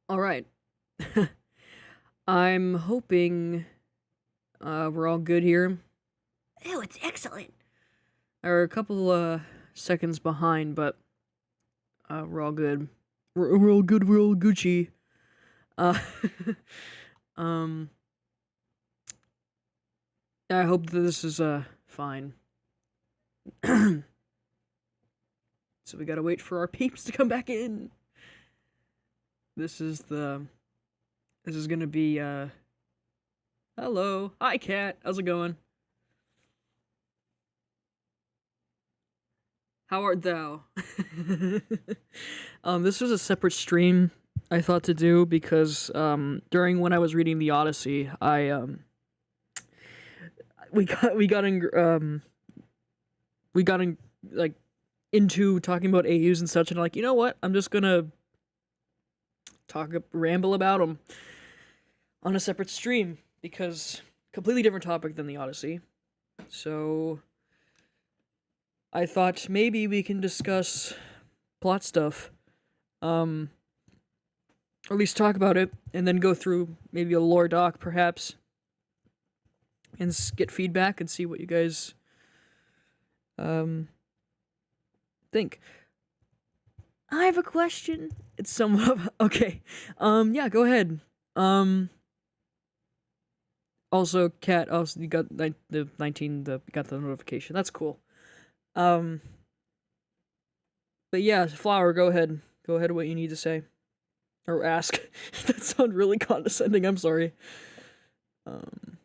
All right. I'm hoping we're all good here. Oh, it's excellent. We're a couple seconds behind, but we're all good. We're all good. We're all Gucci. Uh, um, I hope that this is fine. So we gotta wait for our peeps to come back in. This is the. This is gonna be Hello, hi cat. How's it going? How art thou? This was a separate stream I thought to do because during when I was reading the Odyssey, I we got in like into talking about AUs and such, and I'm like, you know what? I'm just gonna ramble about them on a separate stream because completely different topic than the Odyssey. So I thought maybe we can discuss plot stuff. Um, or at least talk about it, and then go through maybe a lore doc, perhaps, and get feedback and see what you guys um think. I have a question. It's somewhat of okay. Yeah, go ahead. Um, Also, cat. Also, you got the 19. You got the notification. That's cool. Um, but yeah, flower. Go ahead. Go ahead. What you need to say or ask. That sounds really condescending. I'm sorry. Um.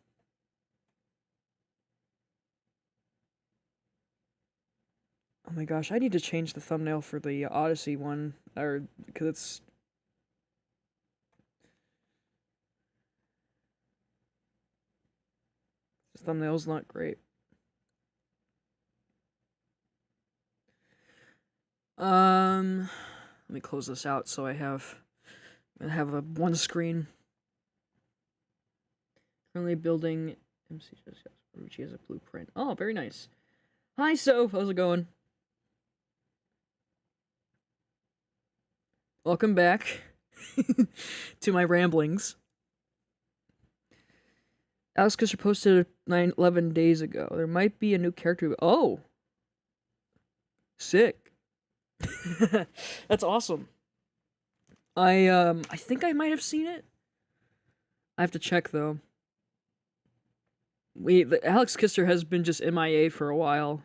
Oh my gosh, I need to change the thumbnail for the Odyssey one, or because it's the thumbnail's not great. Let me close this out so I have a one screen. Currently building MCS Ruchi as a blueprint. Oh, very nice. Hi, Soph. How's it going? Welcome back to my ramblings. Alex Kisser posted 11 days ago. There might be a new character. Oh, sick. That's awesome. I think I might have seen it. I have to check though. Alex Kisser has been just MIA for a while,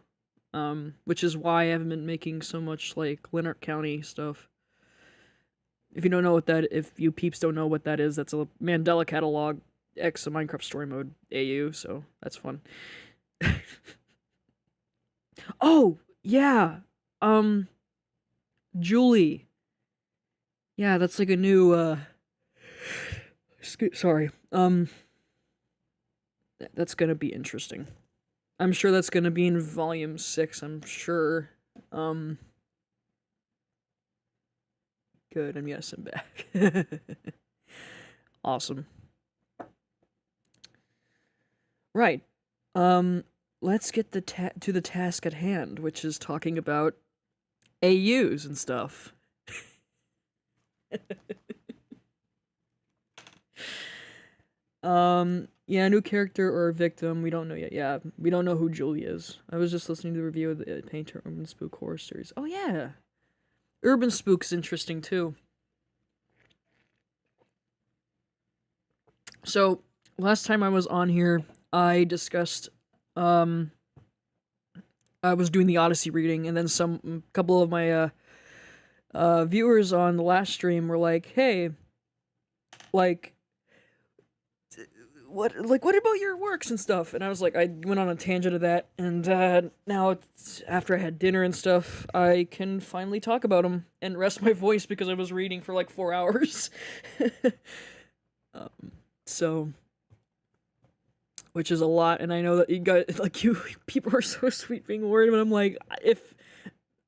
which is why I haven't been making so much like Leonard County stuff. If you don't know what that, if you peeps don't know what that is, that's a Mandela catalog X a Minecraft story mode AU. So that's fun. Oh yeah, um, Julie. Yeah, that's like a new. Sorry. That's gonna be interesting. I'm sure that's gonna be in volume 6. I'm sure. Um. Good. I'm yes. I'm back. Awesome. Right. Um. Let's get to the task at hand, which is talking about AUs and stuff. Yeah, new character or victim, we don't know yet. Yeah, we don't know who Julie is. I was just listening to the review of the Painter Urban Spook horror series. Oh yeah, Urban Spook's interesting too. So last time I was on here, I discussed I was doing the Odyssey reading, and then some couple of my viewers on the last stream were like, "Hey, like what about your works and stuff?" And I was like, I went on a tangent of that, and now it's, after I had dinner and stuff, I can finally talk about them and rest my voice because I was reading for like 4 hours. So, which is a lot, and I know that you guys, like, you people are so sweet being worried, but I'm like, if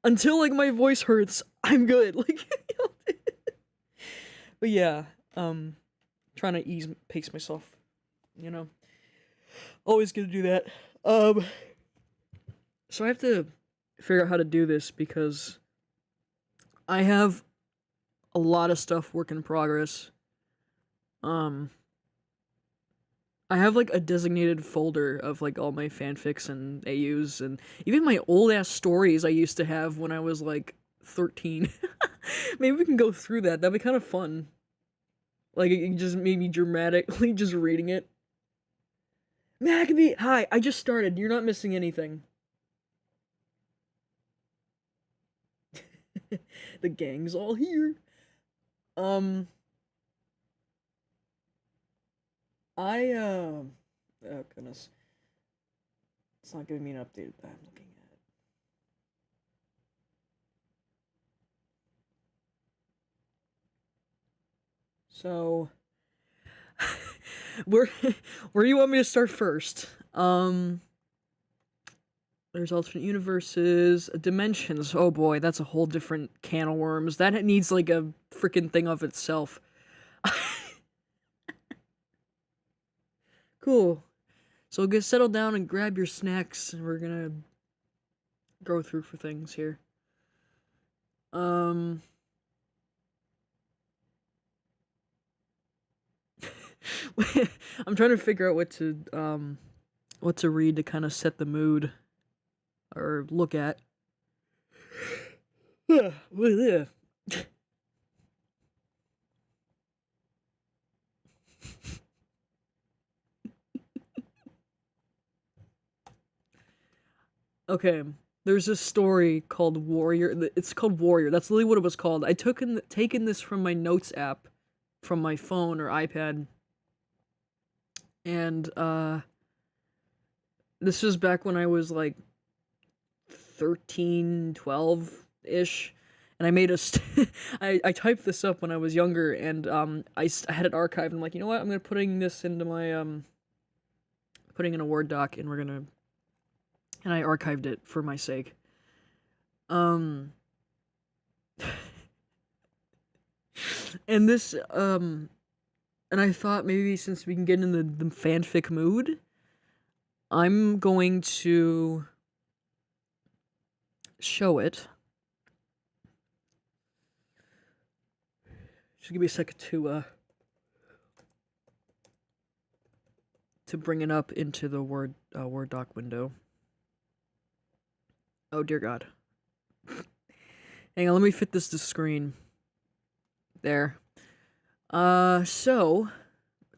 until like my voice hurts, I'm good. Like, but yeah, trying to pace myself, you know. Always gonna do that. So I have to figure out how to do this because I have a lot of stuff work in progress. I have like a designated folder of like all my fanfics and AUs and even my old ass stories I used to have when I was like 13. Maybe we can go through that. That'd be kind of fun. Like it just made me dramatically just reading it. Maccabee, hi, I just started. You're not missing anything. The gang's all here. Um, oh goodness. It's not giving me an update that I'm looking at. So, where where do you want me to start first? There's alternate universes, dimensions. Oh boy, that's a whole different can of worms. That needs like a freaking thing of itself. Cool. So get settled down and grab your snacks, and we're gonna go through for things here. I'm trying to figure out what to read to kind of set the mood or look at. Okay, there's this story called Warrior. It's called Warrior. That's literally what it was called. I taken this from my notes app, from my phone or iPad, and this was back when I was like 13, 12-ish, and I made a I typed this up when I was younger, and I had it archived. I'm like, you know what? I'm gonna putting this into my putting in a Word doc, and and I archived it for my sake. And this and I thought maybe since we can get in the fanfic mood, I'm going to show it. Just give me a second to bring it up into the Word doc window. Oh dear God. Hang on, let me fit this to screen. There. So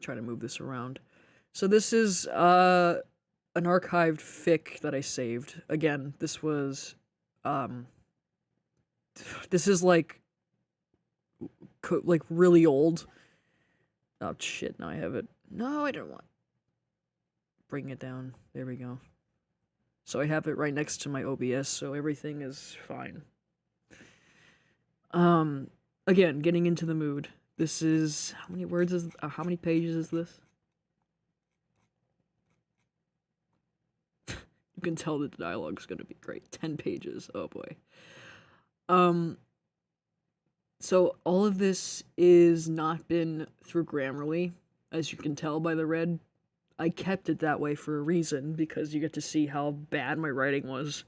try to move this around. So this is an archived fic that I saved. Again, this was this is like really old. Oh shit, now I have it. No, I don't want. Bring it down. There we go. So I have it right next to my OBS, so everything is fine. Again, getting into the mood. This is how many words is how many pages is this? You can tell that the dialogue's gonna be great. 10 pages. Oh boy. So all of this is not been through Grammarly, as you can tell by the red. I kept it that way for a reason, because you get to see how bad my writing was.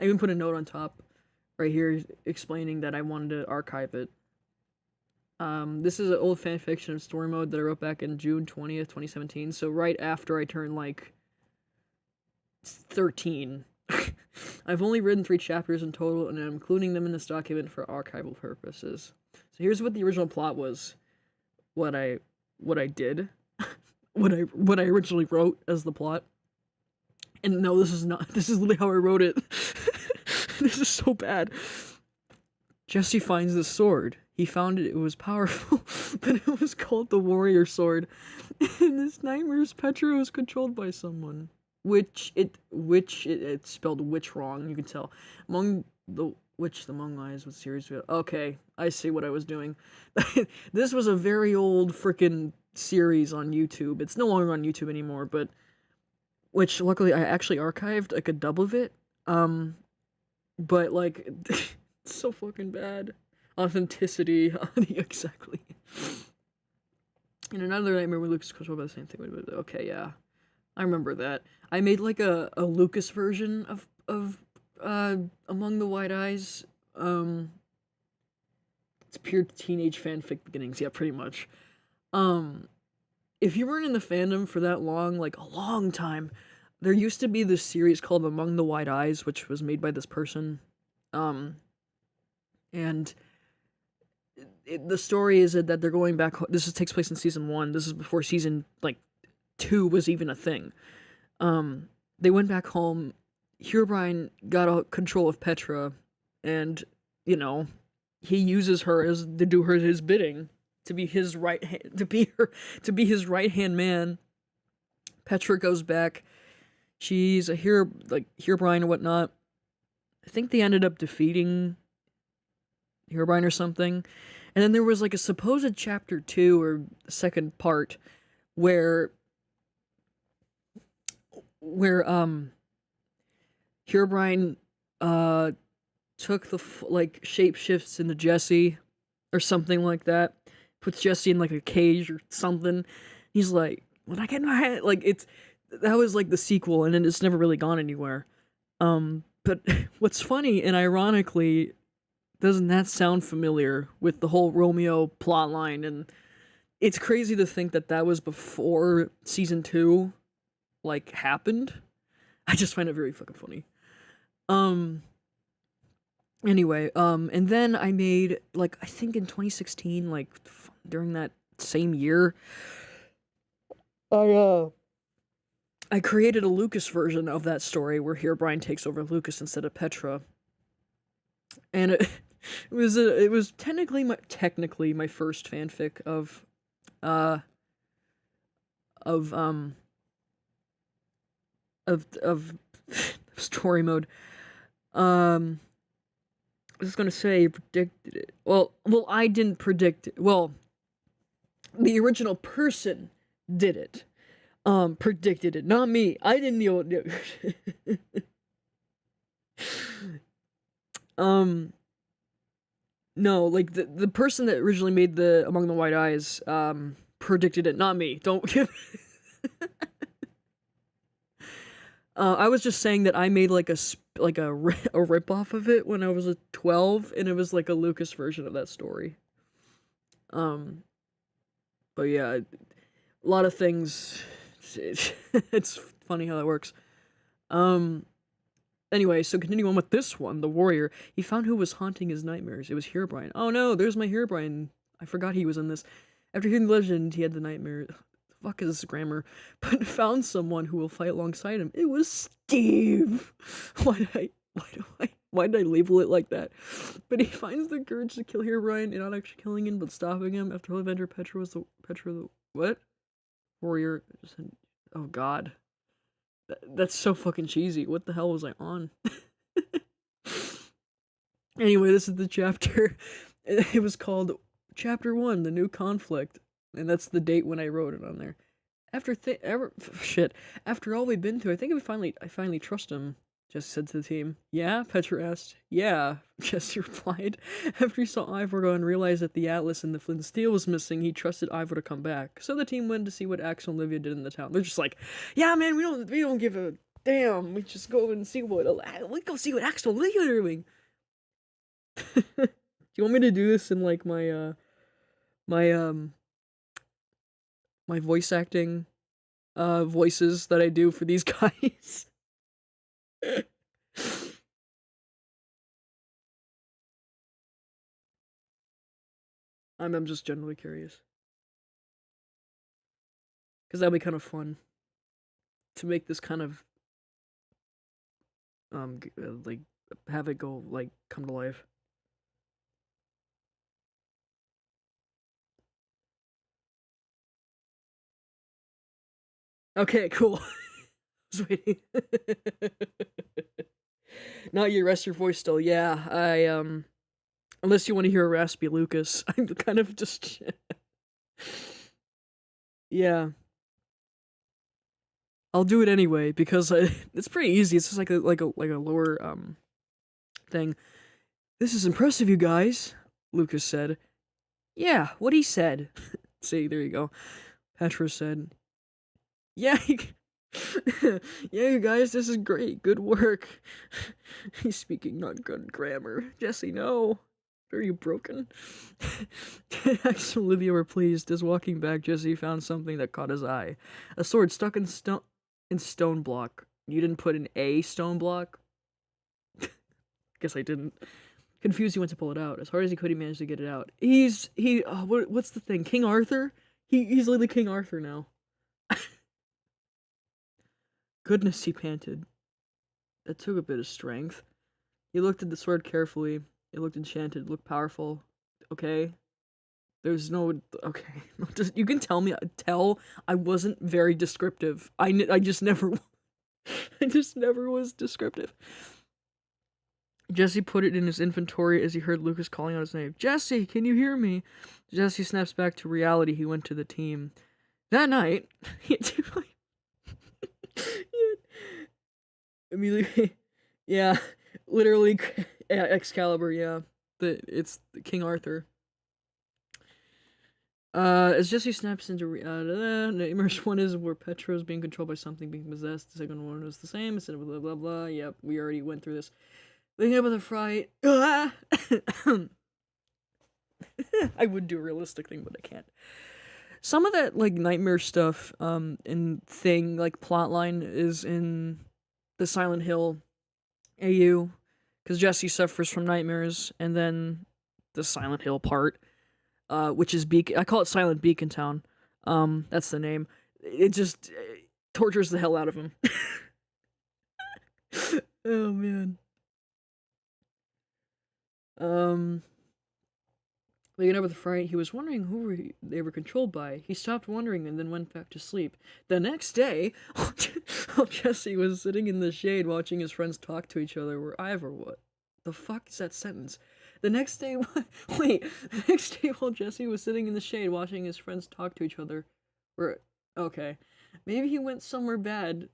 I even put a note on top right here explaining that I wanted to archive it. This is an old fanfiction of story mode that I wrote back in June 20th, 2017, so right after I turned like 13. I've only written 3 chapters in total, and I'm including them in this document for archival purposes. So here's what the original plot was. What I did. what I originally wrote as the plot. And no, this is literally how I wrote it. This is so bad. Jesse finds the sword. He found it was powerful, but it was called the Warrior Sword. In this nightmares, Petra was controlled by someone. Which it spelled witch wrong, you can tell. Among the eyes with series. Okay, I see what I was doing. This was a very old freaking series on YouTube. It's no longer on YouTube anymore, but which luckily I actually archived like a dub of it. But like it's so fucking bad. Authenticity, exactly. In another nightmare, when Lucas controlled by the same thing. Okay, yeah, I remember that. I made like a Lucas version of Among the White Eyes. It's pure teenage fanfic beginnings. Yeah, pretty much. Um, if you weren't in the fandom for that long, like a long time, there used to be this series called Among the White Eyes, which was made by this person. Um, and the story is that they're going back. Takes place in season 1. This is before season like 2 was even a thing. They went back home. Herobrine got control of Petra, and you know, he uses her as to do his bidding, to be his to be his right hand man. Petra goes back. She's a hero, like Herobrine and whatnot. I think they ended up defeating Herobrine or something. And then there was like a supposed chapter 2 or second part where Herobrine took the like shapeshifts into Jesse or something like that. Puts Jesse in like a cage or something. He's like, when I get my head, like that was like the sequel, and then it's never really gone anywhere. But what's funny and ironically, doesn't that sound familiar with the whole Romeo plotline? And it's crazy to think that that was before season 2 like happened. I just find it very fucking funny. Anyway, and then I made, like, I think in 2016, like, during that same year, I created a Lucas version of that story where Herobrine takes over Lucas instead of Petra. And it was technically my first fanfic of story mode. I was gonna say predicted it. Well, I didn't predict it. Well, the original person did it. Predicted it, not me. I didn't know. No, like the person that originally made the Among the White Eyes, predicted it, not me. Don't give. I was just saying that I made like a rip off of it when I was 12, and it was like a Lucas version of that story. But yeah, a lot of things. It's funny how that works. Anyway, so continue on with this one. The warrior. He found who was haunting his nightmares. It was Herobrine. Oh no, there's my Herobrine. I forgot he was in this. After hearing the legend, he had the nightmare. Fuck is this grammar? But found someone who will fight alongside him. It was Steve. Why did I label it like that? But he finds the courage to kill Herobrine and not actually killing him, but stopping him. After Avenger, Petra the what? Warrior. Oh god. That's so fucking cheesy. What the hell was I on? Anyway, this is the chapter. It was called Chapter 1, The New Conflict. And that's the date when I wrote it on there. After all we've been through, I think I finally trust him, Jesse said to the team. Yeah? Petra asked. Yeah, Jesse replied. After he saw Ivor go and realized that the Atlas and the Flint and Steel was missing, he trusted Ivor to come back. So the team went to see what Axel and Olivia did in the town. They're just like, yeah, man, we don't give a damn. We just go and see what Axel and Olivia are doing. Do you want me to do this in like my voice acting voices that I do for these guys? I'm just generally curious. Because that'd be kind of fun. To make this kind of, like, have it go, like, come to life. Okay, cool. I was waiting. Now you rest your voice still. Yeah, unless you want to hear a raspy Lucas, I'm kind of just. Yeah. I'll do it anyway because it's pretty easy. It's just like a lower thing. This is impressive, you guys. Lucas said. Yeah, what he said. See, there you go. Petra said. Yeah, yeah, you guys, this is great. Good work. He's speaking not good grammar. Jesse, no. Are you broken? Ax and Olivia were pleased. As walking back, Jesse found something that caught his eye. A sword stuck in stone block. You didn't put in a stone block? Guess I didn't. Confused, he went to pull it out. As hard as he could, he managed to get it out. What's the thing? King Arthur? He's literally King Arthur now. Goodness, he panted. That took a bit of strength. He looked at the sword carefully. It looked enchanted, looked powerful. Okay. There's no... Okay. Just, you can tell I wasn't very descriptive. I just never... I just never was descriptive. Jesse put it in his inventory as he heard Lucas calling out his name. Jesse, can you hear me? Jesse snaps back to reality. He went to the team. That night, he immediately, yeah, literally, Excalibur, yeah. It's the King Arthur. As Jesse snaps into nightmares, one is where Petra is being controlled by something being possessed. The second one was the same. Instead of blah blah blah. Yep, we already went through this. Waking up with a fright. I would do a realistic thing, but I can't. Some of that like nightmare stuff, and thing like plotline is in the Silent Hill AU, because Jesse suffers from nightmares, and then the Silent Hill part, which is Beacon. I call it Silent Beacon Town. That's the name. It just tortures the hell out of him. Oh man. Waking up with a fright, he was wondering who they were controlled by. He stopped wondering and then went back to sleep. The next day, while Jesse was sitting in the shade watching his friends talk to each other, were Ivor, what the fuck is that sentence? The next day, the next day while Jesse was sitting in the shade watching his friends talk to each other, were, okay, maybe he went somewhere bad.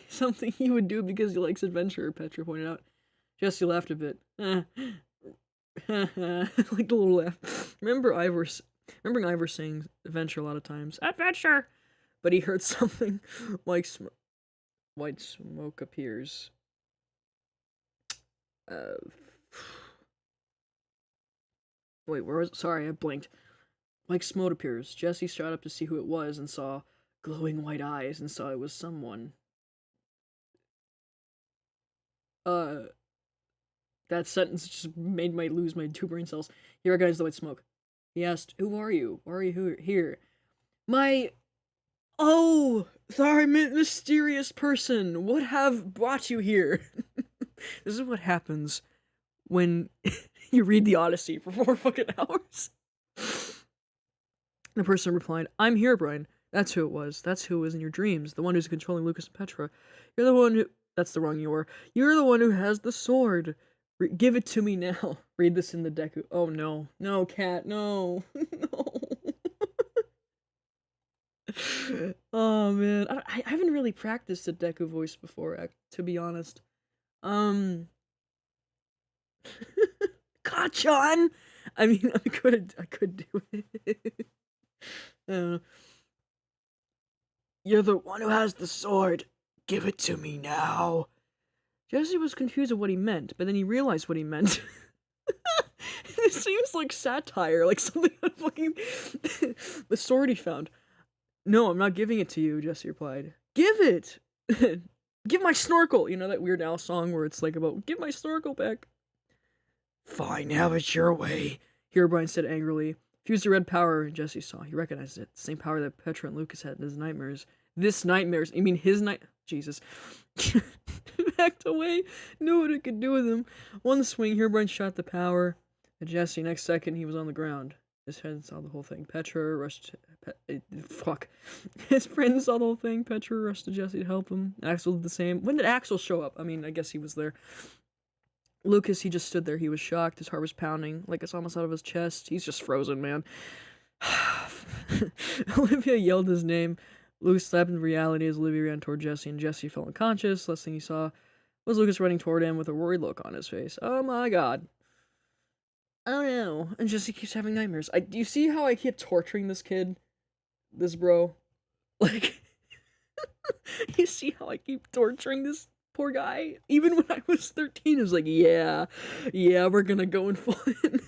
Something he would do because he likes adventure, Petra pointed out. Jesse laughed a bit. Like the little laugh. Remembering Ivor saying adventure a lot of times. Adventure! But he heard something like white smoke appears. Wait, where was... Sorry, I blinked. Like smoke appears. Jesse shot up to see who it was and saw glowing white eyes and saw it was someone. That sentence just made me lose my 2 brain cells. He recognized the white smoke. He asked, "Who are you? Why are you here?" Oh, sorry, mysterious person. What have brought you here? This is what happens when you read the Odyssey for 4 fucking hours. The person replied, "I'm here, Brian. That's who it was. That's who was in your dreams. The one who's controlling Lucas and Petra. You're the one who..." That's the wrong you're. You're the one who has the sword. Give it to me now. Read this in the Deku. Oh no. No, cat. No. No. Oh man. I haven't really practiced the Deku voice before, to be honest. Kachan! I mean, I could do it. You're the one who has the sword. Give it to me now. Jesse was confused at what he meant, but then he realized what he meant. It seems like satire, like something on fucking the sword he found. No, I'm not giving it to you, Jesse replied. Give it! Give my snorkel! You know that Weird Al song where it's like about, give my snorkel back. Fine, have it your way, Herobrine said angrily. Fused a red power, Jesse saw. He recognized it. The same power that Petra and Lucas had in his nightmares. You mean his night... Jesus. Backed away. Knew what it could do with him. One swing, Herobrine shot the power at Jesse. Next second, he was on the ground. His friend saw the whole thing. Petra rushed... fuck. His friend saw the whole thing. Petra rushed to Jesse to help him. Axel did the same. When did Axel show up? I mean, I guess he was there. Lucas, he just stood there. He was shocked. His heart was pounding. Like it's almost out of his chest. He's just frozen, man. Olivia yelled his name. Lucas slapped in reality as Olivia ran toward Jesse, and Jesse fell unconscious. Last thing he saw was Lucas running toward him with a worried look on his face. Oh my god. Oh no. And Jesse keeps having nightmares. Do you see how I keep torturing this kid? This bro? Like, you see how I keep torturing this Poor guy. Even when I was 13, I was like, yeah, we're gonna go and fall in.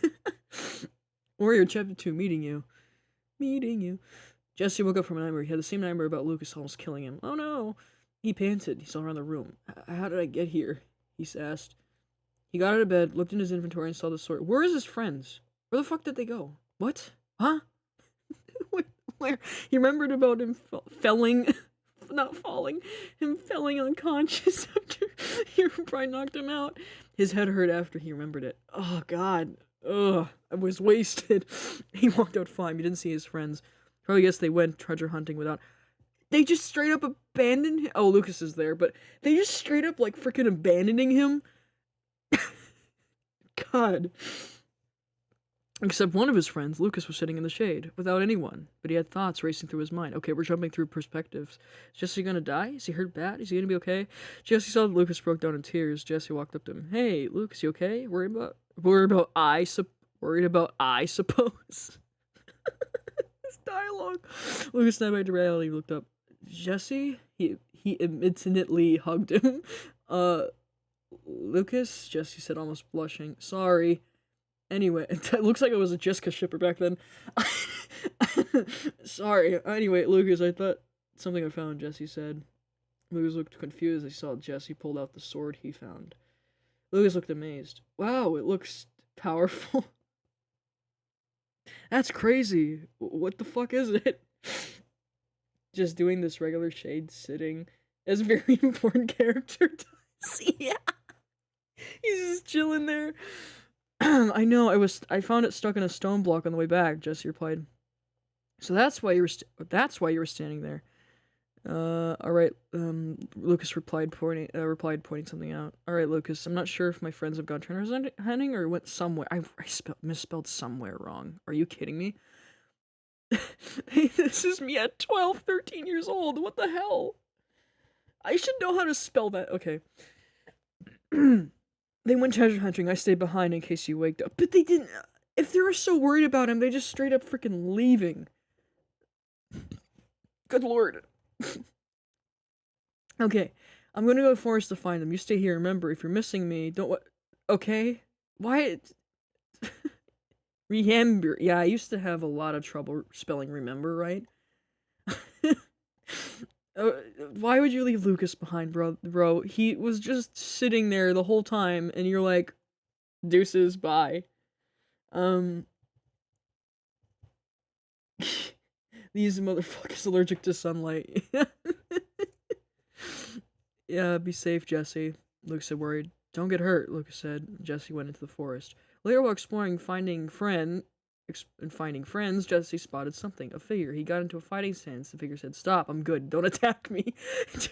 Warrior Chapter 2, meeting you. Jesse woke up from a nightmare. He had the same nightmare about Lucas almost killing him. Oh no! He panted. He saw around the room. How did I get here? He asked. He got out of bed, looked in his inventory, and saw the sword. Where is his friends? Where the fuck did they go? What? Huh? Where? He remembered about him felling, not falling, him felling unconscious after Herobrine knocked him out. His head hurt after he remembered it. Oh god. Ugh. I was wasted. He walked out fine. He didn't see his friends. Probably guess they went treasure hunting without. They just straight up abandoned him. Oh, Lucas is there, but they just straight up like freaking abandoning him. God. Except one of his friends, Lucas, was sitting in the shade, without anyone, but he had thoughts racing through his mind. Okay, we're jumping through perspectives. Is Jesse gonna die? Is he hurt bad? Is he gonna be okay? Jesse saw that Lucas broke down in tears. Jesse walked up to him. Hey, Lucas, you okay? Worried about I suppose. This dialogue. Lucas snapped back to reality. Looked up. Jesse? He immediately hugged him. Lucas? Jesse said, almost blushing. Sorry. Anyway, it looks like I was a Jessica shipper back then. Sorry. Anyway, Lucas, I thought something I found, Jesse said. Lucas looked confused as he saw Jesse pulled out the sword he found. Lucas looked amazed. Wow, it looks powerful. That's crazy. What the fuck is it? Just doing this regular shade sitting as very important character does. Yeah. He's just chilling there. I know, I found it stuck in a stone block on the way back, Jesse replied. So that's why you were standing there. Alright, Lucas replied, pointing something out. Alright, Lucas, I'm not sure if my friends have gone treasure hunting or went somewhere. I misspelled somewhere wrong. Are you kidding me? This is me at 12, 13 years old. What the hell? I should know how to spell that. Okay. They went treasure hunting. I stayed behind in case you waked up. But they didn't. If they were so worried about him, they just straight up freaking leaving. Good lord. Okay. I'm gonna go to the forest to find them. You stay here. Remember, if you're missing me, don't what? Okay. Why? Remember. Yeah, I used to have a lot of trouble spelling remember, right? Why would you leave Lucas behind, bro? He was just sitting there the whole time, and you're like, deuces, bye. These motherfuckers allergic to sunlight. Yeah, be safe, Jesse. Lucas said, worried. Don't get hurt, Lucas said. Jesse went into the forest. Later, while exploring finding friends, Jesse spotted something. A figure. He got into a fighting stance. The figure said, stop, I'm good. Don't attack me.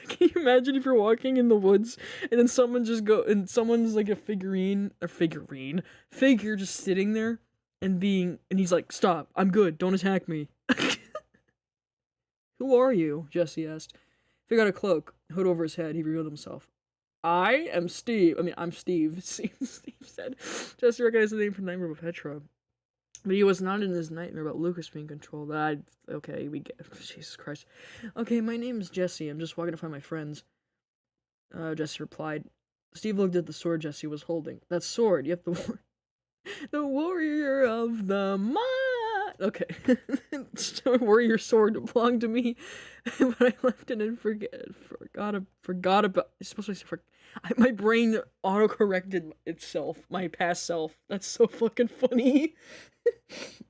Can you imagine if you're walking in the woods and then someone's like a figure just sitting there and he's like, stop, I'm good. Don't attack me. Who are you? Jesse asked. Figure out a cloak, hood over his head. He revealed himself. I'm Steve. Steve said. Jesse recognized the name from Nightmare of Petra. But he was not in his nightmare about Lucas being controlled. Okay, we get. Jesus Christ. Okay, my name is Jesse. I'm just walking to find my friends. Jesse replied. Steve looked at the sword Jesse was holding. That sword, you have the warrior of the mind. Okay. Warrior sword belonged to me, but I left it and forgot about. It's supposed to say my brain auto-corrected itself, my past self. That's so fucking funny.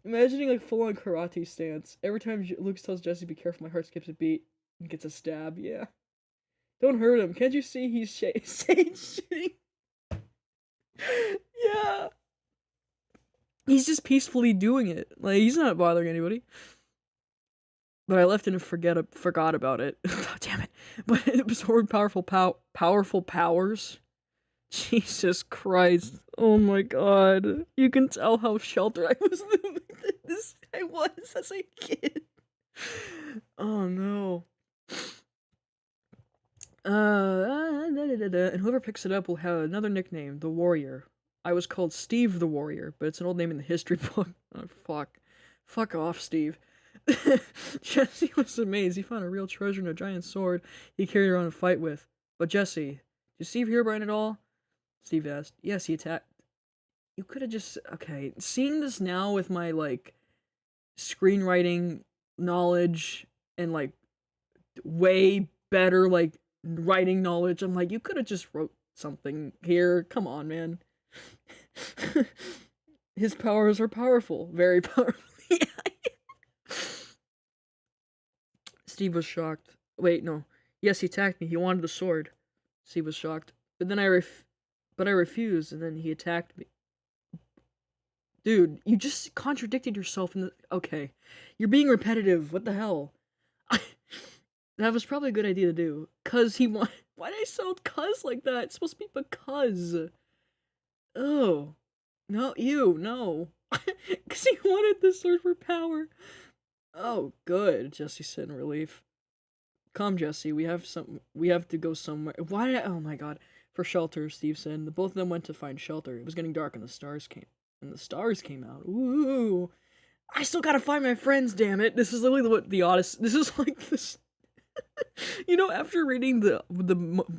Imagining like full-on karate stance. Every time Lucas tells Jesse be careful, my heart skips a beat and gets a stab. Yeah. Don't hurt him. Can't you see he's sage shitting? Yeah. He's just peacefully doing it. Like, he's not bothering anybody. But I left it and forgot about it. Oh, damn it. But it absorbed powerful powers. Jesus Christ. Oh my god. You can tell how sheltered I was as a kid. Oh no. And whoever picks it up will have another nickname, the Warrior. I was called Steve the Warrior, but it's an old name in the history book. Oh, fuck. Fuck off, Steve. Jesse was amazed. He found a real treasure and a giant sword he carried around to fight with. But Jesse, Did Steve Herobrine at all? Steve asked. Yes, he attacked. You could have just. Okay, seeing this now with my, like, screenwriting knowledge and, like, way better, like, writing knowledge, I'm like, you could have just wrote something here. Come on, man. His powers are powerful. Very powerful. Steve was shocked. Wait, no. Yes, he attacked me. He wanted the sword. Steve was shocked. But then I refused, and then he attacked me. Dude, you just contradicted yourself in the... Okay. You're being repetitive. What the hell? That was probably a good idea to do. Cause he wanted... Why did I sound cuz like that? It's supposed to be because. Oh. No, you, no. Cause he wanted the sword for power. Oh, good. Jesse said in relief. Come, Jesse. We have to go somewhere. Why did I... Oh my god. For shelter, Steve said. The both of them went to find shelter. It was getting dark and the stars came out. Ooh. I still gotta find my friends, damn it. This is literally what the Odyssey... This is like this... You know, after reading the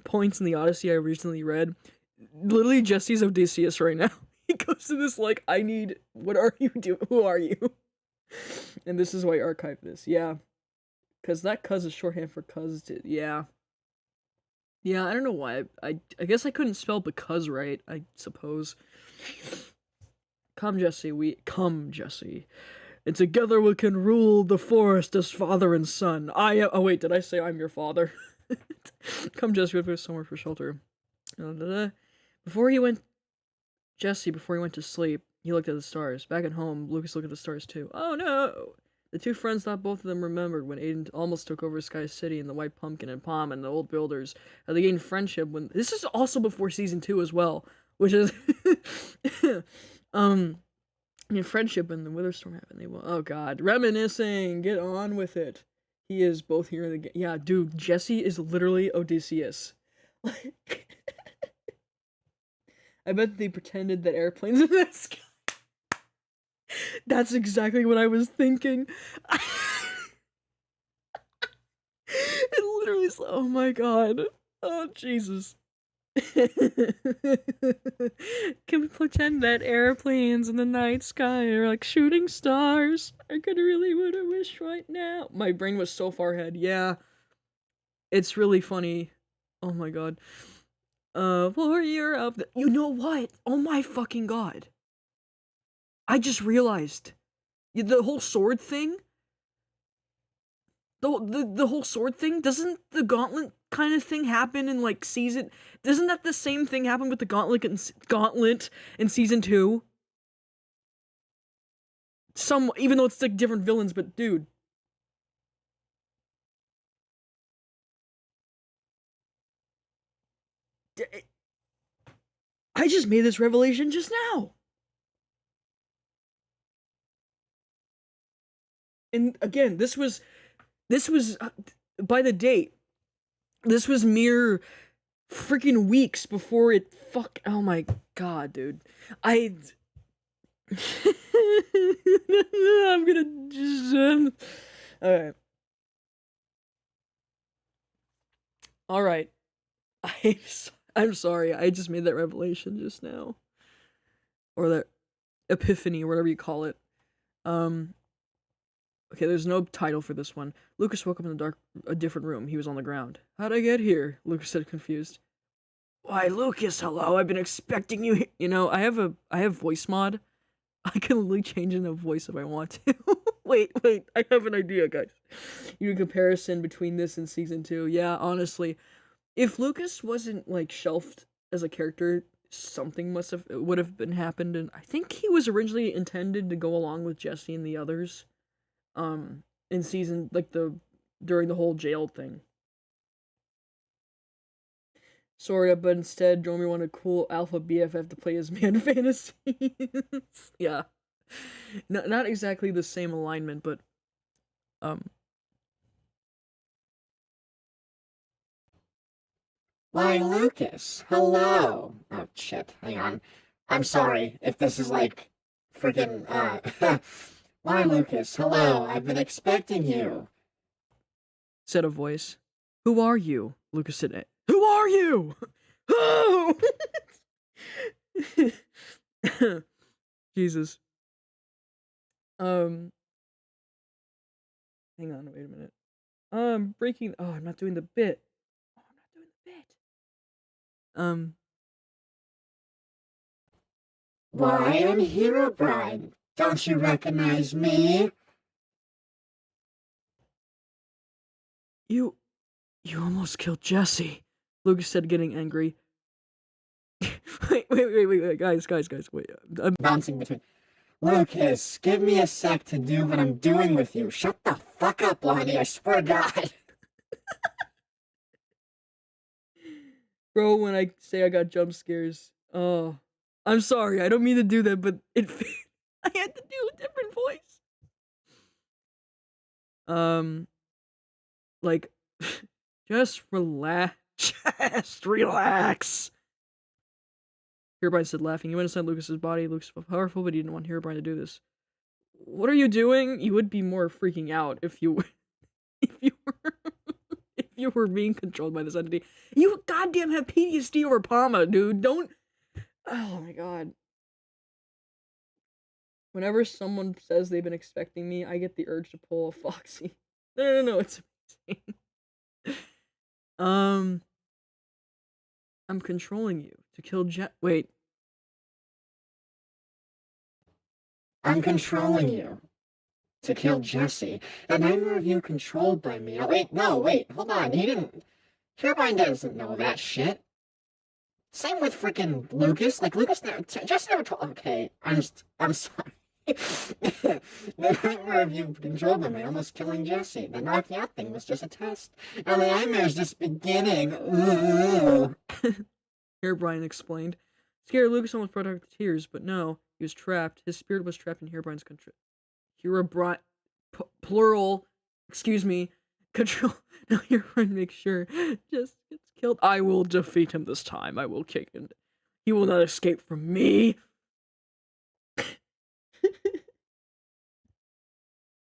points in the Odyssey I recently read, literally Jesse's Odysseus right now. He goes to this, like, I need... What are you doing? Who are you? And this is why I archived this. Yeah. Because that cuz is shorthand for cuz. Yeah. Yeah, I don't know why. I guess I couldn't spell because right, I suppose. Come, Jesse. Come, Jesse. And together we can rule the forest as father and son. Oh wait, did I say I'm your father? Come, Jesse, we have to go somewhere for shelter. Before he went to sleep, he looked at the stars. Back at home, Lucas looked at the stars too. Oh no! The two friends thought both of them remembered when Aiden almost took over Sky City and the White Pumpkin and Palm and the Old Builders. How they gained friendship when... This is also before Season 2 as well, which is... In friendship when the Witherstorm happened, they will... Oh god, reminiscing! Get on with it. He is both here in the game. Yeah, dude, Jesse is literally Odysseus. Like... I bet they pretended that airplanes in the sky... That's exactly what I was thinking. It literally is... Oh my god. Oh, Jesus. Can we pretend that airplanes in the night sky are like shooting stars? I could really would have wished right now. My brain was so far ahead. Yeah. It's really funny. Oh my god. Warrior of the... You know what? Oh my fucking god. I just realized. The whole sword thing? The whole sword thing? Doesn't the gauntlet kind of thing happen in, like, season... Doesn't that the same thing happen with the gauntlet in season 2? Even though it's, like, different villains, but dude. I just made this revelation just now. And again, this was by the date. This was mere freaking weeks before it oh my god, dude. I'm gonna just Alright. I'm sorry, I just made that revelation just now. Or that epiphany, or whatever you call it. Okay, there's no title for this one. Lucas woke up in a different room. He was on the ground. How'd I get here? Lucas said, confused. Why, Lucas, hello, I've been expecting you. You know, I have voice mod. I can literally change in a voice if I want to. Wait, I have an idea, guys. You do a comparison between this and season 2. Yeah, honestly, if Lucas wasn't, like, shelved as a character, something would have been happened, and I think he was originally intended to go along with Jesse and the others. In season, like, during the whole jail thing. Sorry, but instead, Dromer wanted a cool alpha BFF to play his man fantasies. Yeah. Not exactly the same alignment, but, Why, Lucas, hello. Oh, shit, hang on. I'm sorry if this is like, freaking, Why, Lucas, hello, I've been expecting you. Said a voice. Who are you? Lucas said, Who are you? Oh! Jesus. Hang on, wait a minute. Breaking. Oh, I'm not doing the bit. Oh, I'm not doing the bit. Why, I'm Herobrine. Don't you recognize me? You almost killed Jesse, Lucas said, getting angry. wait, guys, wait. I'm Bouncing between. Lucas, give me a sec to do what I'm doing with you. Shut the fuck up, Lonnie, I swear to God. Bro, when I say I got jump scares, oh, I'm sorry. I don't mean to do that, but I had to do a different voice. Like, just relax. Just relax. Herobrine said, laughing. He went inside Lucas's body. Lucas was powerful, but he didn't want Herobrine to do this. What are you doing? You would be more freaking out if you were being controlled by this entity. You goddamn have PTSD over Palma, dude. Don't. Oh my god. Whenever someone says they've been expecting me, I get the urge to pull a Foxy. No, it's amazing. I'm controlling you to kill Wait. I'm controlling you to kill Jesse, and I'm of you controlled by me. Oh, wait, hold on. Herobrine doesn't know that shit. Same with freaking Lucas. Like, Lucas just never told. Okay, I'm sorry. The nightmare of you controlled by me, almost killing Jesse. The knocking out thing was just a test. And the nightmare's just beginning. Ooh. Herobrine explained. Scared, Lucas almost brought out tears, but no, he was trapped. His spirit was trapped in Herobrine's control. Herobrine, plural, excuse me, control. Now Herobrine makes sure just gets killed. I will defeat him this time. I will kick him. He will not escape from me.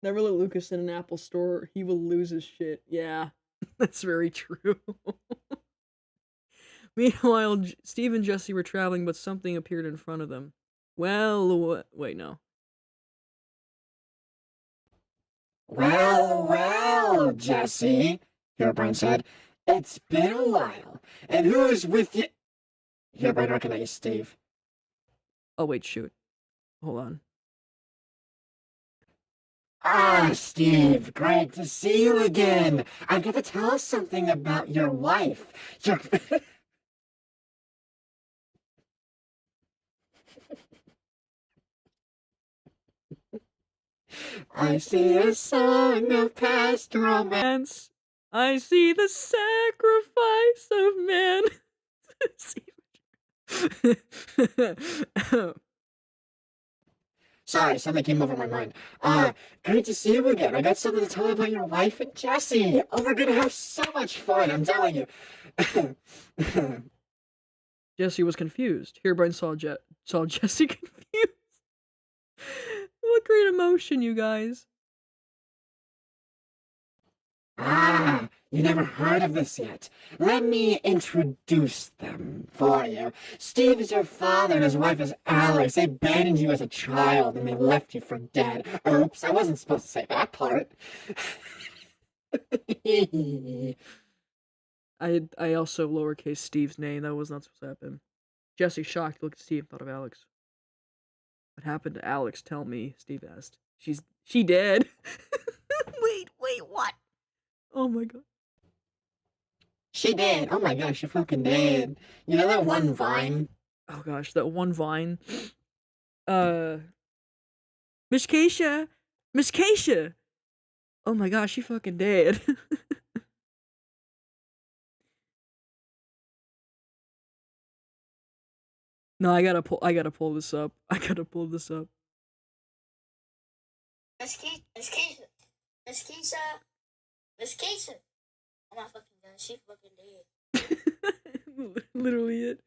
Never let Lucas in an Apple store. He will lose his shit. Yeah, that's very true. Meanwhile, Steve and Jesse were traveling, but something appeared in front of them. Well, wait, no. Well, Jesse, Herobrine said. It's been a while. And who's with you? Herobrine recognized Steve. Oh, wait, shoot. Hold on. Ah, Steve, great to see you again. I've got to tell us something about your wife. I see a song of past romance. I see the sacrifice of man. Sorry, something came over my mind. Great to see you again. I got something to tell you about your wife and Jesse. Oh, we're gonna have so much fun, I'm telling you. Jesse was confused. Herobrine saw Jesse confused. What great emotion, you guys. Ah, you never heard of this yet. Let me introduce them for you. Steve is your father and his wife is Alex. They abandoned you as a child and they left you for dead. Oops, I wasn't supposed to say that part. I also lowercase Steve's name. That was not supposed to happen. Jesse, shocked, looked at Steve, thought of Alex. What happened to Alex? Tell me, Steve asked. She dead. Wait, what? Oh my god. She did. Oh my gosh, she fucking did. You know that one Vine? Oh gosh, that one Vine. Miss Keisha! Oh my gosh, she fucking dead. No, I gotta pull this up. Miss Keisha. Oh my fucking god, she fucking dead. Literally it.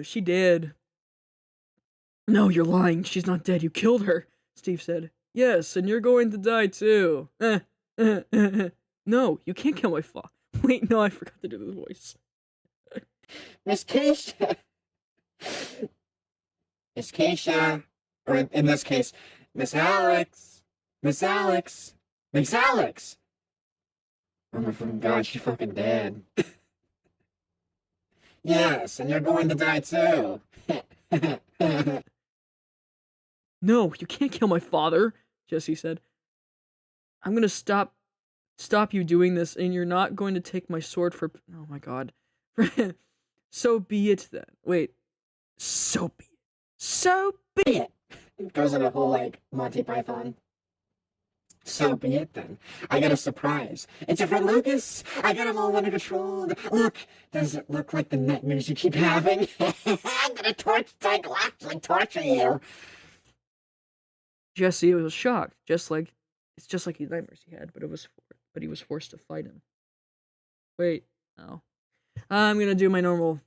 She dead. No, you're lying. She's not dead. You killed her, Steve said. Yes, and you're going to die too. No, you can't kill my father. Wait, no, I forgot to do the voice. Miss Keisha. Miss Keisha. Or in this case, Miss Alex. Miss Alex. Miss Alex. Oh my fucking god, she fucking dead. Yes, and you're going to die too. No, you can't kill my father, Jesse said. I'm gonna stop you doing this, and you're not going to take my sword for. Oh my god. So be it then. Wait. So be it. So be it. It goes in a whole, like, Monty Python. So be it then. I got a surprise. It's your friend Lucas. I got him all under control. Look, does it look like the nightmares you keep having? I'm gonna psychologically torture you. Jesse was shocked, it's just like the nightmares he had, but he was forced to fight him. Wait, no. I'm gonna do my normal.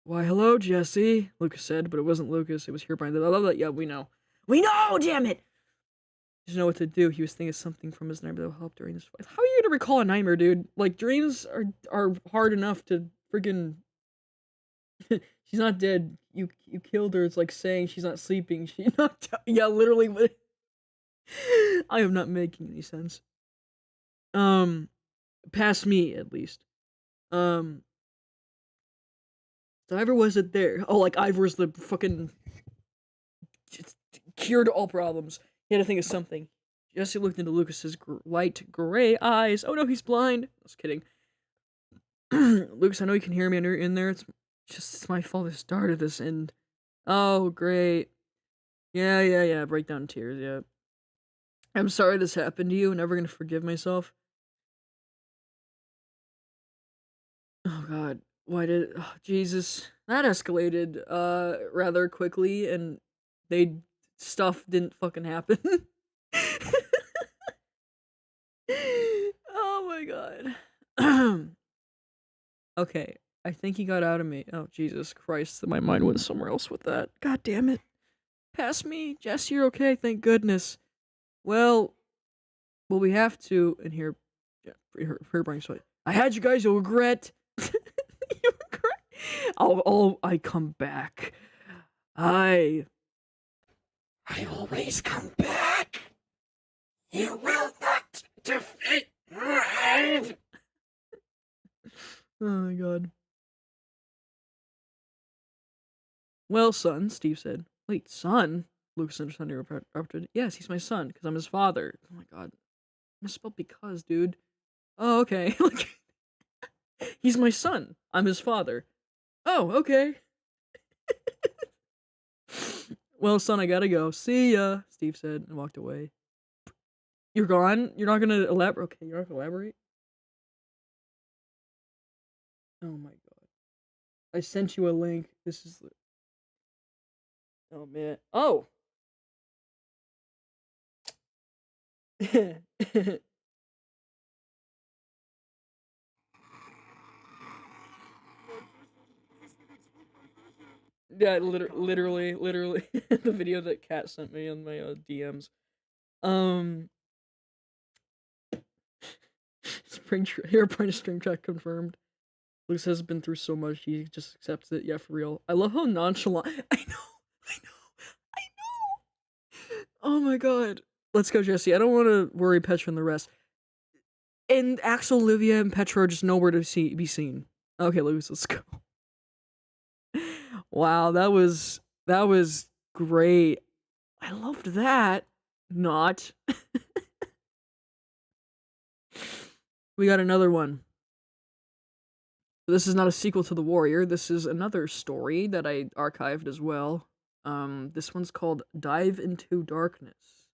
Why, hello, Jesse, Lucas said, but it wasn't Lucas, it was Herobrine. Yeah, we know. We know, damn it! He doesn't know what to do. He was thinking of something from his nightmare that will help during this fight. How are you gonna recall a nightmare, dude? Like, dreams are hard enough to friggin'. She's not dead. You killed her. It's like saying she's not sleeping. She knocked out. Yeah, literally. I am not making any sense. Past me at least. So Ivor wasn't there. Oh, like Ivor's the fucking cured all problems. He had to think of something. Jesse looked into Lucas's light gray eyes. Oh no, he's blind. I was kidding. Lucas, I know you can hear me in there. It's my fault I started this, and oh great. Yeah. Break down in tears, yeah. I'm sorry this happened to you. I'm never gonna forgive myself. Oh god. Why did Jesus. That escalated rather quickly, and stuff didn't fucking happen. Oh my god. Okay, I think he got out of me. Oh, Jesus Christ, my mind went somewhere else with that. God damn it. Pass me. Jess, you're okay, thank goodness. Well, we have to, and here brings fight. I had you guys, you'll regret. You regret? I come back. I always come back. You will not defeat me. Oh my god. Well, son, Steve said. Wait, son? Lucas interrupted. Yes, he's my son, because I'm his father. Oh my god. I misspelled because, dude. Oh, okay. He's my son. I'm his father. Oh, okay. Well, son, I gotta go. See ya, Steve said, and walked away. You're gone? You're not gonna elaborate? Okay, you're not gonna elaborate? Oh my god. I sent you a link. This is... Oh, man. Oh! Yeah, literally, the video that Kat sent me on my DMs. Herobrine string track confirmed. Lucas has been through so much, he just accepts it. Yeah, for real. I love how nonchalant. I know. Oh my god. Let's go, Jesse. I don't want to worry Petra and the rest. And Axel, Olivia, and Petra are just nowhere to be seen. Okay, Lucas, let's go. Wow, that was great. I loved that. Not. We got another one. This is not a sequel to The Warrior. This is another story that I archived as well. This one's called Dive into Darkness.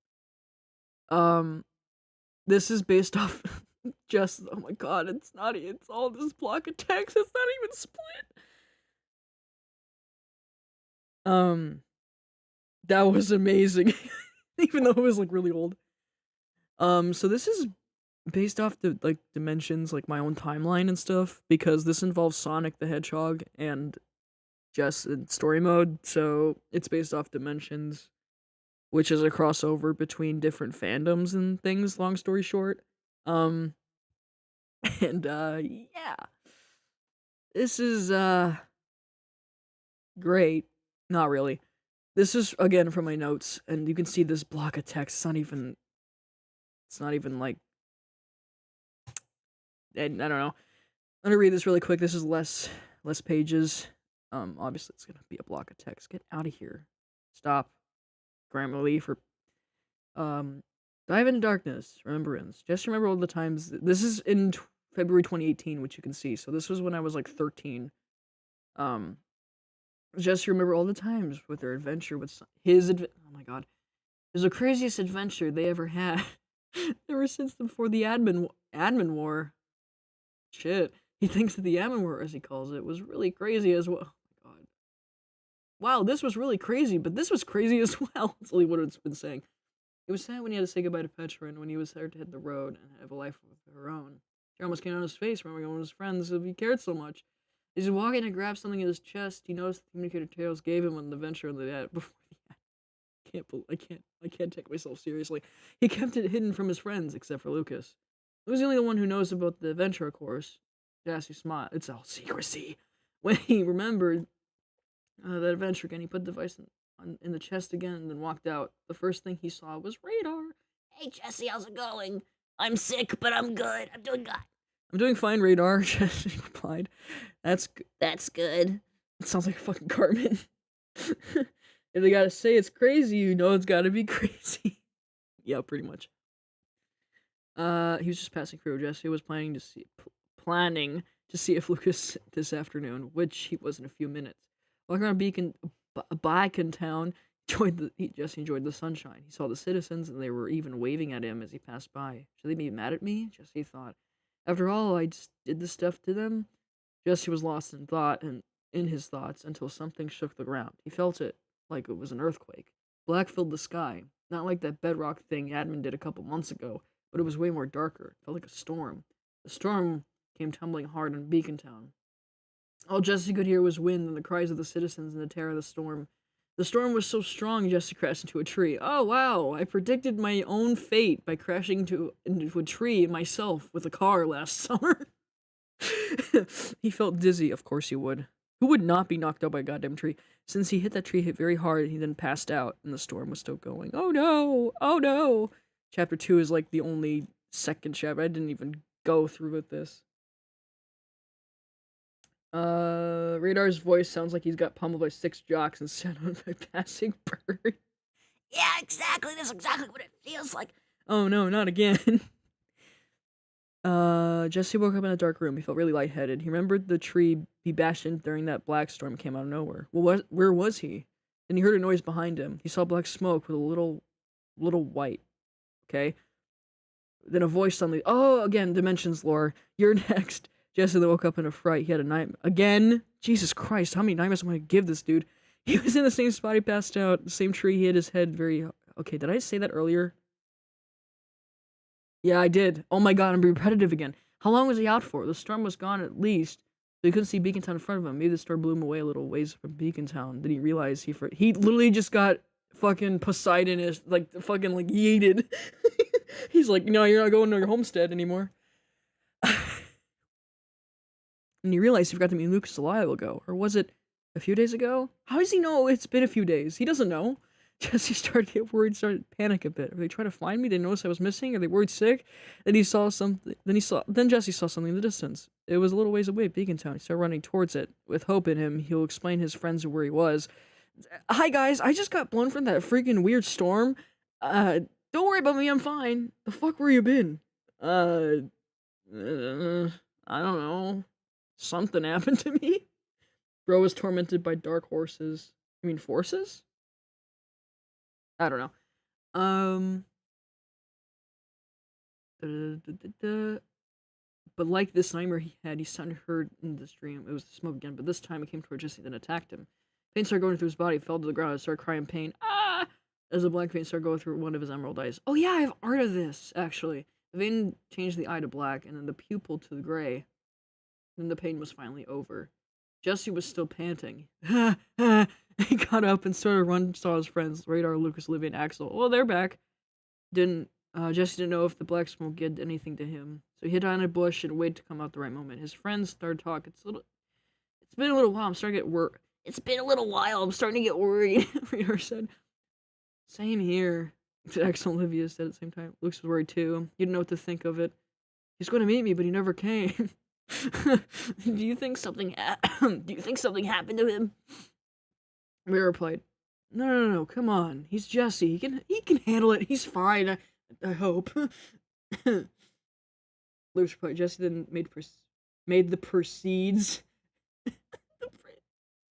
This is based off just, oh my god, it's all this block of text. It's not even split. That was amazing. Even though it was like really old. So this is based off the like dimensions, like my own timeline and stuff, because this involves Sonic the Hedgehog and Jess in story mode, so it's based off dimensions, which is a crossover between different fandoms and things, long story short. And yeah. This is great. Not really. This is again from my notes, and you can see this block of text. It's not even like I don't know. I'm gonna read this really quick. This is less pages. Obviously it's gonna be a block of text. Get out of here. Stop. Grammarly for Dive into Darkness, Remembrance. Just remember all the times. This is in February 2018, which you can see. So this was when I was like 13. Um, just remember all the times with their adventure with oh my god, it was the craziest adventure they ever had. Ever since before the admin war. Shit, he thinks that the admin war, as he calls it, was really crazy as well. Oh my god. Wow, this was really crazy, but this was crazy as well. That's really what it's been saying. It was sad when he had to say goodbye to Petra and when he was there to hit the road and have a life of her own. She almost came on his face, remembering one of his friends if he cared so much. As he walking to grab something in his chest, he noticed the communicator Tails gave him on the venture of the ad before the ad. I can't take myself seriously. He kept it hidden from his friends, except for Lucas. He was the only one who knows about the adventure, of course. Jassy smiled. It's all secrecy. When he remembered that adventure again, he put the device in the chest again and then walked out. The first thing he saw was Radar. Hey, Jesse, how's it going? I'm sick, but I'm good. I'm doing good. I'm doing fine, Radar, Jesse replied. That's good. It sounds like a fucking Cartman. If they gotta say it's crazy, you know it's gotta be crazy. Yeah, pretty much. He was just passing through. Jesse was planning to see if Lucas this afternoon, which he was in a few minutes. Walking around Beacon Town, Jesse enjoyed the sunshine. He saw the citizens, and they were even waving at him as he passed by. Should they be mad at me? Jesse thought. After all, I just did this stuff to them. Jesse was lost in thought and in his thoughts until something shook the ground. He felt it like it was an earthquake. Black filled the sky, not like that bedrock thing Admin did a couple months ago, but it was way more darker. It felt like a storm. The storm came tumbling hard on Beacon Town. All Jesse could hear was wind and the cries of the citizens and the terror of the storm. The storm was so strong, Jesse crashed into a tree. Oh, wow, I predicted my own fate by crashing into a tree myself with a car last summer. He felt dizzy, of course he would. Who would not be knocked out by a goddamn tree? Since he hit that tree very hard, he then passed out, and the storm was still going. Oh no! Oh no! Chapter 2 is like the only second chapter. I didn't even go through with this. Radar's voice sounds like he's got pummeled by 6 jocks and sent on by passing bird. Yeah, exactly. That's exactly what it feels like. Oh no, not again. Jesse woke up in a dark room. He felt really lightheaded. He remembered the tree he bashed in during that black storm came out of nowhere. Well, where was he? Then he heard a noise behind him. He saw black smoke with a little white. Okay. Then a voice suddenly. Oh, again, Dimensions lore. You're next. Jesse woke up in a fright. He had a nightmare again. Jesus Christ, how many nightmares am I gonna give this dude? He was in the same spot he passed out. The same tree. He hit his head very. Okay, did I say that earlier? Yeah, I did. Oh my god, I'm being repetitive again. How long was he out for? The storm was gone at least. So he couldn't see Beacon Town in front of him. Maybe the storm blew him away a little ways from Beacon Town. Then he realized he literally just got fucking Poseidon is like fucking like yeeted. He's like, no, you're not going to your homestead anymore. And he realized he forgot to meet Lucas a while ago. Or was it a few days ago? How does he know it's been a few days? He doesn't know. Jesse started to get worried, started to panic a bit. Are they trying to find me? They noticed I was missing? Are they worried sick? Then he saw something. Then Jesse saw something in the distance. It was a little ways away, Beacon Town. He started running towards it. With hope in him, he'll explain his friends where he was. Hi guys, I just got blown from that freaking weird storm. Don't worry about me, I'm fine. The fuck where you been? I don't know. Something happened to me. Bro was tormented by dark horses. You mean forces? I don't know. But like this nightmare he suddenly heard in this dream. It was the smoke again, but this time it came toward Jesse, then attacked him. Pain started going through his body, fell to the ground, and started crying pain. Ah! As the black vein started going through one of his emerald eyes. Oh yeah, I have art of this, actually. The vein changed the eye to black, and then the pupil to the gray. Then the pain was finally over. Jesse was still panting. He got up and started running, saw his friends, Radar, Lucas, Olivia, and Axel. Well, they're back. Jesse didn't know if the black smoke did anything to him. So he hid on a bush and waited to come out the right moment. His friends started talking. It's been a little while. I'm starting to get worried. It's been a little while. I'm starting to get worried. Radar said. Same here. X and Olivia said at the same time. Luke was worried too. He didn't know what to think of it. He's going to meet me, but he never came. Do you think something Do you think something happened to him? Mira replied, No, come on. He's Jesse. He can handle it. He's fine. I hope. Luke replied, Jesse then made the proceeds.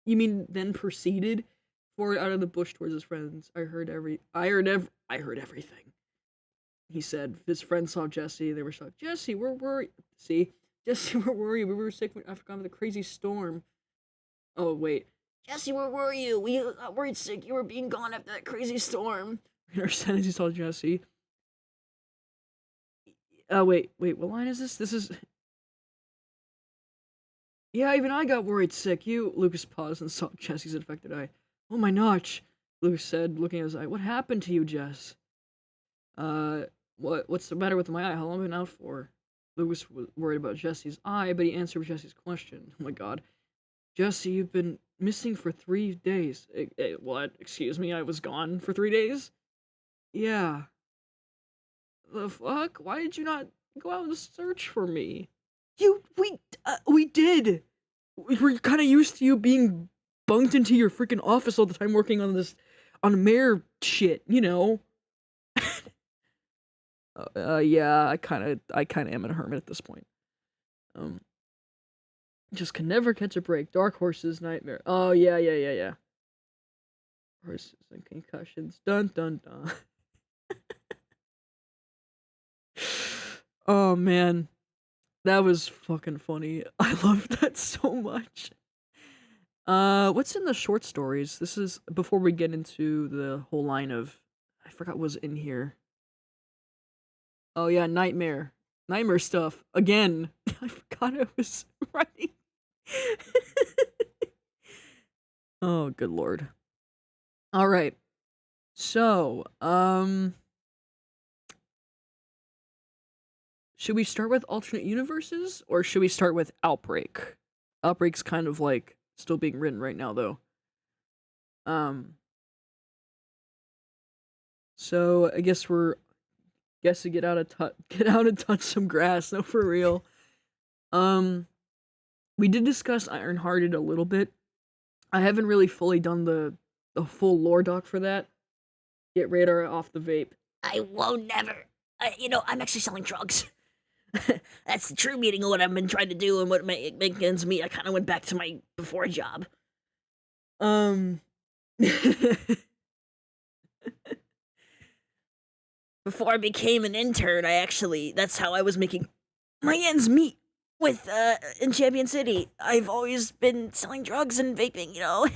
You mean then proceeded forward out of the bush towards his friends. I heard everything. He said his friends saw Jesse. They were shocked. Jesse, we're worried. See, Jesse, we're worried. We were sick after the crazy storm. Oh wait, Jesse, where were you? We got worried sick. You were being gone after that crazy storm. Reader said as he saw Jesse. Wait. What line is this? This is. Yeah, even I got worried sick. Lucas paused and saw Jesse's infected eye. Oh my notch, Lucas said, looking at his eye. What happened to you, Jess? What's the matter with my eye? How long have I been out for? Lucas was worried about Jesse's eye, but he answered Jesse's question. Oh my god. Jesse, you've been missing for 3 days. What? Excuse me, I was gone for 3 days? Yeah. The fuck? Why did you not go out and search for me? We did! We're kinda used to you being bunked into your freaking office all the time working on mayor shit, you know? Yeah, I kinda am a hermit at this point. Just can never catch a break. Dark Horses Nightmare. Oh, yeah. Horses and concussions. Dun, dun, dun. Oh, man. That was fucking funny. I love that so much. What's in the short stories? This is before we get into the whole line of... I forgot what was in here. Oh, yeah, Nightmare stuff. Again. I forgot I was writing. Oh, good lord. Alright. So, should we start with alternate universes, or should we start with Outbreak? Outbreak's kind of like still being written right now, though. So I guess to get out and touch some grass. No, for real. We did discuss Ironhearted a little bit. I haven't really fully done the full lore doc for that. Get Radar off the vape. I won't never. I'm actually selling drugs. That's the true meaning of what I've been trying to do and what makes ends meet. I kind of went back to my before job. Before I became an intern, that's how I was making my ends meet with, in Champion City. I've always been selling drugs and vaping, you know?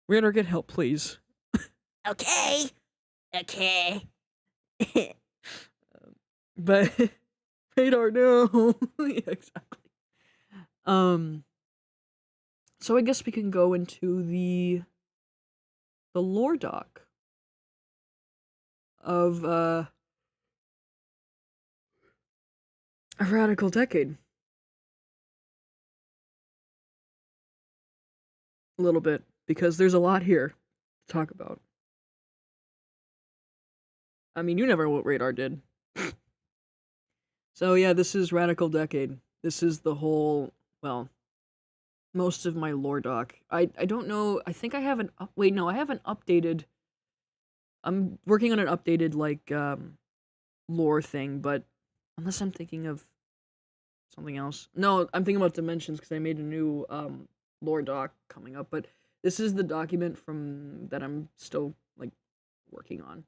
Radar, get help, please. Okay. But, Radar, no. Yeah, exactly. So I guess we can go into the lore doc of A Radical Decade. A little bit, because there's a lot here to talk about. I mean, you never know what Radar did. So yeah, this is Radical Decade. This is the whole, well, most of my lore doc. I don't know, I think I have I have an updated, I'm working on an updated, like, lore thing, but unless I'm thinking of something else. No, I'm thinking about Dimensions, because I made a new, lore doc coming up, but this is the document from that I'm still, like, working on.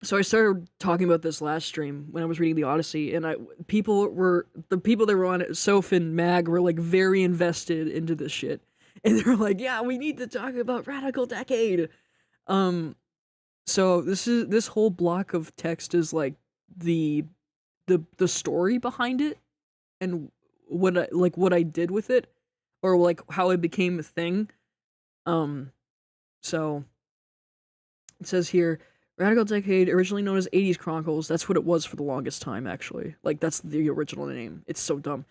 So I started talking about this last stream when I was reading the Odyssey, and the people that were on it, Soph and Mag, were like very invested into this shit, and they were like, "Yeah, we need to talk about Radical Decade." So this whole block of text is like the story behind it, and what I did with it, or like how it became a thing. So it says here. Radical Decade, originally known as 80s Chronicles, that's what it was for the longest time, actually. Like, that's the original name. It's so dumb.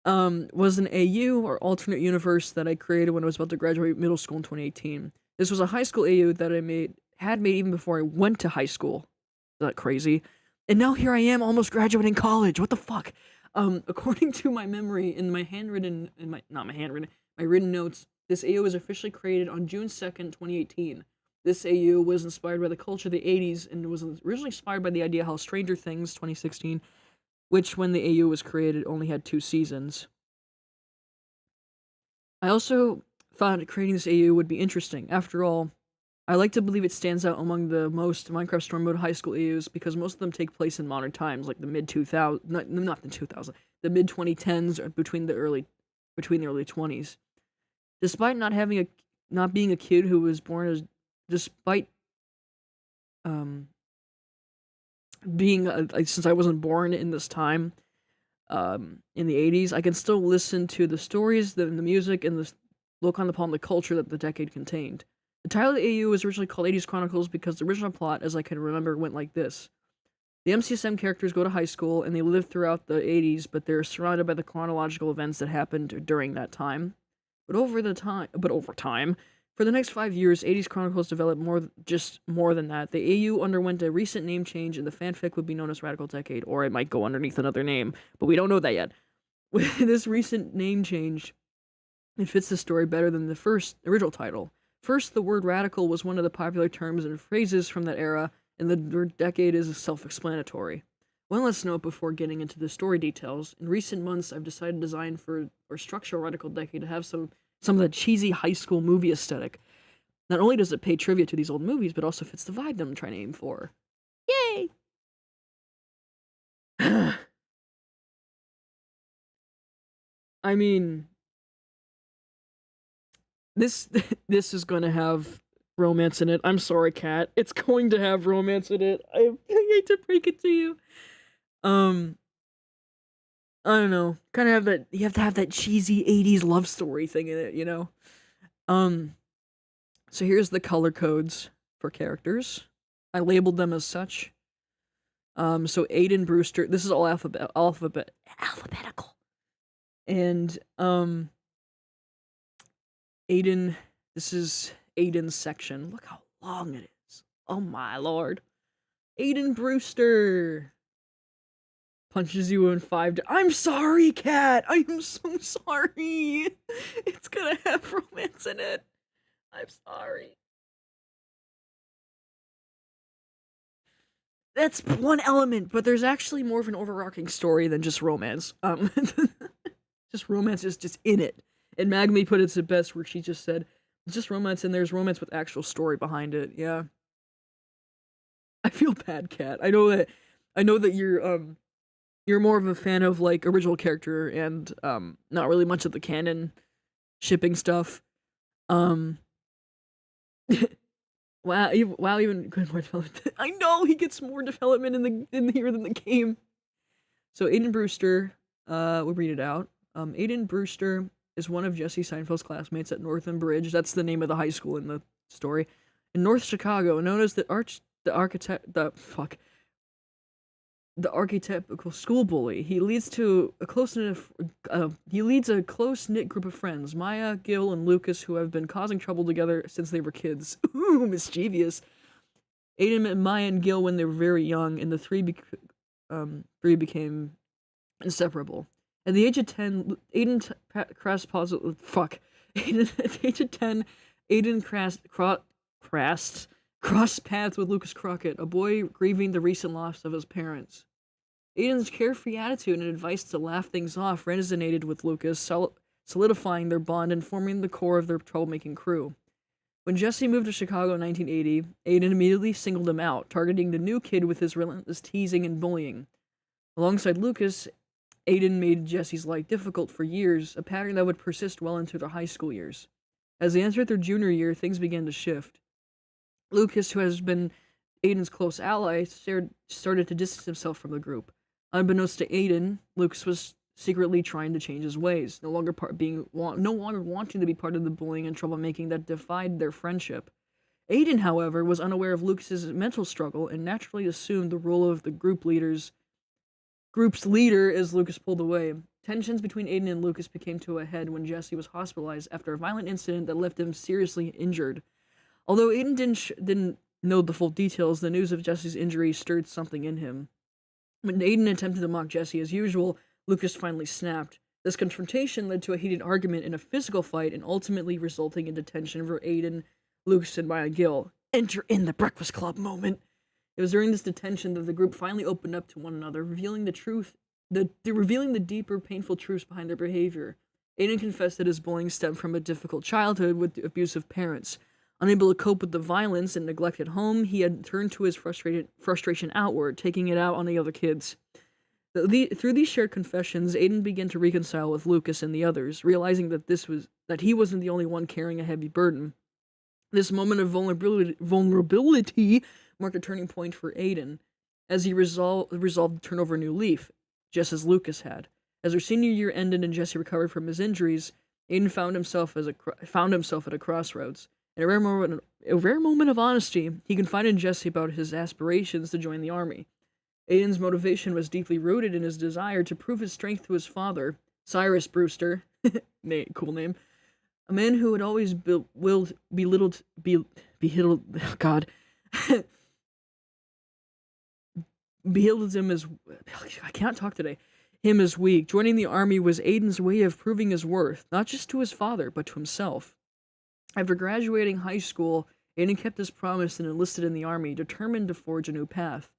Was an AU or alternate universe that I created when I was about to graduate middle school in 2018. This was a high school AU that had made even before I went to high school. Is that crazy? And now here I am almost graduating college. What the fuck? According to my memory in my handwritten in my not my handwritten, my written notes, this AU was officially created on June 2nd, 2018. This AU was inspired by the culture of the 80s and was originally inspired by the idea how Stranger Things 2016, which when the AU was created only had 2 seasons. I also thought creating this AU would be interesting. After all, I like to believe it stands out among the most Minecraft Story Mode high school AUs because most of them take place in modern times, like the mid 2000s, not the 2000s, the mid 2010s or between the early 20s. Despite not being a kid who was born as, despite being since I wasn't born in this time, in the 80s, I can still listen to the stories, the music, and the look on upon the culture that the decade contained. The title of the AU was originally called 80s Chronicles because the original plot, as I can remember, went like this. The MCSM characters go to high school and they live throughout the 80s, but they're surrounded by the chronological events that happened during that time. But over time, for the next 5 years, 80s Chronicles developed more than that. The AU underwent a recent name change and the fanfic would be known as Radical Decade, or it might go underneath another name, but we don't know that yet. With this recent name change, it fits the story better than the original title. First, the word radical was one of the popular terms and phrases from that era, and the word decade is self-explanatory. One last note before getting into the story details. In recent months, I've decided to design or structure Radical Decade to have some of the cheesy high school movie aesthetic. Not only does it pay trivia to these old movies, but also fits the vibe that I'm trying to aim for. Yay! I mean, this is going to have romance in it. I'm sorry, Kat. It's going to have romance in it. I hate to break it to you. I don't know. Kind of have that. You have to have that cheesy 80s love story thing in it, you know. So here's the color codes for characters. I labeled them as such. So Aiden Brewster. This is all alphabetical. And Aiden. This is Aiden's section. Look how long it is. Oh my lord. Aiden Brewster punches you in 5 I'm sorry, Kat. I'm so sorry. It's gonna have romance in it. I'm sorry. That's one element, but there's actually more of an overarching story than just romance. Just romance is just in it. And Magmi put it to best where she just said, it's just romance and there's romance with actual story behind it. Yeah. I feel bad, Kat. I know that you're more of a fan of like original character and not really much of the canon shipping stuff. Wow, even good more development. I know he gets more development in here than the game. So Aiden Brewster, we'll read it out. Aiden Brewster is one of Jesse Seinfeld's classmates at Northern Bridge. That's the name of the high school in the story. In North Chicago, known as the archetypical school bully. He leads a close-knit group of friends, Maya, Gil, and Lucas, who have been causing trouble together since they were kids. Ooh, mischievous. Aiden met Maya and Gil when they were very young, and the three became inseparable. At the age of 10, Aiden crossed paths with Lucas Crockett, a boy grieving the recent loss of his parents. Aiden's carefree attitude and advice to laugh things off resonated with Lucas, solidifying their bond and forming the core of their troublemaking crew. When Jesse moved to Chicago in 1980, Aiden immediately singled him out, targeting the new kid with his relentless teasing and bullying. Alongside Lucas, Aiden made Jesse's life difficult for years, a pattern that would persist well into their high school years. As they entered their junior year, things began to shift. Lucas, who has been Aiden's close ally, started to distance himself from the group. Unbeknownst to Aiden, Lucas was secretly trying to change his ways, no longer wanting to be part of the bullying and troublemaking that defied their friendship. Aiden, however, was unaware of Lucas's mental struggle and naturally assumed the role of the group leader's group's leader as Lucas pulled away. Tensions between Aiden and Lucas became to a head when Jesse was hospitalized after a violent incident that left him seriously injured. Although Aiden didn't know the full details, the news of Jesse's injury stirred something in him. When Aiden attempted to mock Jesse as usual, Lucas finally snapped. This confrontation led to a heated argument and a physical fight, and ultimately resulting in detention for Aiden, Lucas, and Maya Gill. Enter in the Breakfast Club moment. It was during this detention that the group finally opened up to one another, revealing the truth, revealing the deeper, painful truths behind their behavior. Aiden confessed that his bullying stemmed from a difficult childhood with abusive parents. Unable to cope with the violence and neglect at home, he had turned to his frustration outward, taking it out on the other kids. Through these shared confessions, Aiden began to reconcile with Lucas and the others, realizing that he wasn't the only one carrying a heavy burden. This moment of vulnerability marked a turning point for Aiden, as he resolved to turn over a new leaf, just as Lucas had. As their senior year ended and Jesse recovered from his injuries, Aiden found himself at a crossroads. In a rare moment of honesty, he confided in Jesse about his aspirations to join the army. Aiden's motivation was deeply rooted in his desire to prove his strength to his father, Cyrus Brewster, cool name, a man who had always belittled him as, I can't talk today, him as weak. Joining the army was Aiden's way of proving his worth, not just to his father, but to himself. After graduating high school, Aiden kept his promise and enlisted in the army, determined to forge a new path.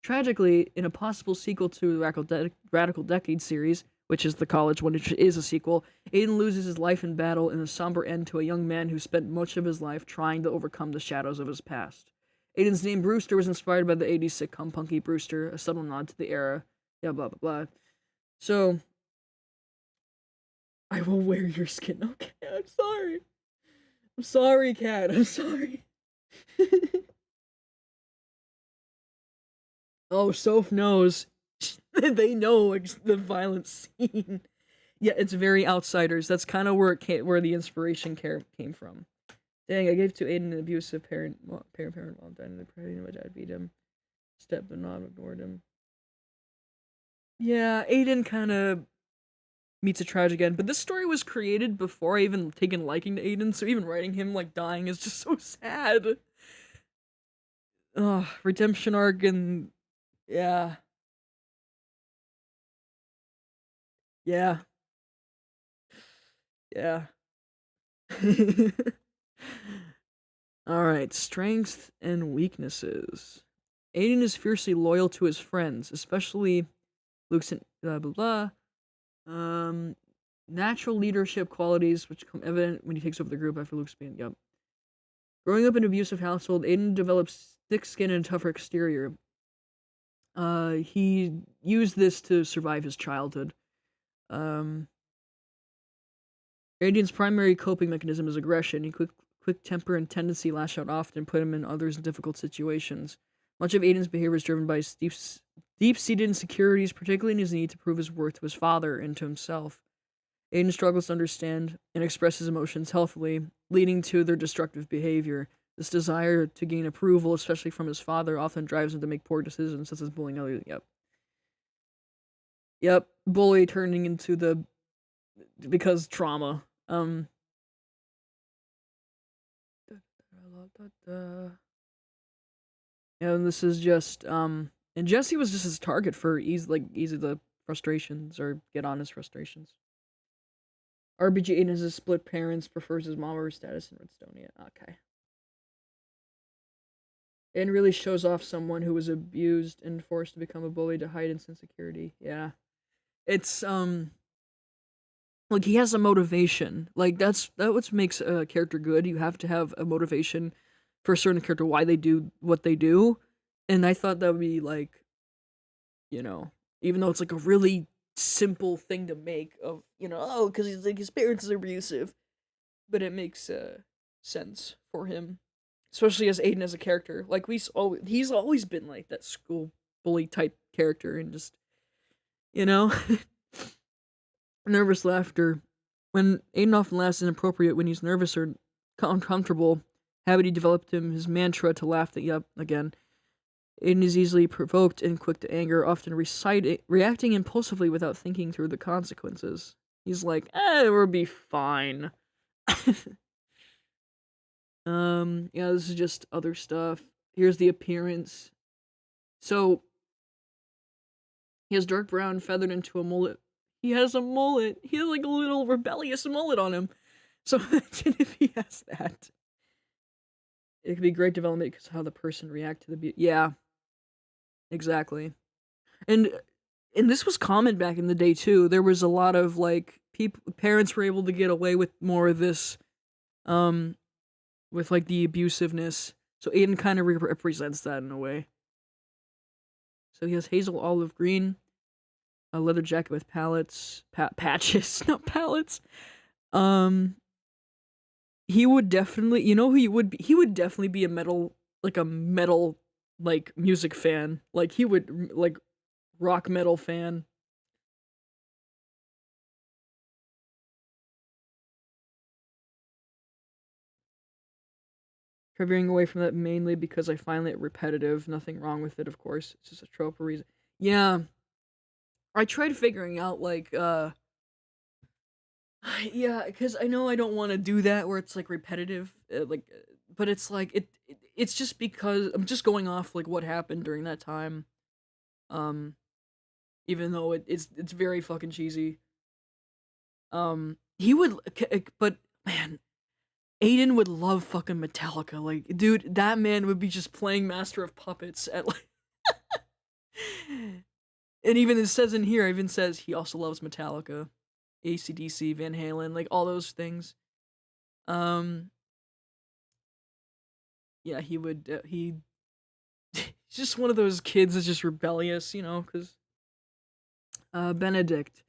Tragically, in a possible sequel to the Radical Decade series, which is the college one, which is a sequel, Aiden loses his life in battle in a somber end to a young man who spent much of his life trying to overcome the shadows of his past. Aiden's name Brewster was inspired by the 80s sitcom Punky Brewster, a subtle nod to the era. Yeah, blah, blah, blah. So, I will wear your skin. Okay, I'm sorry. I'm sorry, Cat. I'm sorry. Oh, Soph knows. They know the violent scene. Yeah, it's very Outsiders. That's kind of where the inspiration came from. Dang, I gave to Aiden an abusive parent while dying in the prison. My dad beat him. Stepped and not ignored him. Yeah, Aiden kind of meets a tragic end, but this story was created before I even taken liking to Aiden, so even writing him like dying is just so sad. Ugh, redemption arc and yeah. Yeah. Yeah. Alright, strengths and weaknesses. Aiden is fiercely loyal to his friends, especially Luke's and blah blah blah. Natural leadership qualities which become evident when he takes over the group after Luke's being Growing up in an abusive household, Aiden develops thick skin and a tougher exterior. He used this to survive his childhood. Aiden's primary coping mechanism is aggression. He quick temper and tendency to lash out often put him and others in difficult situations. Much of Aiden's behavior is driven by his deep-seated insecurities, particularly in his need to prove his worth to his father and to himself. Aiden struggles to understand and express his emotions healthily, leading to their destructive behavior. This desire to gain approval, especially from his father, often drives him to make poor decisions, such as bullying others. Yep, bully turning into because trauma. And this is just, and Jesse was just his target for ease the frustrations, or get on his frustrations. RBG Aiden has his split parents, prefers his mom over his status in Redstonia. Okay. Aiden really shows off someone who was abused and forced to become a bully to hide its insecurity. Yeah. It's, like, he has a motivation. Like, that's what makes a character good. You have to have a motivation for a certain character, why they do what they do. And I thought that would be, like, you know, even though it's, like, a really simple thing to make of, you know, oh, because he's, like, his parents are abusive. But it makes, sense for him. Especially as Aiden as a character. Like, he's always been, like, that school bully type character, and just, you know? Nervous laughter. When Aiden often laughs inappropriate when he's nervous or uncomfortable, habit he developed him his mantra to laugh again. Aiden is easily provoked and quick to anger, often reacting impulsively without thinking through the consequences. He's like, we'll be fine. Yeah, this is just other stuff. Here's the appearance. So, he has dark brown feathered into a mullet. He has a mullet. He has like a little rebellious mullet on him. So imagine if he has that. It could be great development because how the person react to the beauty. Yeah, exactly. And this was common back in the day too. There was a lot of like parents were able to get away with more of this, with like the abusiveness. So Aiden kind of represents that in a way. So he has hazel olive green, a leather jacket with patches, not pallets. He would definitely, you know who he would be? He would definitely be a metal like music fan. Like he would like rock metal fan. Veering away from that mainly because I find it repetitive. Nothing wrong with it, of course. It's just a trope or reason. Yeah. I tried figuring out like yeah, because I know I don't want to do that where it's like repetitive, but it's like it's just because I'm just going off like what happened during that time, um, even though it's very fucking cheesy. He would, but man, Aiden would love fucking Metallica. Like, dude, that man would be just playing Master of Puppets at like, and even it says in here, even says he also loves Metallica. AC/DC, Van Halen, like all those things. Yeah, he would. He's just one of those kids that's just rebellious, you know. Because Benedict,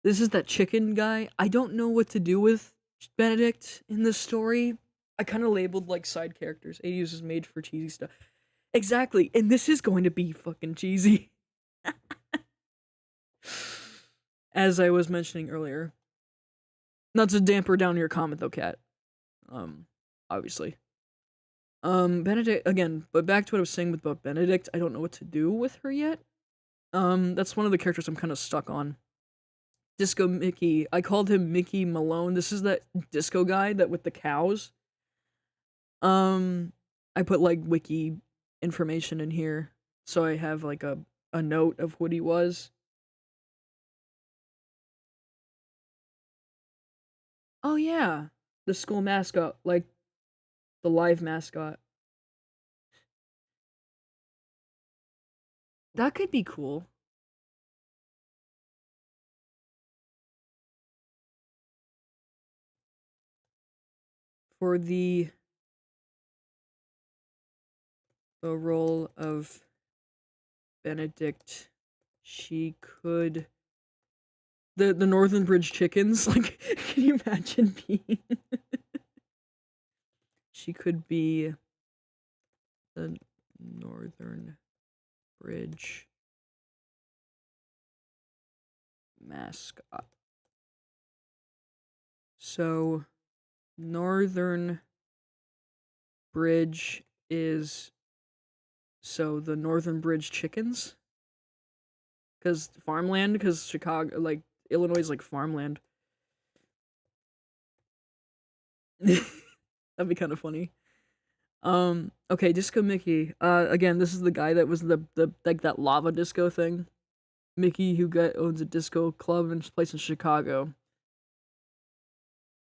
this is that chicken guy. I don't know what to do with Benedict in this story. I kind of labeled like side characters. ADUs is made for cheesy stuff. Exactly, and this is going to be fucking cheesy. As I was mentioning earlier. Not to damper down your comment though, Kat. Obviously. Benedict again, but back to what I was saying about Benedict, I don't know what to do with her yet. That's one of the characters I'm kind of stuck on. Disco Mickey. I called him Mickey Malone. This is that disco guy that with the cows. I put like wiki information in here, so I have like a note of what he was. Oh yeah, the school mascot, like the live mascot. That could be cool. For the role of Benedict, she could the Northern Bridge chickens. Like, can you imagine being? She could be the Northern Bridge mascot. So, Northern Bridge is the Northern Bridge chickens, because farmland, because Chicago, like Illinois, is like farmland. That'd be kind of funny. Okay, Disco Mickey. Again, this is the guy that was the like that lava disco thing. Mickey, who owns a disco club and place in Chicago.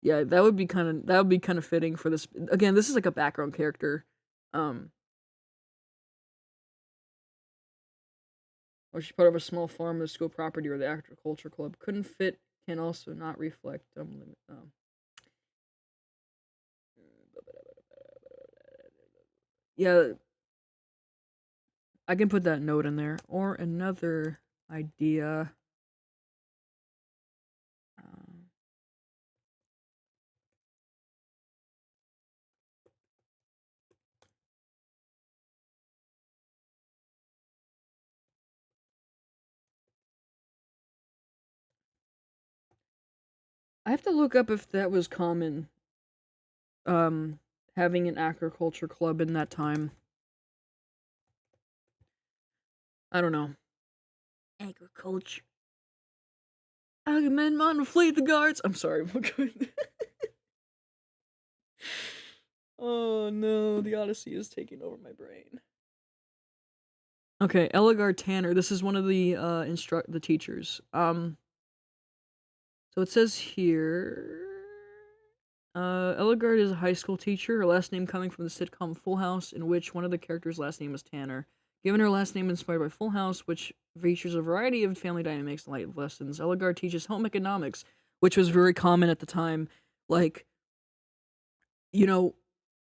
Yeah, that would be kind of fitting for this. Again, this is like a background character. Or she's part of a small farm, the school property, or the agriculture club. Couldn't fit. Can also not reflect limit. Yeah, I can put that note in there. Or another idea. I have to look up if that was common. Having an agriculture club in that time. I don't know. Agriculture. Agamemnon fleet the guards. I'm sorry. Oh no, the Odyssey is taking over my brain. Okay, Elgar Tanner. This is one of the the teachers. So it says here, Ellegard is a high school teacher, her last name coming from the sitcom Full House, in which one of the characters' last name is Tanner. Given her last name inspired by Full House, which features a variety of family dynamics and life lessons, Ellegard teaches home economics, which was very common at the time. Like, you know,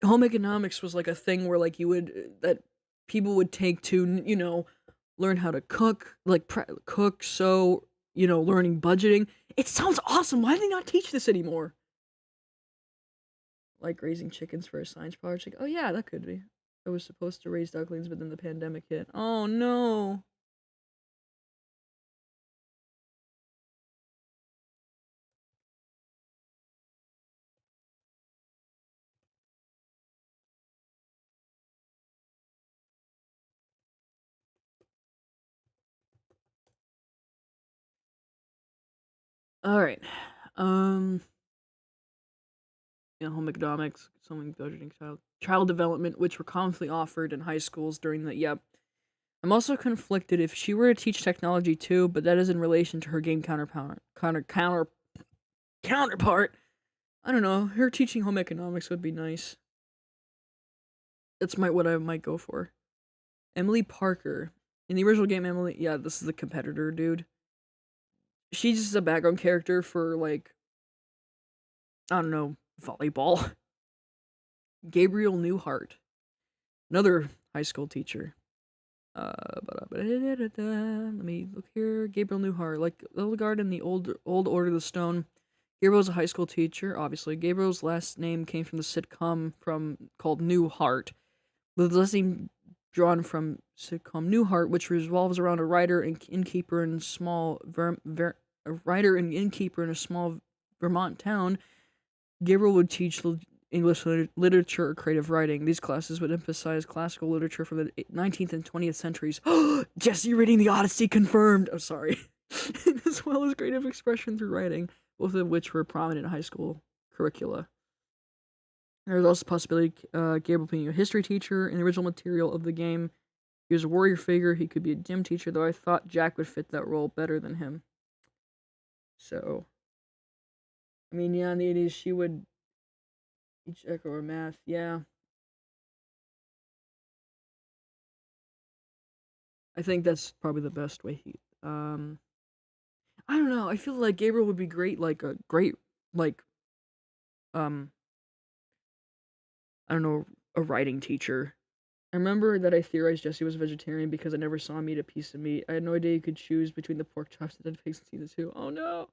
home economics was like a thing where like you would that people would take to learn how to cook, like cook, sew, learning budgeting. It sounds awesome. Why do they not teach this anymore? Like raising chickens for a science project. Like, oh yeah, that could be. I was supposed to raise ducklings, but then the pandemic hit. Oh no. All right. Um. Home economics, something budgeting, child development, which were constantly offered in high schools during the. Yep. I'm also conflicted if she were to teach technology too, but that is in relation to her game counterpart. I don't know. Her teaching home economics would be nice. That's what I might go for. Emily Parker. In the original game, Emily, yeah, this is the competitor, dude. She's just a background character for, like, I don't know, volleyball. Gabriel Newhart. Another high school teacher. Let me look here. Gabriel Newhart. Like Elgard in the old Order of the Stone. Gabriel's a high school teacher, obviously. Gabriel's last name came from the sitcom called Newhart. The last name drawn from sitcom Newhart, which revolves around a writer and innkeeper in a small Vermont town. Gabriel would teach English literature or creative writing. These classes would emphasize classical literature from the 19th and 20th centuries. Jesse reading the Odyssey confirmed. I'm sorry. As well as creative expression through writing, both of which were prominent in high school curricula. There's also the possibility Gabriel being a history teacher. In the original material of the game, he was a warrior figure. He could be a gym teacher, though I thought Jack would fit that role better than him. So, I mean, yeah, in the 80s, she would teach Echo or math. Yeah. I think that's probably the best way I don't know. I feel like Gabriel would be great, like a great, like, um, I don't know, a writing teacher. I remember that I theorized Jesse was a vegetarian because I never saw him eat a piece of meat. I had no idea you could choose between the pork chops and dead pigs and see the two. Oh no!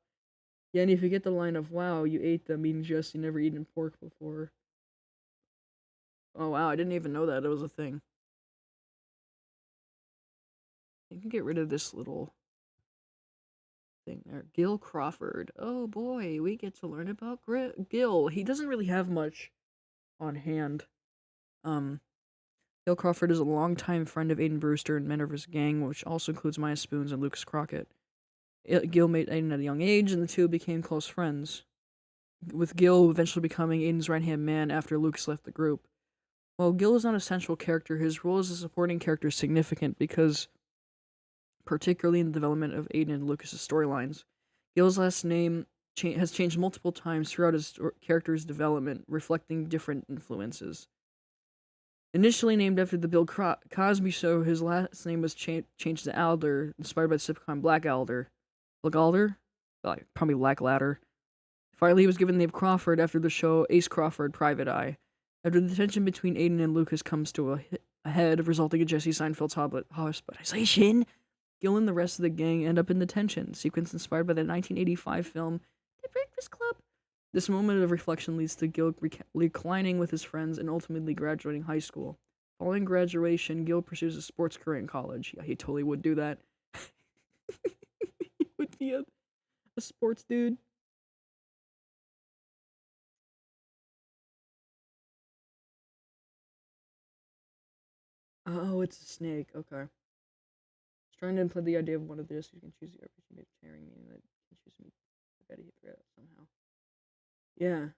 Yeah, and if you get the line of "Wow, you ate them," meaning Jesse never eaten pork before. Oh wow, I didn't even know that it was a thing. I can get rid of this little thing there. Gil Crawford. Oh boy, we get to learn about Gil. He doesn't really have much on hand. Um, Gil Crawford is a longtime friend of Aiden Brewster and member of his gang, which also includes Maya Spoons and Lucas Crockett. Gil met Aiden at a young age, and the two became close friends, with Gil eventually becoming Aiden's right-hand man after Lucas left the group. While Gil is not a central character, his role as a supporting character is significant because, particularly in the development of Aiden and Lucas's storylines, Gil's last name has changed multiple times throughout his character's development, reflecting different influences. Initially named after the Bill Cosby show, his last name was changed to Alder, inspired by the sitcom Black Alder. Black Alder? Probably Black Ladder. Finally, he was given the name Crawford after the show Ace Crawford, Private Eye. After the tension between Aiden and Lucas comes to a head, resulting in Jesse Seinfeld's hospitalization, Gil and the rest of the gang end up in detention, sequence inspired by the 1985 film The Breakfast Club. This moment of reflection leads to Gil reclining with his friends and ultimately graduating high school. Following graduation, Gil pursues a sports career in college. Yeah, he totally would do that. He would be a sports dude. Oh, it's a snake. Okay. trying to imply the idea of one of this. You can choose the arbitration made sharing, meaning that you can choose to meet Betty threat somehow. Yeah.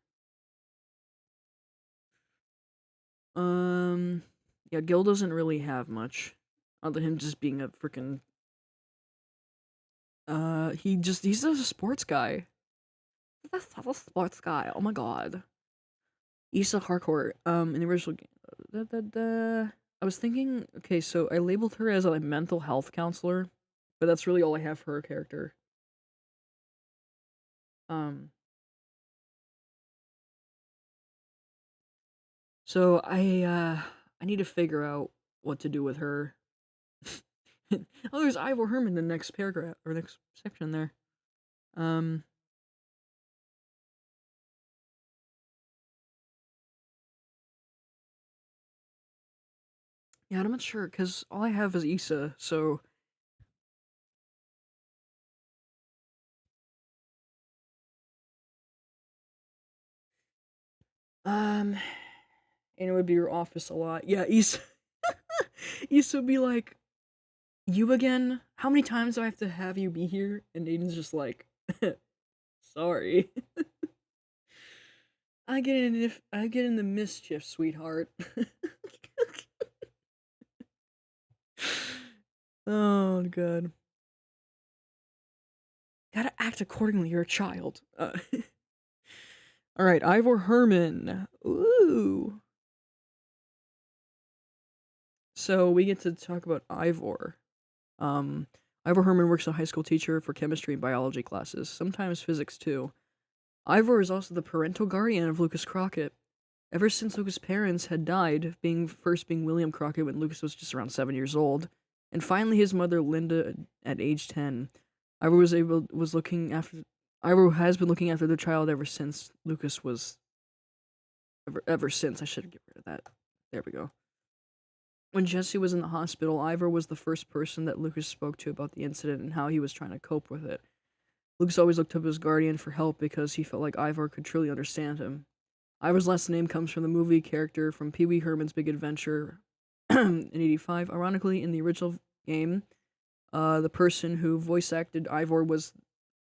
Yeah, Gil doesn't really have much, other than him just being a freaking. He's just a sports guy. He's a sports guy. Oh my god. Issa Harcourt. In the original game. I was thinking. Okay, so I labeled her as a mental health counselor, but that's really all I have for her character. So I need to figure out what to do with her. Oh, there's Ivor Herman in the next paragraph or next section there. Yeah, I'm not sure because all I have is Issa. So and it would be your office a lot. Yeah, Issa. Issa would be like, "You again? How many times do I have to have you be here?" And Aiden's just like, "Sorry." I get in the mischief, sweetheart. Oh god. Gotta act accordingly, you're a child. Alright, Ivor Herman. Ooh. So we get to talk about Ivor. Ivor Herman works as a high school teacher for chemistry and biology classes, sometimes physics too. Ivor is also the parental guardian of Lucas Crockett. Ever since Lucas' parents had died, being William Crockett when Lucas was just around 7 years old, and finally his mother Linda at age 10, Ivor has been looking after the child ever since Lucas was ever since. I should get rid of that. There we go. When Jesse was in the hospital, Ivor was the first person that Lucas spoke to about the incident and how he was trying to cope with it. Lucas always looked up to his guardian for help because he felt like Ivor could truly understand him. Ivor's last name comes from the movie character from Pee Wee Herman's Big Adventure in '85. Ironically, in the original game, the person who voice acted Ivor was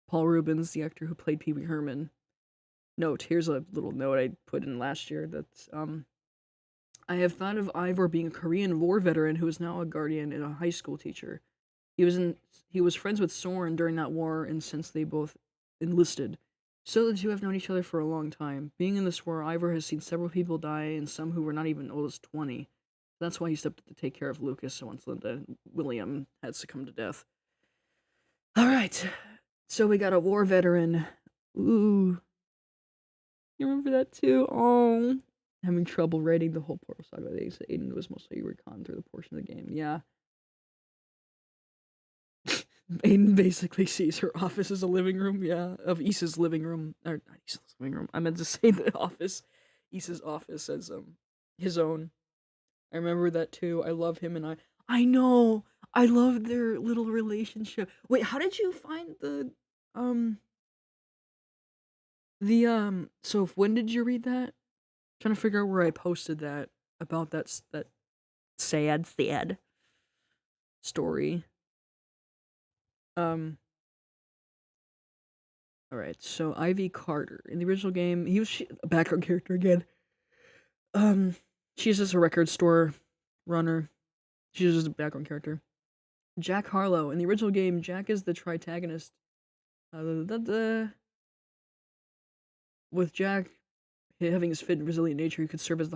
Paul Rubens, the actor who played Pee Wee Herman. Note, here's a little note I put in last year that's I have thought of Ivor being a Korean War veteran who is now a guardian and a high school teacher. He was friends with Soren during that war, and since they both enlisted, so the two have known each other for a long time. Being in this war, Ivor has seen several people die, and some who were not even old as 20. That's why he stepped up to take care of Lucas once Linda and William had succumbed to death. Alright, so we got a war veteran. Ooh. You remember that too? Oh. Having trouble writing the whole Portal Saga. They said Aiden was mostly recon through the portion of the game. Yeah. Aiden basically sees her office as a living room, yeah, of Issa's living room. Or not Issa's living room. I meant to say the office. Issa's office as his own. I remember that too. I love him and I know. I love their little relationship. Wait, how did you find so when did you read that? Trying to figure out where I posted that about that sad story. All right. So Ivy Carter in the original game, he was a background character again. She's just a record store runner. She's just a background character. Jack Harlow in the original game, Jack is the tritagonist. With Jack having his fit and resilient nature, he could serve as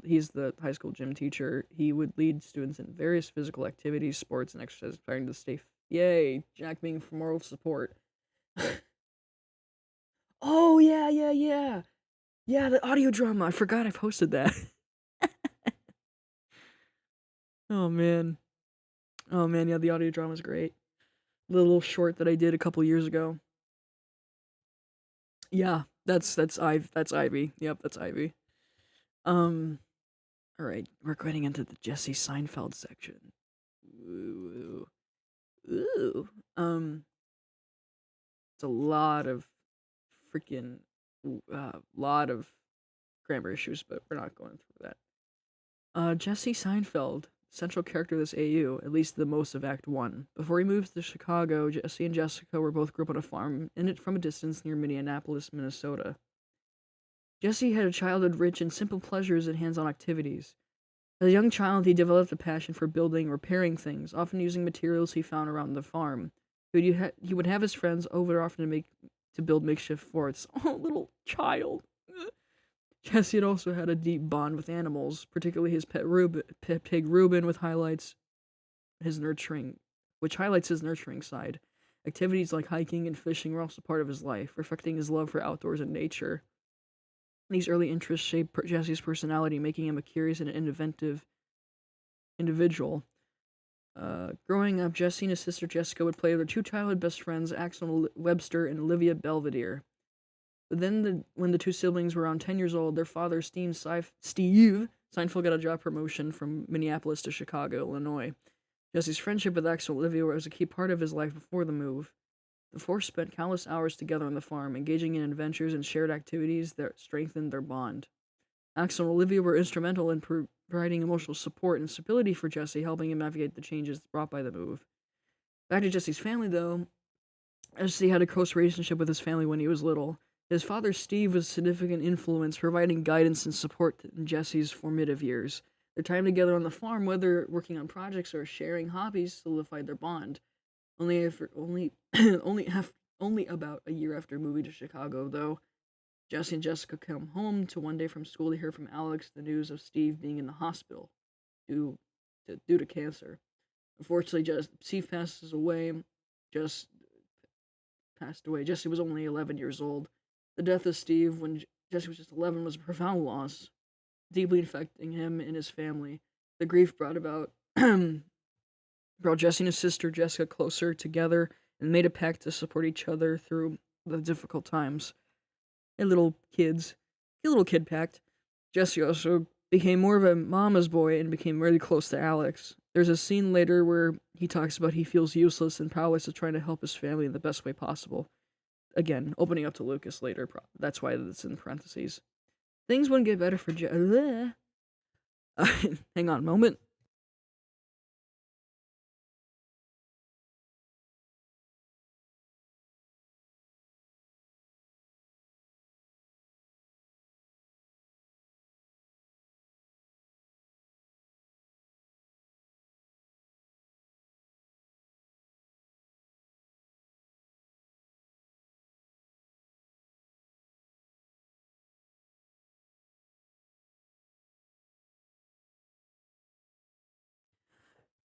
he's the high school gym teacher. He would lead students in various physical activities, sports, and exercises, trying to stay. Yay, Jack being for moral support. Oh, yeah. Yeah, the audio drama. I forgot I posted that. Oh, man, yeah, the audio drama is great. The little short that I did a couple years ago. Yeah, that's Ivy. Yep, that's Ivy. Alright, we're getting into the Jesse Seinfeld section. Ooh. It's a lot of freaking lot of grammar issues, but we're not going through that. Jesse Seinfeld. central character of this AU, at least the most of Act 1. Before he moved to Chicago, Jesse and Jessica were both grew up on a farm in it from a distance near Minneapolis, Minnesota. Jesse had a childhood rich in simple pleasures and hands-on activities. As a young child, he developed a passion for building and repairing things, often using materials he found around the farm. He would have his friends over often to build makeshift forts. Oh, little child. Jesse had also had a deep bond with animals, particularly his pet pig Reuben, which highlights his nurturing side. Activities like hiking and fishing were also part of his life, reflecting his love for outdoors and nature. These early interests shaped Jesse's personality, making him a curious and inventive individual. Growing up, Jesse and his sister Jessica would play with their two childhood best friends, Axel Webster and Olivia Belvedere. But then, when the two siblings were around 10 years old, their father, Steve Seinfeld, got a job promotion from Minneapolis to Chicago, Illinois. Jesse's friendship with Axel and Olivia was a key part of his life before the move. The four spent countless hours together on the farm, engaging in adventures and shared activities that strengthened their bond. Axel and Olivia were instrumental in providing emotional support and stability for Jesse, helping him navigate the changes brought by the move. Back to Jesse's family, though. Jesse had a close relationship with his family when he was little. His father, Steve, was a significant influence, providing guidance and support in Jesse's formative years. Their time together on the farm, whether working on projects or sharing hobbies, solidified their bond. Only about a year after moving to Chicago, though, Jesse and Jessica come home to one day from school to hear from Alex the news of Steve being in the hospital due to cancer. Unfortunately, Steve passed away. Jesse was only 11 years old. The death of Steve when Jesse was just 11 was a profound loss, deeply affecting him and his family. The grief brought Jesse and his sister Jessica closer together and made a pact to support each other through the difficult times. A little kid pact. Jesse also became more of a mama's boy and became really close to Alex. There's a scene later where he talks about he feels useless and powerless to trying to help his family in the best way possible. Again, opening up to Lucas later. That's why it's in parentheses. Things wouldn't get better for hang on a moment.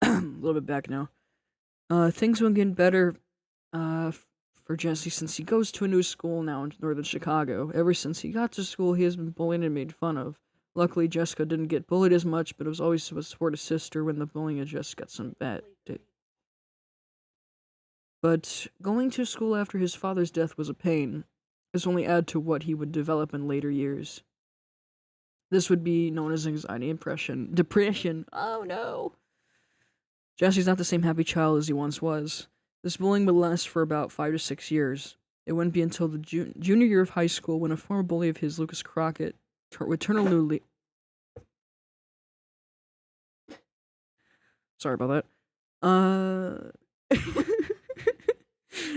A little bit back now. Things won't get better for Jesse since he goes to a new school now in northern Chicago. Ever since he got to school, he has been bullied and made fun of. Luckily, Jessica didn't get bullied as much, but it was always to support his sister when the bullying had just got some bad. But going to school after his father's death was a pain. This only add to what he would develop in later years. This would be known as anxiety and depression. Oh no. Jesse's not the same happy child as he once was. This bullying would last for about 5 to 6 years. It wouldn't be until the junior year of high school when a former bully of his, Lucas Crockett, would turn a new leaf. Sorry about that.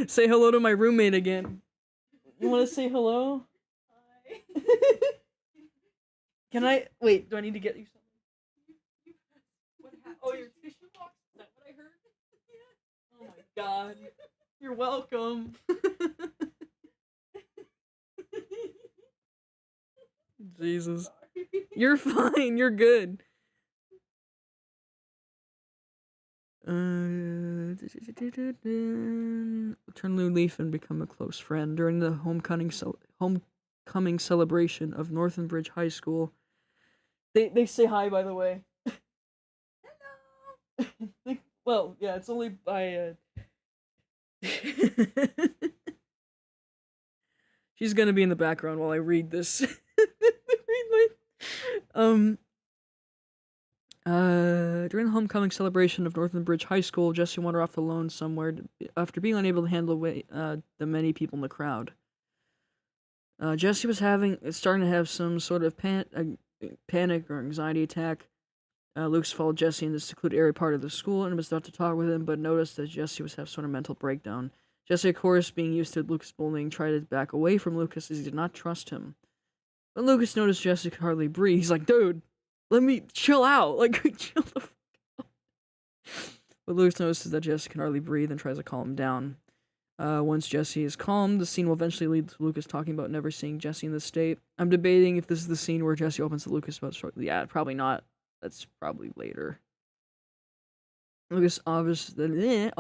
Say hello to my roommate again. You want to say hello? Hi. Can I? Wait, do I need to get you something? Oh, your tissue box? Is that what I heard? Oh my god. You're welcome. Jesus. You're fine. You're good. Turn new leaf and become a close friend. During the homecoming celebration of Northern Bridge High School, they say hi, by the way. Hello. Well, yeah, it's only by She's gonna be in the background while I read this. During the homecoming celebration of Northern Bridge High School, Jesse wandered off alone somewhere after being unable to handle the many people in the crowd. Jesse was starting to have some sort of panic or anxiety attack. Lucas followed Jesse in the secluded area part of the school and was about to talk with him, but noticed that Jesse was having sort of mental breakdown. Jesse, of course, being used to Lucas' bullying, tried to back away from Lucas as he did not trust him. But Lucas noticed Jesse could hardly breathe. He's like, dude, let me chill out. Like, chill the fuck out. But Lucas notices that Jesse can hardly breathe and tries to calm him down. Once Jesse is calm, the scene will eventually lead to Lucas talking about never seeing Jesse in this state. I'm debating if this is the scene where Jesse opens to Lucas about struggle. Yeah, probably not. That's probably later. Lucas office. Lucas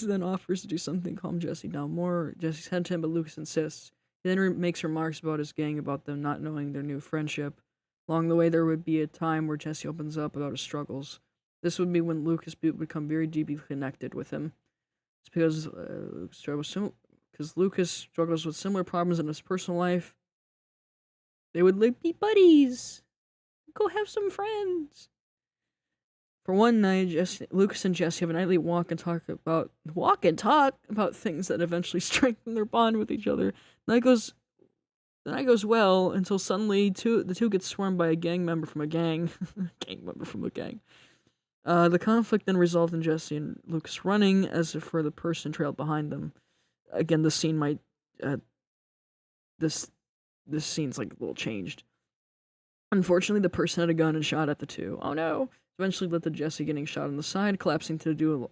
then offers to do something to calm Jesse down more. Jesse's hesitant, but Lucas insists. He then makes remarks about his gang, about them not knowing their new friendship. Along the way, there would be a time where Jesse opens up about his struggles. This would be when Lucas would become very deeply connected with him. It's because Lucas struggles with similar problems in his personal life. They would like be buddies. Go have some friends. For one night, Lucas and Jesse have a nightly walk and talk about things that eventually strengthen their bond with each other. The night goes well until suddenly the two get swarmed by a gang member from a gang. The conflict then resolved in Jesse and Lucas running as if for the person trailed behind them. Again, the scene might this scene's like a little changed. Unfortunately, the person had a gun and shot at the two. Oh no! Eventually led to Jesse getting shot in the side, collapsing due to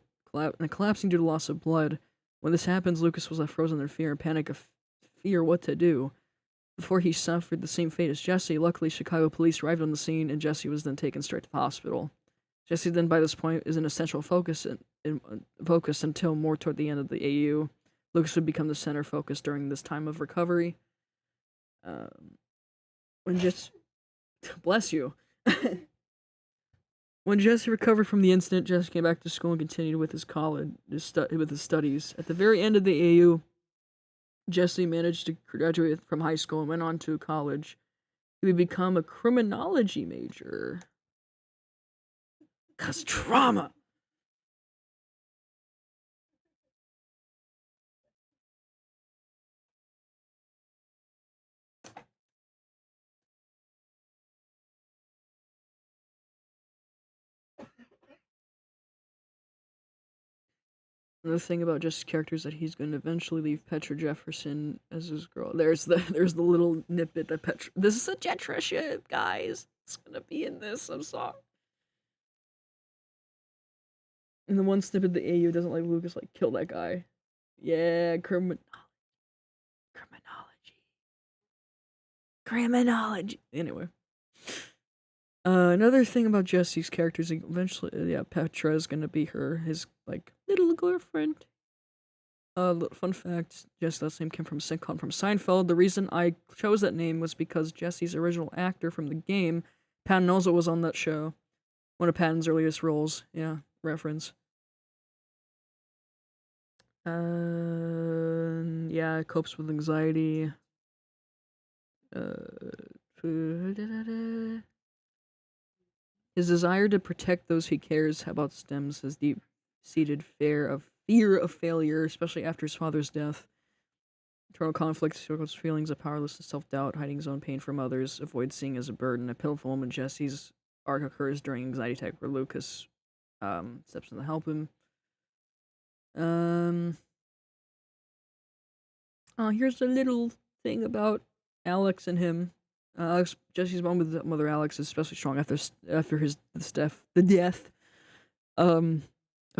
loss of blood. When this happens, Lucas was left frozen in fear and panic of fear what to do. Before he suffered the same fate as Jesse, luckily Chicago police arrived on the scene and Jesse was then taken straight to the hospital. Jesse then by this point is an essential focus until more toward the end of the AU. Lucas would become the center focus during this time of recovery. Bless you. When Jesse recovered from the incident, Jesse came back to school and continued with his studies. At the very end of the AU, Jesse managed to graduate from high school and went on to college. He would become a criminology major. 'Cause trauma! Another thing about Jesse's character is that he's going to eventually leave Petra Jefferson as his girl. There's the little snippet that Petra. This is a Jetra ship, guys. It's gonna be in this. I'm sorry. And the one snippet the AU doesn't like Lucas like kill that guy. Yeah, criminology. Anyway. Another thing about Jesse's character is eventually, Petra is gonna be his like little girlfriend. Fun fact: Jesse's last name came from a sitcom from Seinfeld. The reason I chose that name was because Jesse's original actor from the game, Patton Oswalt, was on that show. One of Patton's earliest roles. Yeah, reference. Copes with anxiety. His desire to protect those he cares about stems his deep-seated fear of failure, especially after his father's death. Internal conflict struggles feelings of powerlessness, self-doubt, hiding his own pain from others, avoid seeing as a burden. A pitiful moment Jesse's arc occurs during anxiety attack where Lucas steps in to help him. Here's a little thing about Alex and him. Jesse's bond with his mother Alex is especially strong after the death of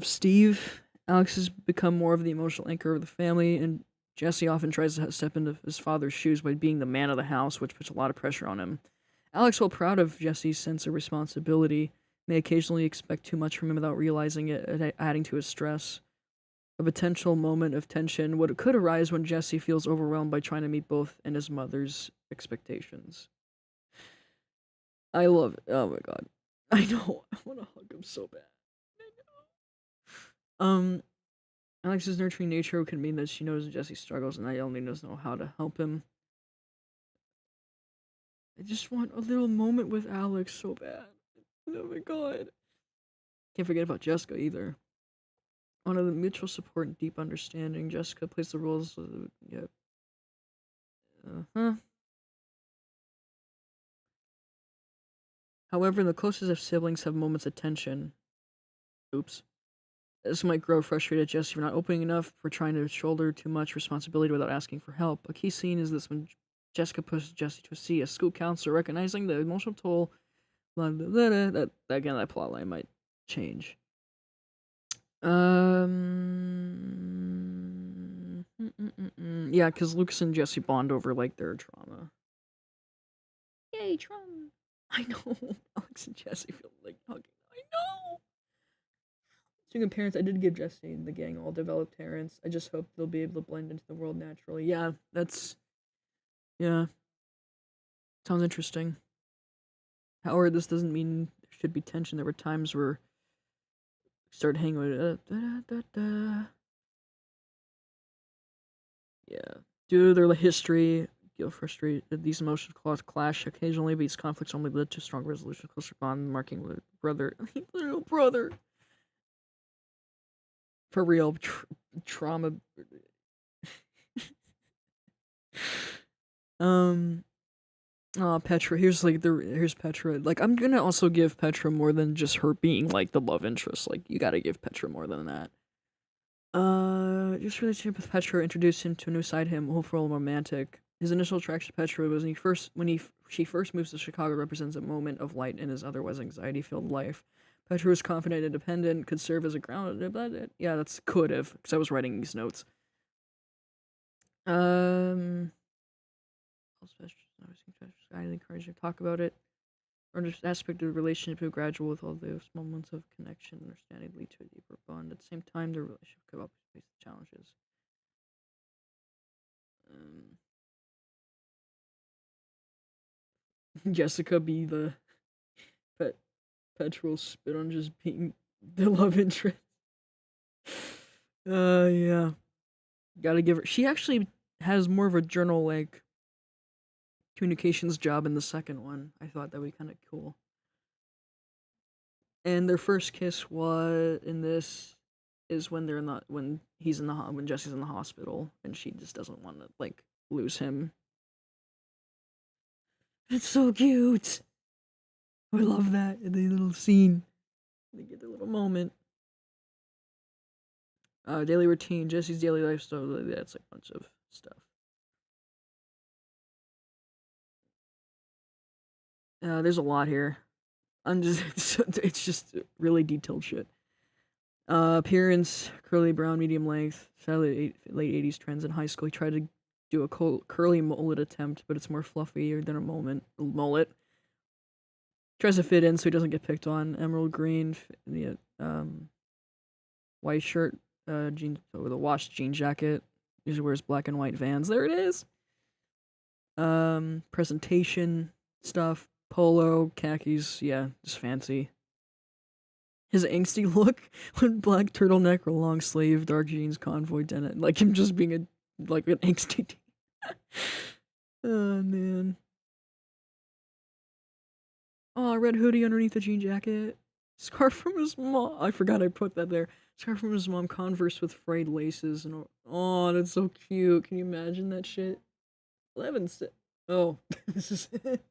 Steve. Alex has become more of the emotional anchor of the family, and Jesse often tries to step into his father's shoes by being the man of the house, which puts a lot of pressure on him. Alex, while proud of Jesse's sense of responsibility, may occasionally expect too much from him without realizing it, adding to his stress. A potential moment of tension could arise when Jesse feels overwhelmed by trying to meet both and his mother's expectations. I love it. Oh my god. I know. I want to hug him so bad. I know. Alex's nurturing nature could mean that she knows Jesse struggles and not only doesn't know how to help him. I just want a little moment with Alex so bad. Oh my god. Can't forget about Jessica either. One of the mutual support and deep understanding. Jessica plays the roles of, However, the closest of siblings have moments of tension. Oops. This might grow frustrated Jesse for not opening enough, for trying to shoulder too much responsibility without asking for help. A key scene is this when Jessica pushes Jesse to see a school counselor, recognizing the emotional toll. Blah, blah, blah, blah. That again, that plot line might change. Yeah, because Lucas and Jesse bond over like their trauma. Yay, trauma! I know. Alex and Jesse feel like hugging. I know. Speaking of parents, I did give Jesse and the gang all developed parents. I just hope they'll be able to blend into the world naturally. Yeah, yeah. Sounds interesting. However, this doesn't mean there should be tension. There were times where we started hanging with Yeah. Due to their history, you'll frustrate these emotions clash occasionally, but these conflicts only led to strong resolution, closer bond, marking with brother, little brother. For real, trauma. Petra. Here's Petra. Like, I'm gonna also give Petra more than just her being like the love interest. Like, you gotta give Petra more than that. Just relationship with Petra introduced him to a new side of him, hopeful and romantic. His initial attraction to Petra was when she first moves to Chicago, represents a moment of light in his otherwise anxiety-filled life. Petra was confident, independent, could serve as a ground. Yeah, that's could have, because I was writing these notes. I encourage you to talk about it. Or just aspect of the relationship is gradual with all those moments of connection and understanding lead to a deeper bond. At the same time, the relationship could always face challenges. Jessica be the Petrol spit on just being the love interest. Yeah. Gotta give her. She actually has more of a journal like communications job in the second one. I thought that would be kind of cool. And their first kiss was in this is when they're in the when Jesse's in the hospital and she just doesn't want to like lose him. It's so cute. I love that the little scene. They get their little moment. Daily routine, Jesse's daily lifestyle. That's like a bunch of stuff. There's a lot here. It's just really detailed shit. Appearance, curly brown, medium length. Sadly, late 80s trends in high school. He tried to do a curly mullet attempt, but it's more fluffy than a mullet. Tries to fit in so he doesn't get picked on. Emerald green, white shirt, jeans with a washed jean jacket. Usually wears black and white Vans. There it is. Presentation stuff, polo, khakis. Yeah, just fancy. His angsty look with black turtleneck or long sleeve, dark jeans, convoy denim, like him just being an angsty teen. Oh man. Oh, red hoodie underneath the jean jacket. Scarf from his mom. I forgot I put that there. Scarf from his mom. Converse with frayed laces and oh, that's so cute. Can you imagine that shit? 11. Oh, this is it.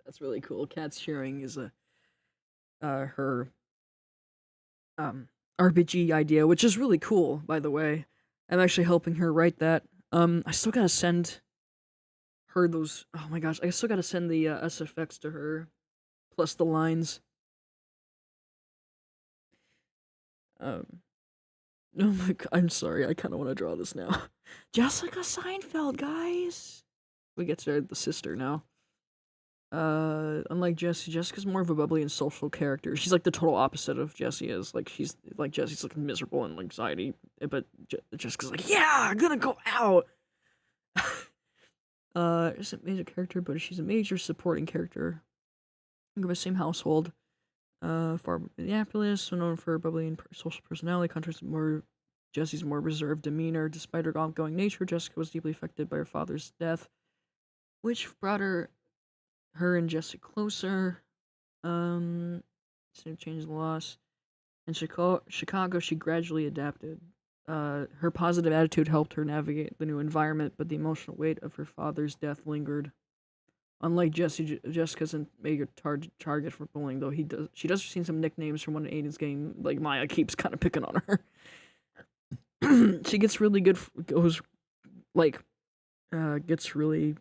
That's really cool. Cat's Sharing is her RPG idea, which is really cool, by the way. I'm actually helping her write that. I still gotta send her those. Oh my gosh, I still gotta send the SFX to her, plus the lines. Oh my god, I'm sorry. I kind of want to draw this now. Jessica Seinfeld, guys. We get to the sister now. Unlike Jesse, Jessica's more of a bubbly and social character. She's like the total opposite of Jesse is. Like she's like Jesse's like miserable and anxiety, but Jessica's like, yeah, I'm gonna go out. She's a major character, but she's a major supporting character. From the same household. For Minneapolis, known for bubbly and social personality, contrasts Jesse's more reserved demeanor. Despite her outgoing nature, Jessica was deeply affected by her father's death, which brought her and Jesse closer. So changed the loss, In Chicago, she gradually adapted. Her positive attitude helped her navigate the new environment, but the emotional weight of her father's death lingered. Unlike Jesse, Jessica's a major target for bullying, though she does receive some nicknames from one of Aiden's game. Like Maya keeps kind of picking on her. She gets really good. Gets really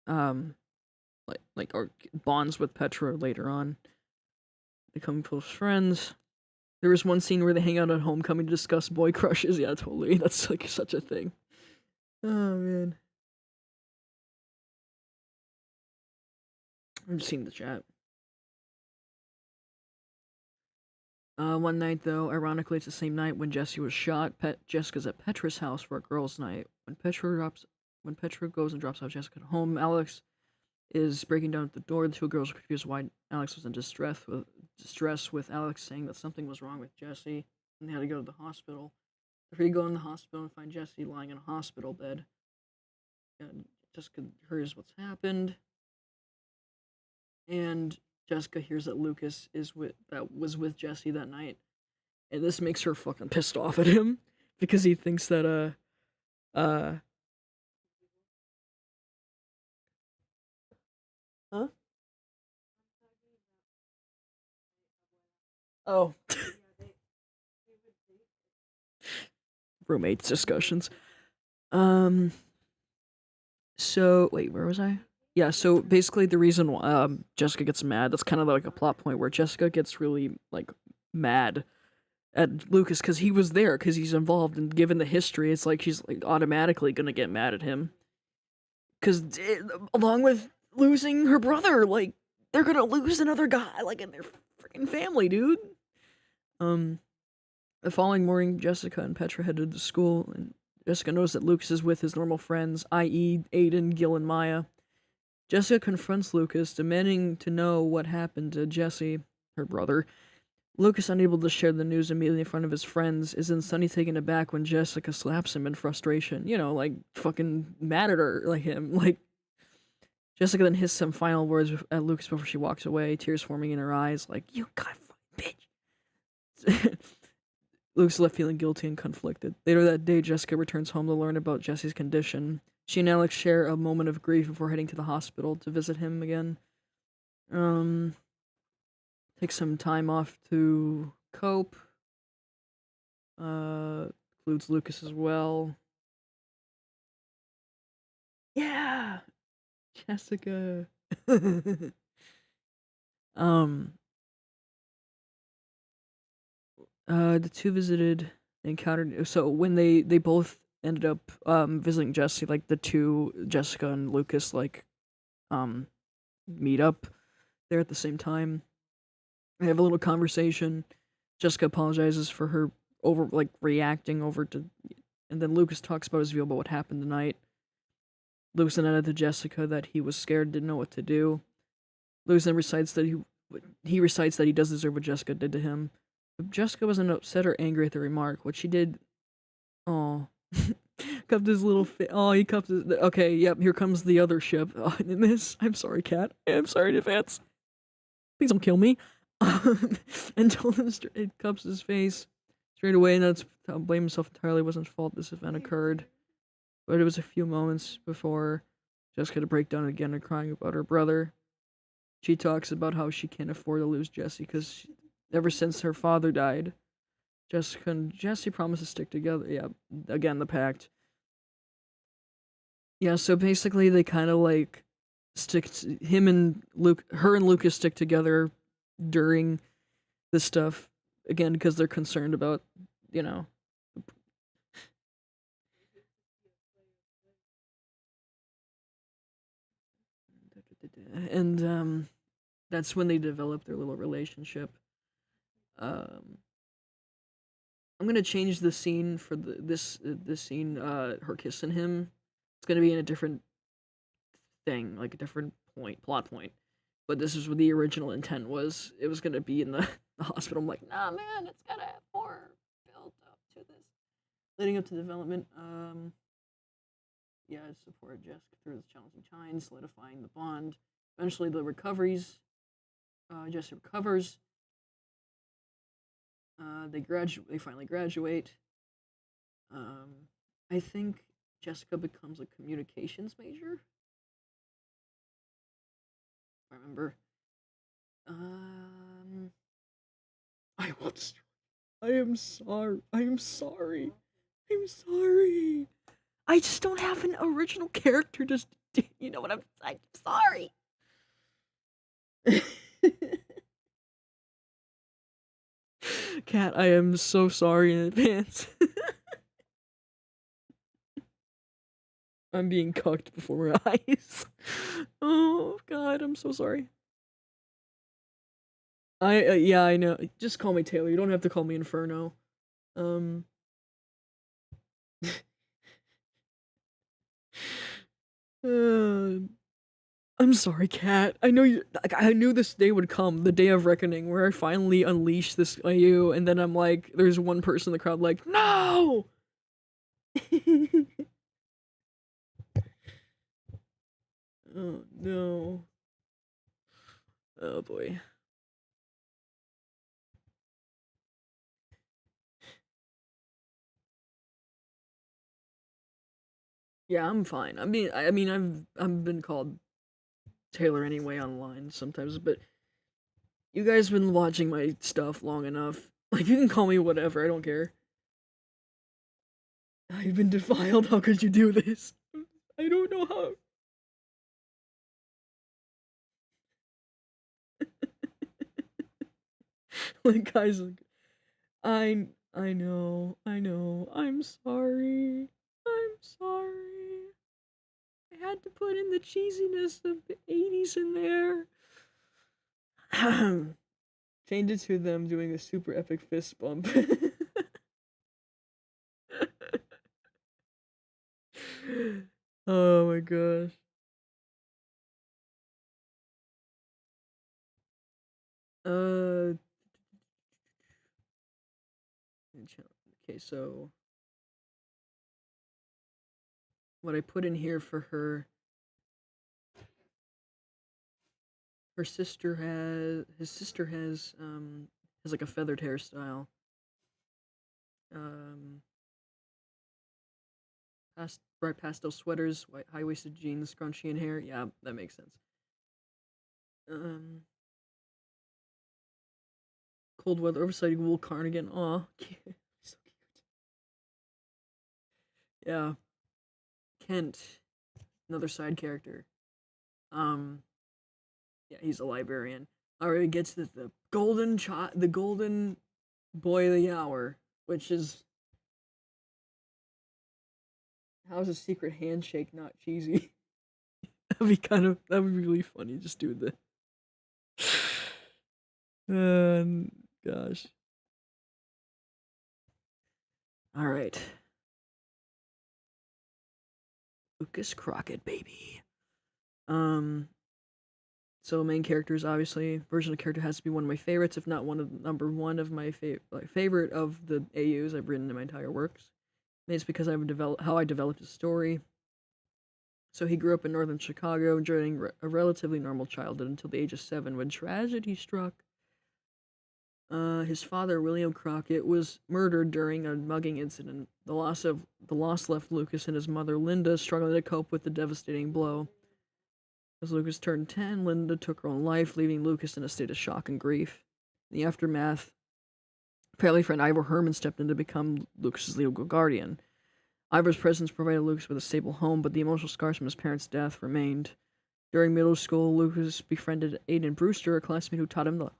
or bonds with Petra later on. They become close friends. There was one scene where they hang out at homecoming to discuss boy crushes. Yeah, totally. That's like such a thing. Oh man. I'm just seeing the chat. One night though, ironically, it's the same night when Jesse was shot. Jessica's at Petra's house for a girls' night. When Petra goes and drops off Jessica at home, Alex is breaking down at the door. The two girls are confused why Alex was in distress with Alex saying that something was wrong with Jesse and they had to go to the hospital. They go in the hospital and find Jesse lying in a hospital bed. And Jessica hears what's happened. And Jessica hears that Lucas was with Jesse that night. And this makes her fucking pissed off at him because he thinks that huh? Oh. Roommates discussions. So wait, where was I? Yeah, so basically the reason Jessica gets mad, that's kind of like a plot point where Jessica gets really like mad at Lucas because he was there, because he's involved, and given the history, it's like she's like automatically gonna get mad at him. Because along with losing her brother, like they're gonna lose another guy like in their freaking family, dude. The following morning, Jessica and Petra headed to school, and Jessica knows that Lucas is with his normal friends, i.e. Aiden, Gil, and Maya. Jessica confronts Lucas, demanding to know what happened to Jesse, her brother. Lucas, unable to share the news immediately in front of his friends, is instantly taken aback when Jessica slaps him in frustration. You know, like, fucking mad at her, like him. Like, Jessica then hits some final words at Lucas before she walks away, tears forming in her eyes, like, "You goddamn bitch." Lucas left feeling guilty and conflicted. Later that day, Jessica returns home to learn about Jesse's condition. She and Alex share a moment of grief before heading to the hospital to visit him again. Take some time off to cope. Includes Lucas as well. Yeah, Jessica. The two encountered. So when they both ended up visiting Jesse, like the two, Jessica and Lucas, like meet up there at the same time. They have a little conversation. Jessica apologizes for her reacting over to, and then Lucas talks about his view about what happened tonight. Lucas then added to Jessica that he was scared, didn't know what to do. Lucas then recites that he does deserve what Jessica did to him. But Jessica wasn't upset or angry at the remark. What she did, oh, cupped his little he cupped his. Okay, yep. Here comes the other ship. In this, I'm sorry, Cat. I'm sorry in advance. Please don't kill me. And told him it cups his face straight away, and that's blame himself entirely. It wasn't his fault this event occurred. But it was a few moments before Jessica had to break down again and crying about her brother. She talks about how she can't afford to lose Jesse because ever since her father died, Jessica and Jesse promised to stick together. Yeah, again, the pact. Yeah, so basically they kind of like her and Lucas stick together during this stuff, again, because they're concerned about, you know. And that's when they develop their little relationship. I'm gonna change the scene for this scene. Her kissing him. It's gonna be in a different thing, like a different plot point. But this is what the original intent was. It was gonna be in the hospital. I'm like, nah, man, it's gotta have more build up to this, leading up to development. Yeah, it supported Jessica through this challenging time, solidifying the bond. Eventually, the recoveries. Jesse recovers. They finally graduate. I think Jessica becomes a communications major. I remember. I will. I am sorry. I am sorry. I'm sorry. I just don't have an original character. Just you know what I'm sorry. Cat, I am so sorry in advance. I'm being cucked before my eyes. Oh God, I'm so sorry. Yeah, I know. Just call me Taylor. You don't have to call me Inferno. Um. I'm sorry, Cat. I know you. Like, I knew this day would come, the day of reckoning, where I finally unleash this on you, and then I'm like, there's one person in the crowd like, no. Oh no. Oh boy. Yeah, I'm fine. I mean, I've been called Taylor anyway online sometimes, but you guys been watching my stuff long enough. Like, you can call me whatever. I don't care. I've been defiled. How could you do this? I don't know how. Like, guys, like, I know. I'm sorry. I'm sorry. I had to put in the cheesiness of the 80s in there. Change it to them doing a super epic fist bump. Oh my gosh. Uh, okay, so what I put in here for her, his sister has like a feathered hairstyle. Um, bright pastel sweaters, white high waisted jeans, scrunchy in hair. Yeah, that makes sense. Um, cold weather oversized wool cardigan. Aw, cute. So cute. Yeah, Kent, another side character. Um, yeah, he's a librarian. Alright, gets the golden boy of the hour, which is how's a secret handshake not cheesy? That would be really funny. Just do the gosh. All right, Lucas Crockett, baby. Um, so main characters, obviously, version of character has to be one of my favorites, if not one of number one of my favorite of the AUs I've written in my entire works. And it's because how I developed a story. So he grew up in northern Chicago, enjoying a relatively normal childhood until the age of 7, when tragedy struck. His father, William Crockett, was murdered during a mugging incident. The loss left Lucas and his mother, Linda, struggling to cope with the devastating blow. As Lucas turned 10, Linda took her own life, leaving Lucas in a state of shock and grief. In the aftermath, family friend Ivor Herman stepped in to become Lucas's legal guardian. Ivor's presence provided Lucas with a stable home, but the emotional scars from his parents' death remained. During middle school, Lucas befriended Aiden Brewster, a classmate who taught him to,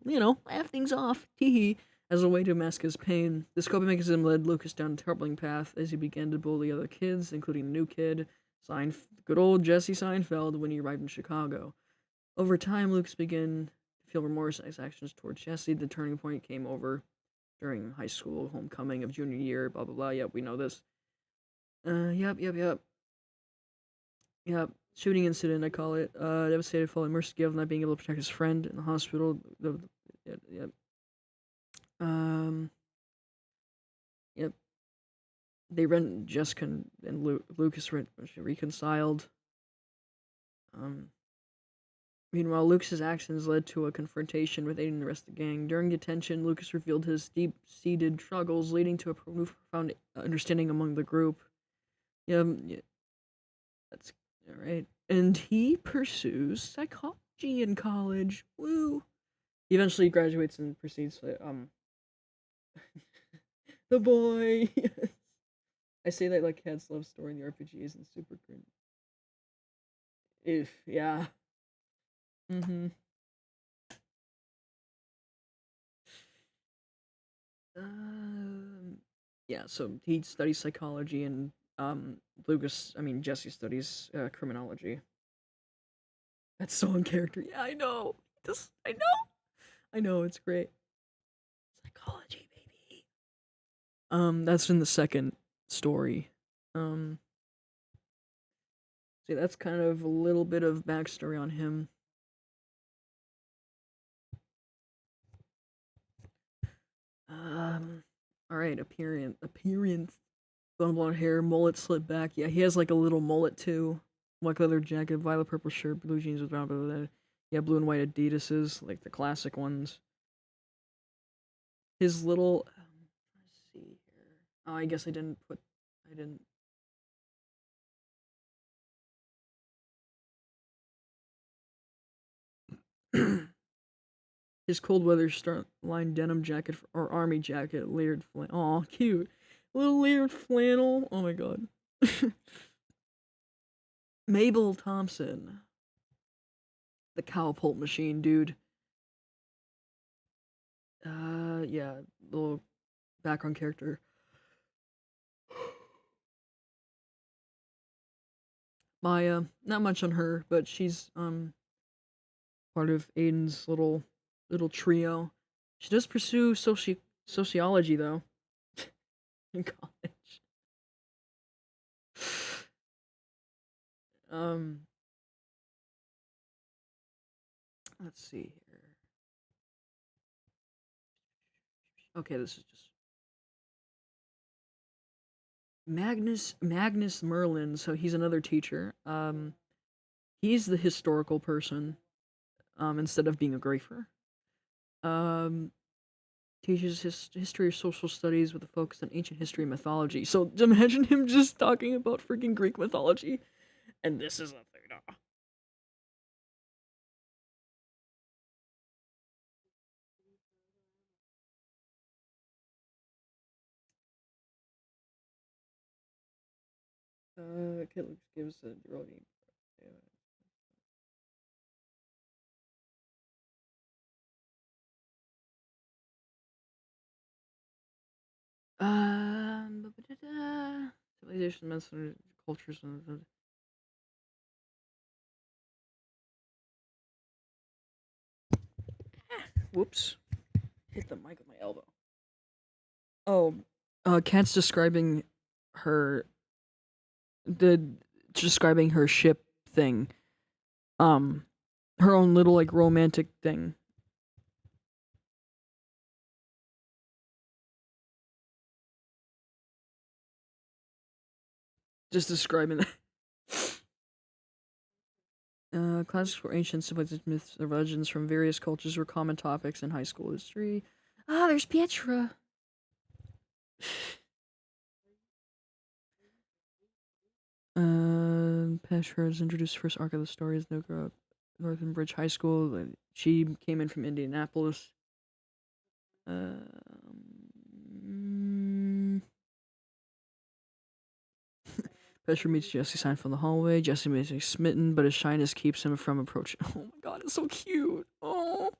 laugh things off, hee as a way to mask his pain. This coping mechanism led Lucas down a troubling path as he began to bully other kids, including a new kid, good old Jesse Seinfeld, when he arrived in Chicago. Over time, Lucas began to feel remorse at his actions towards Jesse. The turning point came over during high school homecoming of junior year, blah, blah, blah. Yep, we know this. Yep. Shooting incident, I call it. Devastated following Mercy Gill not being able to protect his friend in the hospital. Yep. Um. Yep. Jessica and Lucas reconciled. Meanwhile, Lucas's actions led to a confrontation with Aiden and the rest of the gang. During detention, Lucas revealed his deep-seated struggles, leading to a profound understanding among the group. Yeah, that's all right. And he pursues psychology in college. Woo! He eventually graduates and proceeds to the boy. I say that like cats love storing the RPGs and super cringe. If yeah. Mm-hmm. Yeah, so he studies psychology and Jesse studies criminology. That's so in character. Yeah, I know. I know, it's great. Psychology, baby. That's in the second story. See, that's kind of a little bit of backstory on him. All right, appearance. Blonde hair, mullet slit back. Yeah, he has like a little mullet too. Black leather jacket, violet purple shirt, blue jeans with brown, yeah, blue and white Adidas's, like the classic ones. His little, let's see here. Oh, I guess I didn't. His cold weather line denim jacket or army jacket, layered flannel. Aw, cute. Little layered flannel. Oh my god. Mabel Thompson. The cowpult machine, dude. Yeah, little background character. Maya, not much on her, but she's part of Aiden's little trio. She does pursue sociology though in college. Um, let's see here. Okay, this is just Magnus Merlin. So he's another teacher. He's the historical person. Instead of being a grafer. Um, teaches history of social studies with a focus on ancient history and mythology. So imagine him just talking about freaking Greek mythology, and this is a thing. Okay, let's give us a rolling. Civilization, medicine, cultures, whoops, hit the mic with my elbow. Oh, Kat's her the describing her ship thing. Her own little like romantic thing. Just describing that. Classes for ancient civilizations, myths, and legends from various cultures were common topics in high school history. Ah, there's Pietra. Pietra was introduced first arc of the story as Northern Bridge High School. She came in from Indianapolis. Pietra meets Jesse Seinfeld in the hallway. Jesse makes him smitten, but his shyness keeps him from approaching. Oh my god, it's so cute. Oh,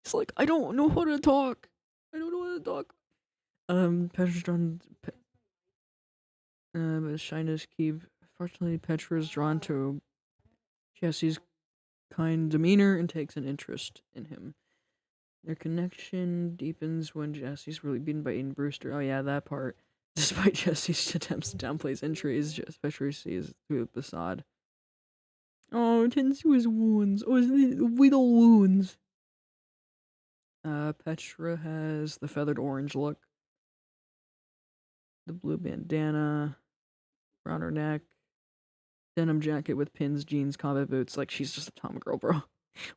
he's like, I don't know how to talk. I don't know how to talk. Petra's drawn. But his shyness keep. Fortunately, Petra is drawn to Jesse's kind demeanor and takes an interest in him. Their connection deepens when Jesse's really beaten by Aiden Brewster. Oh yeah, that part. Despite Jesse's attempts to downplay his injuries, especially sees through the facade. Oh, it tends to his wounds. Oh, his little wounds. Petra has the feathered orange look. The blue bandana. Around her neck. Denim jacket with pins, jeans, combat boots. Like, she's just a Tom girl, bro.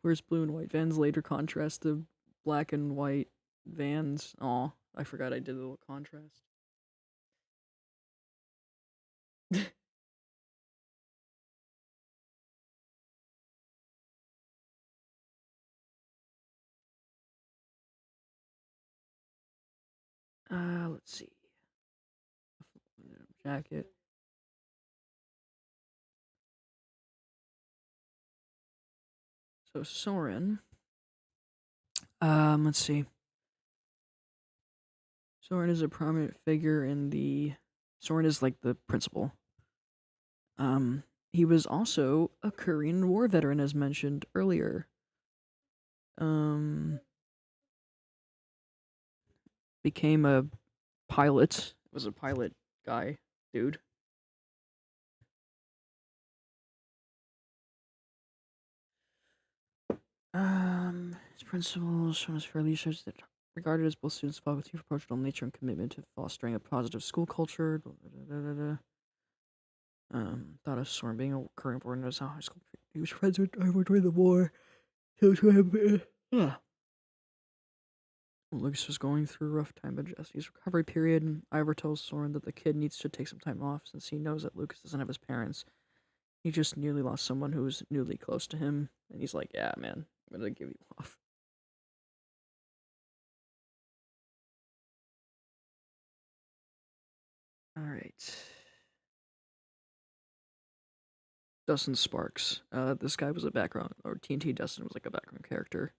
Whereas blue and white vans later contrast to black and white vans. Aw, I forgot I did a little contrast. Let's see. Jacket. So Soren. Let's see. Soren is a prominent figure in the. Soren is like the principal. He was also a Korean War veteran, as mentioned earlier. Became a pilot. Was a pilot guy, dude. His principles shown as fairly shows that regarded as both students' faculty for approachable nature and commitment to fostering a positive school culture. Thought of Soren being a current born as how high school he was friends with Ivor during the war. Lucas was going through a rough time in Jesse's recovery period, and Ivor tells Soren that the kid needs to take some time off since he knows that Lucas doesn't have his parents. He just nearly lost someone who was newly close to him, and he's like, yeah, man, I'm gonna give you off. Alright. Dustin Sparks. This guy was a background, or TNT Dustin was like a background character.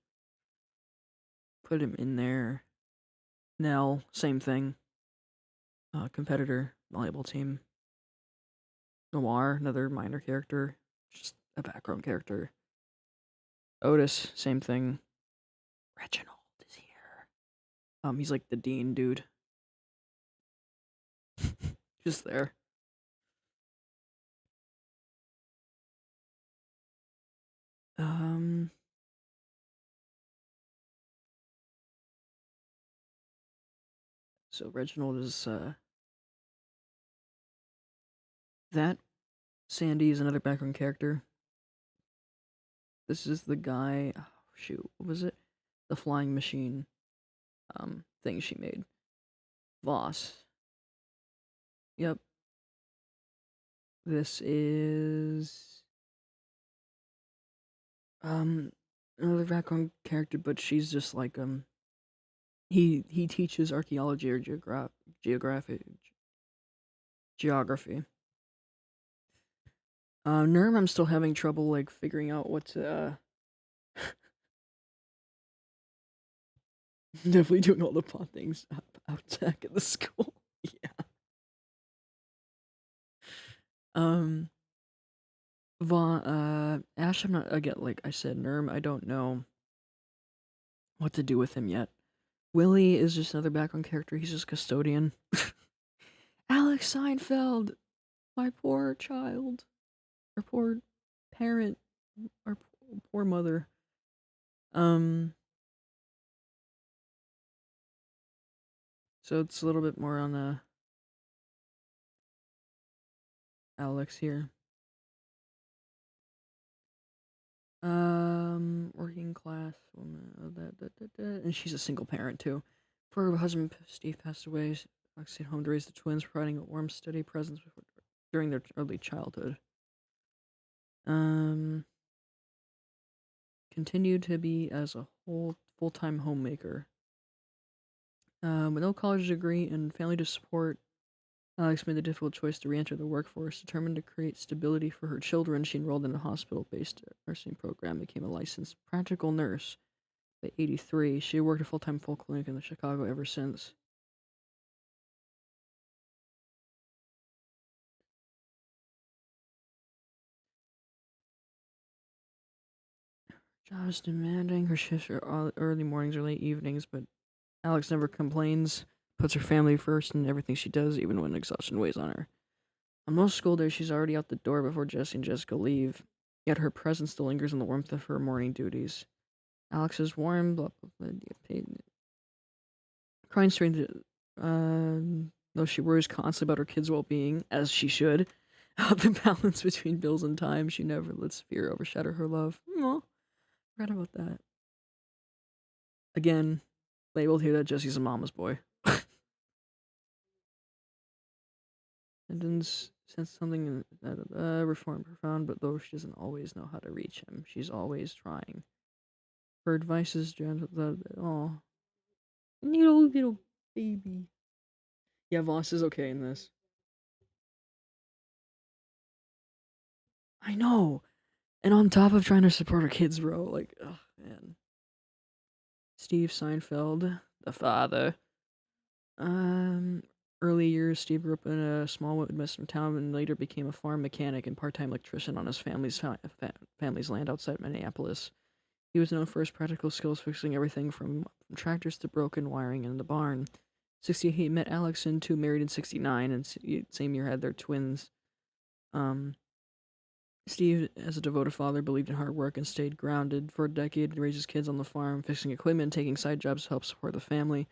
Put him in there. Nell, same thing. Competitor, volleyball team. Noir, another minor character, just a background character. Otis, same thing. Reginald is here. He's like the dean dude. Just there. So Reginald is that. Sandy is another background character. This is the guy. Oh, shoot, what was it? The flying machine. Thing she made. Voss. Yep. This is another background character, but she's just like he teaches archaeology or geography. Nerm, I'm still having trouble like figuring out what to definitely doing all the fun things out back at the school. Yeah. Ash, I'm not again, like I said, Nerm, I don't know what to do with him yet. Willie is just another background character, he's just custodian. Alex Seinfeld, my poor child. Our poor parent, our poor mother. So it's a little bit more on Alex here. Working class woman, and she's a single parent too. For her husband Steve passed away, Alex stayed home to raise the twins, providing a warm, steady presence during their early childhood. Continued to be as a full-time homemaker. With no college degree and family to support, Alex made the difficult choice to re-enter the workforce. Determined to create stability for her children, she enrolled in a hospital-based nursing program, became a licensed practical nurse. By 1983, she worked a full-time full clinic in Chicago ever since. Job is demanding. Her shifts are early mornings or late evenings, but Alex never complains, puts her family first in everything she does, even when exhaustion weighs on her. On most school days, she's already out the door before Jesse and Jessica leave, yet her presence still lingers in the warmth of her morning duties. Alex is warm, blah, blah, blah, crying strength, though she worries constantly about her kids' well-being, as she should. About the balance between bills and time, she never lets fear overshadow her love. Aww. forgot about that. Again, labeled here that Jesse's a mama's boy. Sentence sense something in that reform profound, but though she doesn't always know how to reach him, she's always trying. Her advice is gentle. Oh, little baby. Yeah, Voss is okay in this. I know. And on top of trying to support her kids, bro, like, oh man. Steve Seinfeld, the father. Early years, Steve grew up in a small Midwestern town and later became a farm mechanic and part-time electrician on his family's land outside Minneapolis. He was known for his practical skills fixing everything from tractors to broken wiring in the barn. 68, he met Alex and two married in 69, and same year had their twins. Steve, as a devoted father, believed in hard work and stayed grounded for a decade to raise his kids on the farm, fixing equipment, taking side jobs to help support the family.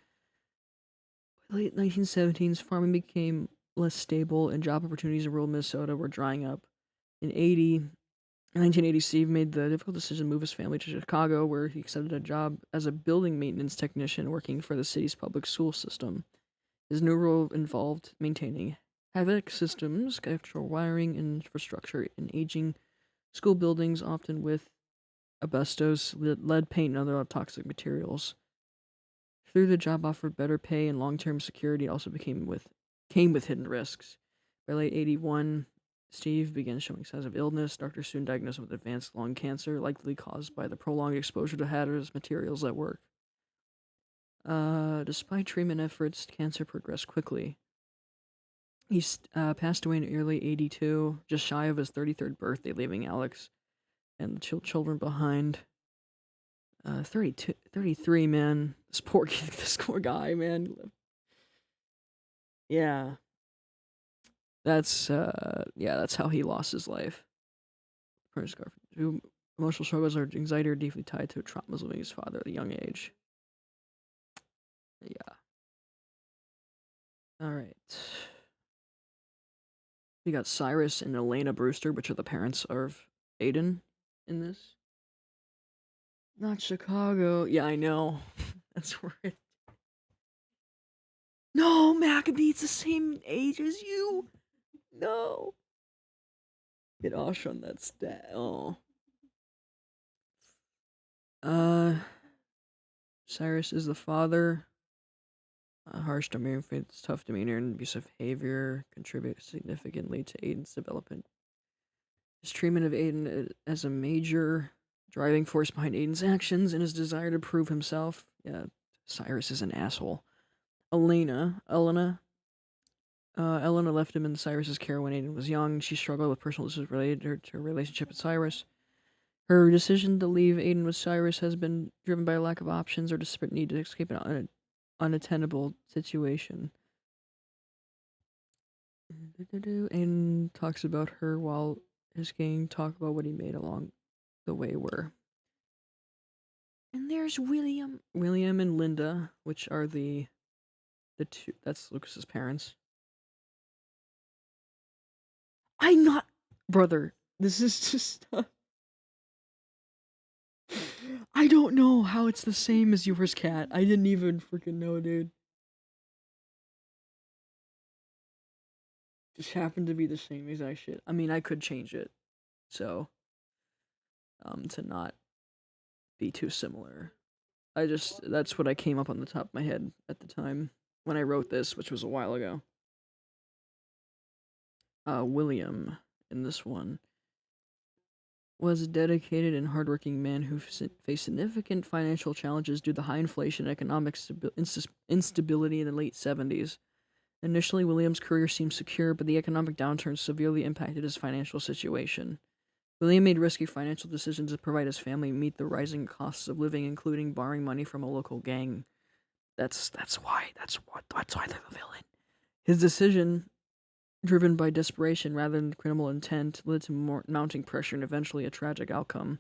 By the late 1970s, farming became less stable, and job opportunities in rural Minnesota were drying up. In 1980, Steve made the difficult decision to move his family to Chicago, where he accepted a job as a building maintenance technician working for the city's public school system. His new role involved maintaining HVAC systems, structural wiring, and infrastructure in aging school buildings, often with asbestos, lead paint, and other toxic materials. Through the job offered better pay and long-term security, it also came with hidden risks. By late 81, Steve began showing signs of illness. Doctors soon diagnosed him with advanced lung cancer, likely caused by the prolonged exposure to hazardous materials at work. Despite treatment efforts, cancer progressed quickly. He passed away in early 82, just shy of his 33rd birthday, leaving Alex and the children behind. 33, man. This poor guy, man. Yeah. That's how he lost his life. Emotional struggles or anxiety are deeply tied to traumas losing his father at a young age. Yeah. All right. We got Cyrus and Elena Brewster, which are the parents of Aiden in this. Not Chicago. Yeah, I know. That's where it. No, Maccabee's the same age as you. No. Get Osh on that stat. Oh. Cyrus is the father. Harsh demeanor, tough demeanor, and abusive behavior contribute significantly to Aiden's development. His treatment of Aiden as a major driving force behind Aiden's actions and his desire to prove himself. Yeah, Cyrus is an asshole. Elena left him in Cyrus's care when Aiden was young. She struggled with personal issues related to her relationship with Cyrus. Her decision to leave Aiden with Cyrus has been driven by a lack of options or desperate need to escape an unattainable situation. Aiden talks about her while his gang talk about what he made along the way were. And there's William and Linda, which are the two. That's Lucas's parents. I'm not, brother. This is just. I don't know how it's the same as yours, Cat. I didn't even freaking know, dude. Just happened to be the same exact shit. I mean, I could change it, so to not be too similar. That's what I came up on the top of my head at the time when I wrote this, which was a while ago. William in this one was a dedicated and hardworking man who faced significant financial challenges due to high inflation and economic instability in the late 70s. Initially, William's career seemed secure, but the economic downturn severely impacted his financial situation. William made risky financial decisions to provide his family meet the rising costs of living, including borrowing money from a local gang. That's why they're the villain. His decision, driven by desperation rather than criminal intent, led to more mounting pressure and eventually a tragic outcome.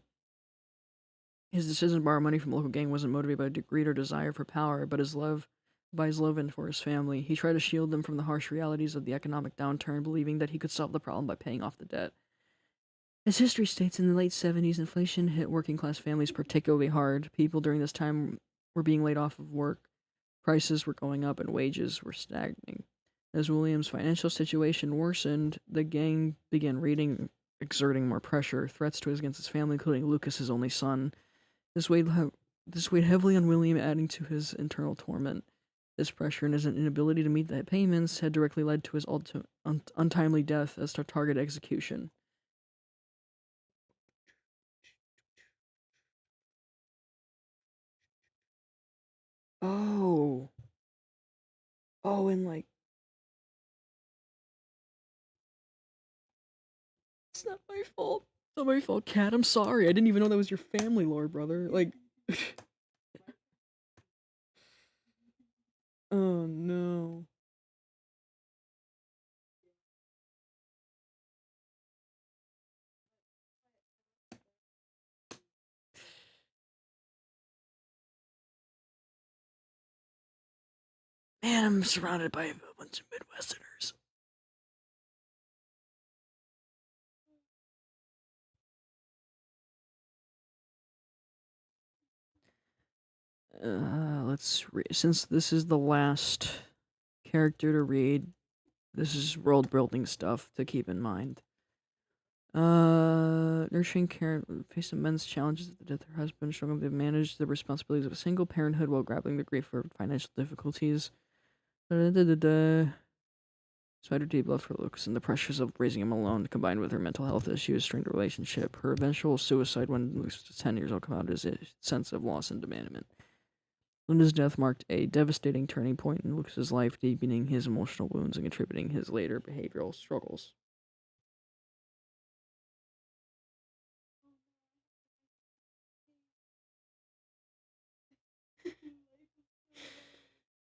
His decision to borrow money from a local gang wasn't motivated by greed or desire for power, but his love and for his family. He tried to shield them from the harsh realities of the economic downturn, believing that he could solve the problem by paying off the debt. As history states, in the late 70s, inflation hit working class families particularly hard. People during this time were being laid off of work, prices were going up, and wages were stagnating. As William's financial situation worsened, the gang began reading, exerting more pressure, threats to against his family, including Lucas, his only son. This weighed, this weighed heavily on William, adding to his internal torment. This pressure and his inability to meet the payments had directly led to his untimely death as target execution. Oh. Oh, and like, it's not my fault. It's not my fault, Cat. I'm sorry. I didn't even know that was your family lore, brother. Like, oh no. Man, I'm surrounded by a bunch of Midwesterners. Let's read. Since this is the last character to read, this is world building stuff to keep in mind. Nurturing Karen faced immense challenges at the death of her husband, struggling to manage the responsibilities of a single parenthood while grappling the grief of financial difficulties. Despite her deep love for Lucas and the pressures of raising him alone, combined with her mental health issues, strained the relationship. Her eventual suicide when Lucas was 10 years old came out as a sense of loss and abandonment. Linda's death marked a devastating turning point in Lucas's life, deepening his emotional wounds and contributing his later behavioral struggles.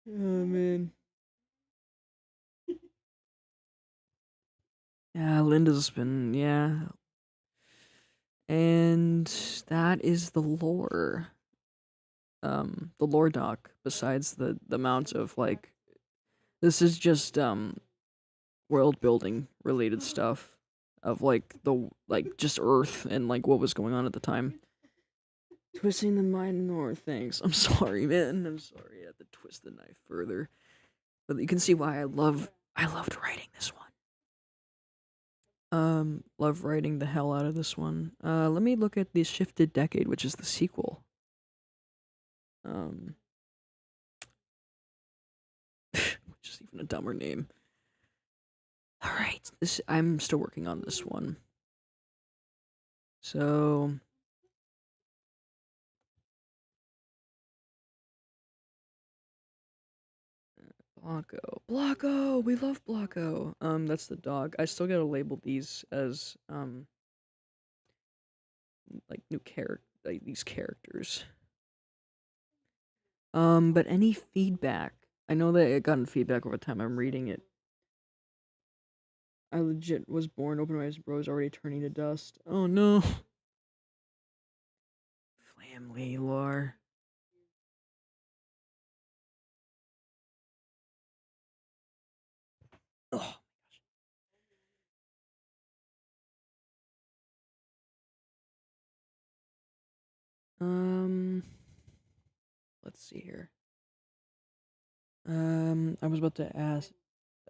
Oh man. Yeah, Linda's been and that is the lore. The lore doc, besides the amount of like this is just world building related stuff of like the like just Earth and like what was going on at the time. Twisting the mind north, thanks. I'm sorry, man. I'm sorry I had to twist the knife further. But you can see why I loved writing this one. Love writing the hell out of this one. Let me look at the Shifted Decade, which is the sequel. Um which is even a dumber name. Alright, this I'm still working on this one. So Blocko, we love Blocko. That's the dog. I still gotta label these as like new character, like these characters. But any feedback? I know that I gotten feedback over time. I'm reading it. I legit was born open eyes, bros already turning to dust. Oh no. Family lore. Oh. Um. Let's see here. I was about to ask.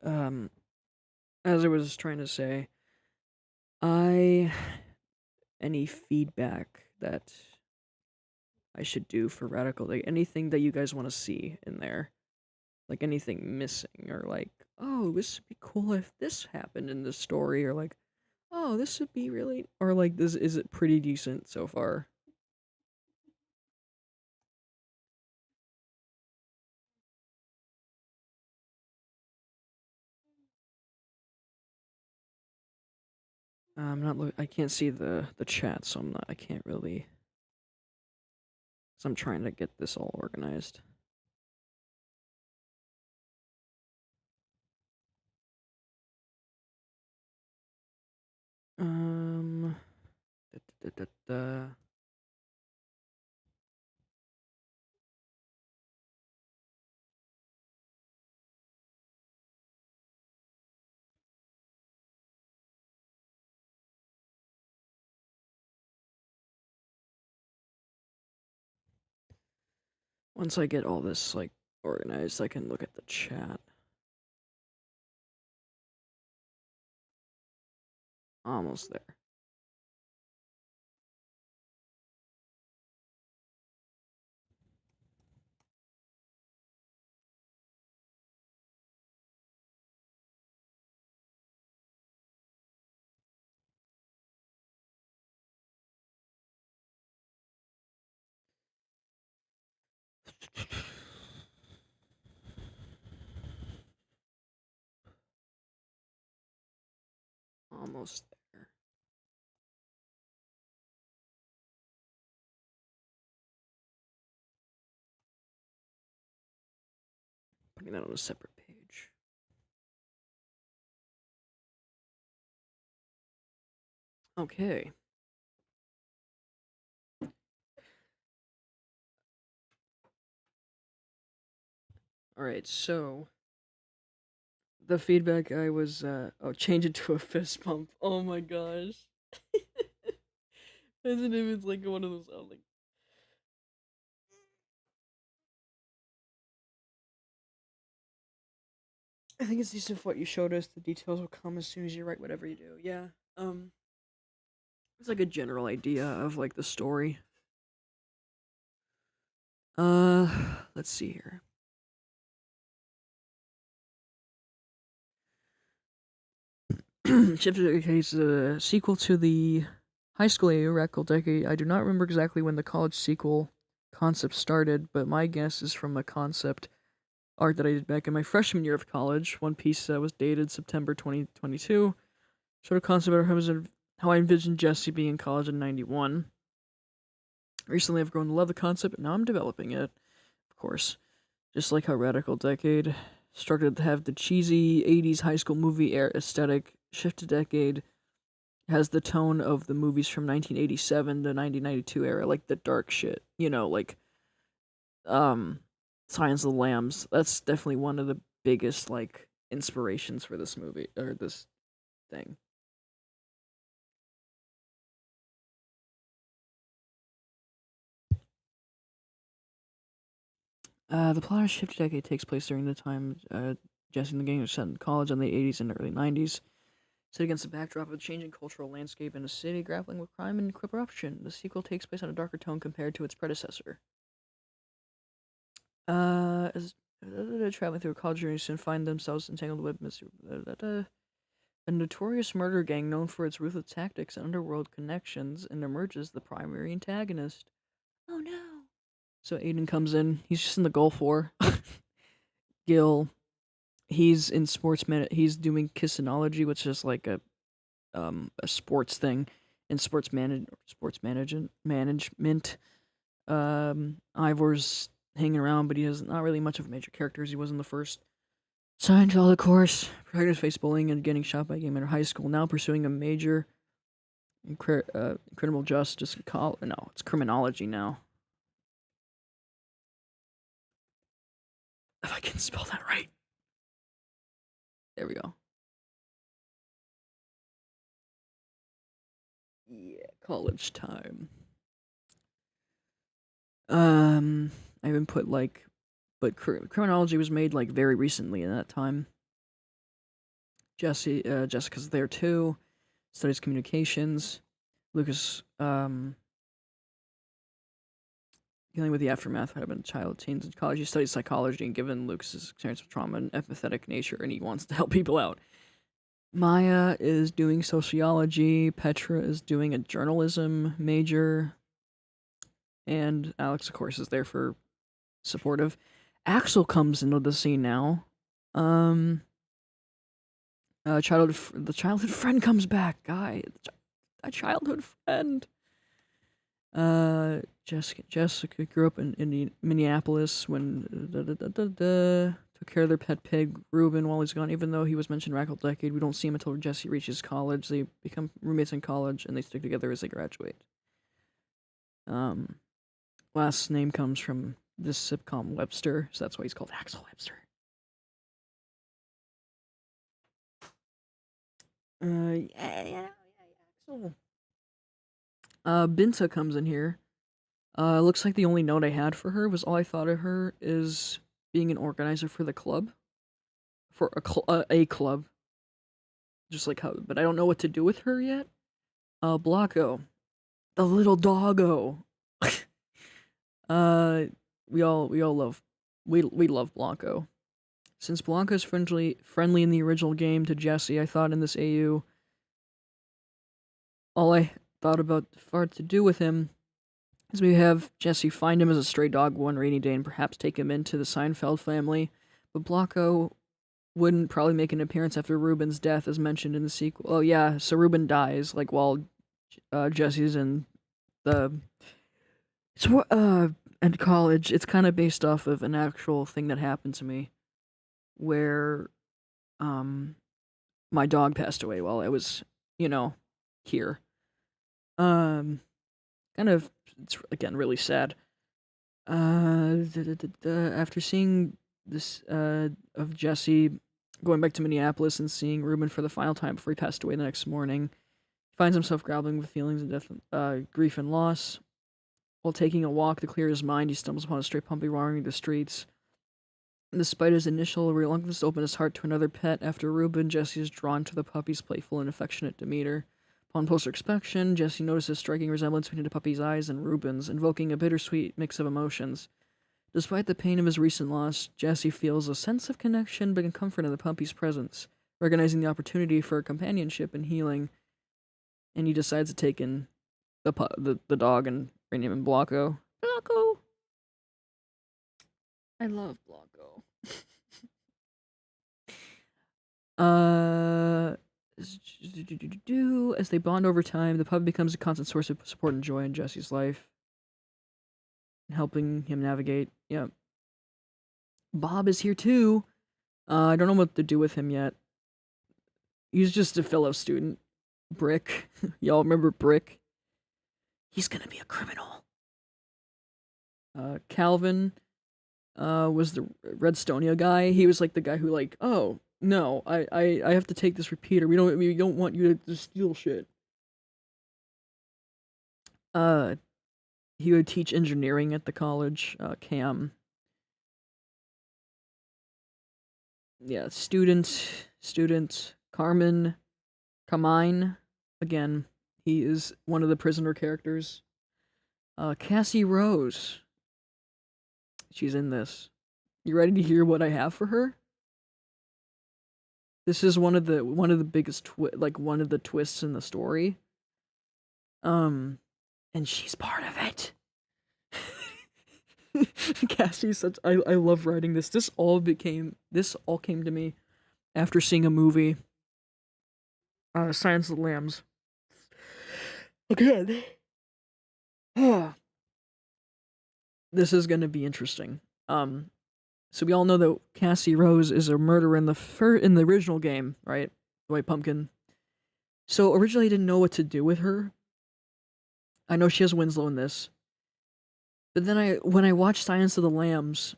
Um, as I was trying to say, I any feedback that I should do for Radical, like anything that you guys want to see in there, like anything missing, or like, oh, this would be cool if this happened in this story, or like, oh, this would be really, or like, this is it pretty decent so far? I'm not look. I can't see the chat, so I'm not. I can't really. So I'm trying to get this all organized. Um. Da, da, da, da, da. Once I get all this like organized, I can look at the chat. Almost there. Almost there. Putting that on a separate page. Okay. Alright, so the feedback I was change it to a fist pump. Oh my gosh. Imagine if it's like one of those like I think it's decent for what you showed us. The details will come as soon as you write whatever you do. Yeah. It's like a general idea of like the story. Let's see here. Shifted Case is a sequel to the high school Oracle Decade. I do not remember exactly when the college sequel concept started, but my guess is from a concept art that I did back in my freshman year of college. One piece that was dated September 2022 showed a concept of how I envisioned Jesse being in college in '91. Recently, I've grown to love the concept, and now I'm developing it. Of course, just like how Radical Decade started to have the cheesy '80s high school movie aesthetic, Shifted Decade has the tone of the movies from 1987 to 1992 era, like the dark shit. You know, like Silence of the Lambs. That's definitely one of the biggest like inspirations for this movie or this thing. The plot of Shifted Decade takes place during the time Jesse and the gang are set in college in the 80s and early 90s. Set against the backdrop of a changing cultural landscape in a city grappling with crime and corruption. The sequel takes place on a darker tone compared to its predecessor. As traveling through a college journey soon find themselves entangled with a notorious murder gang known for its ruthless tactics and underworld connections, and emerges the primary antagonist. Oh no! So Aiden comes in. He's just in the Gulf War. Gil, he's in he's doing kissonology, which is like a sports thing in sports management. Ivor's hanging around, but he has not really much of a major character as he was in the first. Seinfeld, of course, protagonist faced bullying and getting shot by a game in high school. Now pursuing a major criminal justice. No, it's criminology now. If I can spell that right. There we go. Yeah, college time. I haven't put like, but criminology was made like very recently in that time. Jessica's there too. Studies communications. Lucas, dealing with the aftermath of having child teens in college. He studies psychology, and given Lucas's experience with trauma and empathetic nature, and he wants to help people out. Maya is doing sociology. Petra is doing a journalism major. And Alex, of course, is there for supportive. Axel comes into the scene now. The childhood friend comes back. A childhood friend. Jessica grew up in Minneapolis when took care of their pet pig Ruben while he's gone. Even though he was mentioned Rackle Decade, we don't see him until Jesse reaches college. They become roommates in college and they stick together as they graduate. Last name comes from this sitcom Webster, so that's why he's called Axel Webster. Yeah, Axel. Binta comes in here. Looks like the only note I had for her was all I thought of her is being an organizer for the club, for a club, just like how. But I don't know what to do with her yet. Blanco, the little doggo. uh, we all love we love Blanco. Since Blanco's friendly in the original game to Jesse, I thought in this AU, all I thought about far to do with him is we have Jesse find him as a stray dog one rainy day and perhaps take him into the Seinfeld family. But Blanco wouldn't probably make an appearance after Ruben's death, as mentioned in the sequel. Oh yeah, so Ruben dies like while Jesse's in the it's at college. It's kind of based off of an actual thing that happened to me, where um my dog passed away while I was here. Um, kind of it's again really sad. After seeing this of Jesse going back to Minneapolis and seeing Ruben for the final time before he passed away the next morning, he finds himself grappling with feelings of death, grief, and loss. While taking a walk to clear his mind, he stumbles upon a stray puppy wandering the streets. Despite his initial reluctance to open his heart to another pet, after Ruben, Jesse is drawn to the puppy's playful and affectionate demeanor. Upon closer inspection, Jesse notices a striking resemblance between the puppy's eyes and Ruben's, invoking a bittersweet mix of emotions. Despite the pain of his recent loss, Jesse feels a sense of connection but comfort in the puppy's presence, recognizing the opportunity for companionship and healing, and he decides to take in the dog and rename him Blanco. Blanco! I love Blanco. As they bond over time, the puppy becomes a constant source of support and joy in Jesse's life, helping him navigate. Yeah. Bob is here too. I don't know what to do with him yet. He's just a fellow student. Brick. Y'all remember Brick? He's gonna be a criminal. Calvin was the Redstonia guy. He was like the guy who oh no, I have to take this repeater. We don't want you to steal shit. He would teach engineering at the college. Cam. Yeah, student. Carmine. Again, he is one of the prisoner characters. Cassie Rose. She's in this. You ready to hear what I have for her? This is one of the biggest one of the twists in the story. And she's part of it. Cassie's such I love writing this. This all came to me after seeing a movie. Silence of the Lambs. Again. This is gonna be interesting. So we all know that Cassie Rose is a murderer in the original game, right? White Pumpkin. So originally I didn't know what to do with her. I know she has Winslow in this. But then when I watched Silence of the Lambs,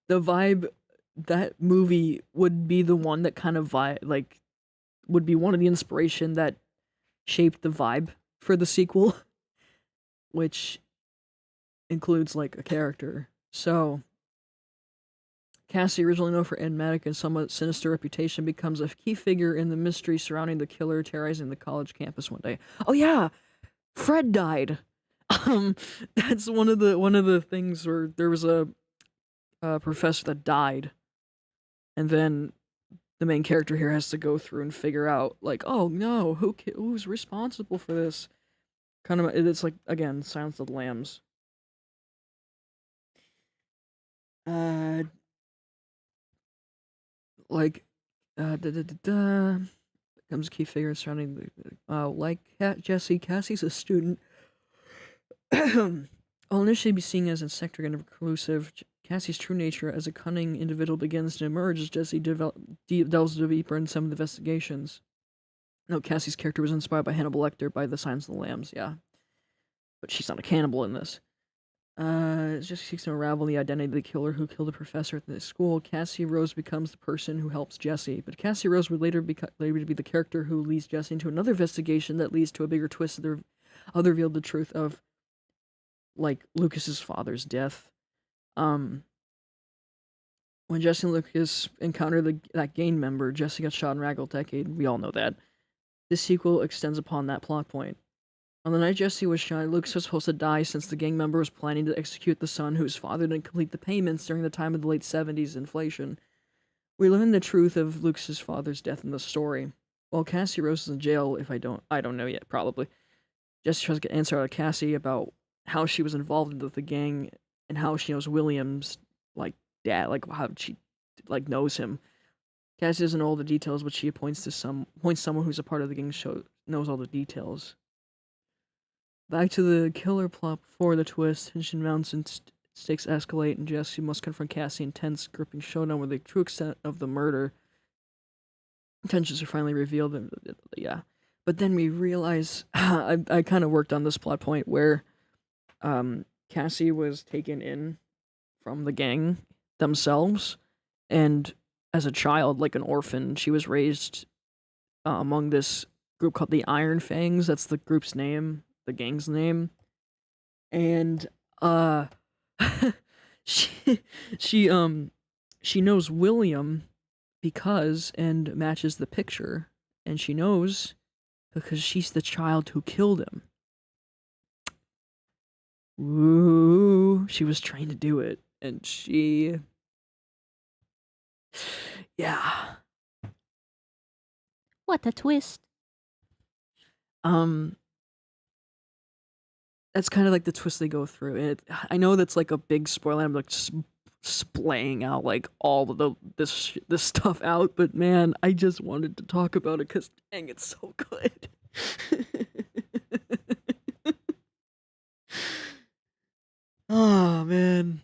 the vibe, that movie would be the one that kind of would be one of the inspiration that shaped the vibe for the sequel, which includes a character. So Cassie, originally known for enigmatic and somewhat sinister reputation, becomes a key figure in the mystery surrounding the killer terrorizing the college campus one day. Oh yeah, Fred died. That's one of the things where there was a professor that died, and then the main character here has to go through and figure out oh no, who's responsible for this? Kind of, it's again, Silence of the Lambs. Becomes a key figure surrounding Jesse. Cassie's a student. While initially be seen as insectic and reclusive, Cassie's true nature as a cunning individual begins to emerge as Jesse delves deeper in some of the investigations. No, Cassie's character was inspired by Hannibal Lecter by The Silence of the Lambs, yeah. But she's not a cannibal in this. Jesse seeks to unravel the identity of the killer who killed the professor at the school. Cassie Rose becomes the person who helps Jesse, but Cassie Rose would later be the character who leads Jesse into another investigation that leads to a bigger twist of revealed the truth of like Lucas's father's death. Um, when Jesse and Lucas encounter that gang member, Jesse got shot in Raggle Decade. We all know that. This sequel extends upon that plot point. On the night Jesse was shot, Lucas was supposed to die since the gang member was planning to execute the son whose father didn't complete the payments during the time of the late 70s inflation. We learn the truth of Lucas's father's death in the story. While Cassie Rose is in jail, if I don't know yet, probably. Jesse tries to get answer out of Cassie about how she was involved with the gang and how she knows William's like dad, like how she like knows him. Cassie doesn't know all the details, but she points someone who's a part of the gang show knows all the details. Back to the killer plot before the twist, tension mounts and stakes escalate, and Jesse must confront Cassie in tense, gripping showdown with the true extent of the murder. Tensions are finally revealed, yeah. But then we realize, I kind of worked on this plot point where Cassie was taken in from the gang themselves, and as a child, like an orphan, she was raised among this group called the Iron Fangs. That's the group's name, the gang's name, and she she knows William because and matches the picture, and she knows because she's the child who killed him. Ooh, she was trained to do it, and yeah. What a twist. That's kind of like the twist they go through. And I know that's like a big spoiler. I'm like splaying out like all of this stuff out, but man, I just wanted to talk about it because dang, it's so good. Oh man.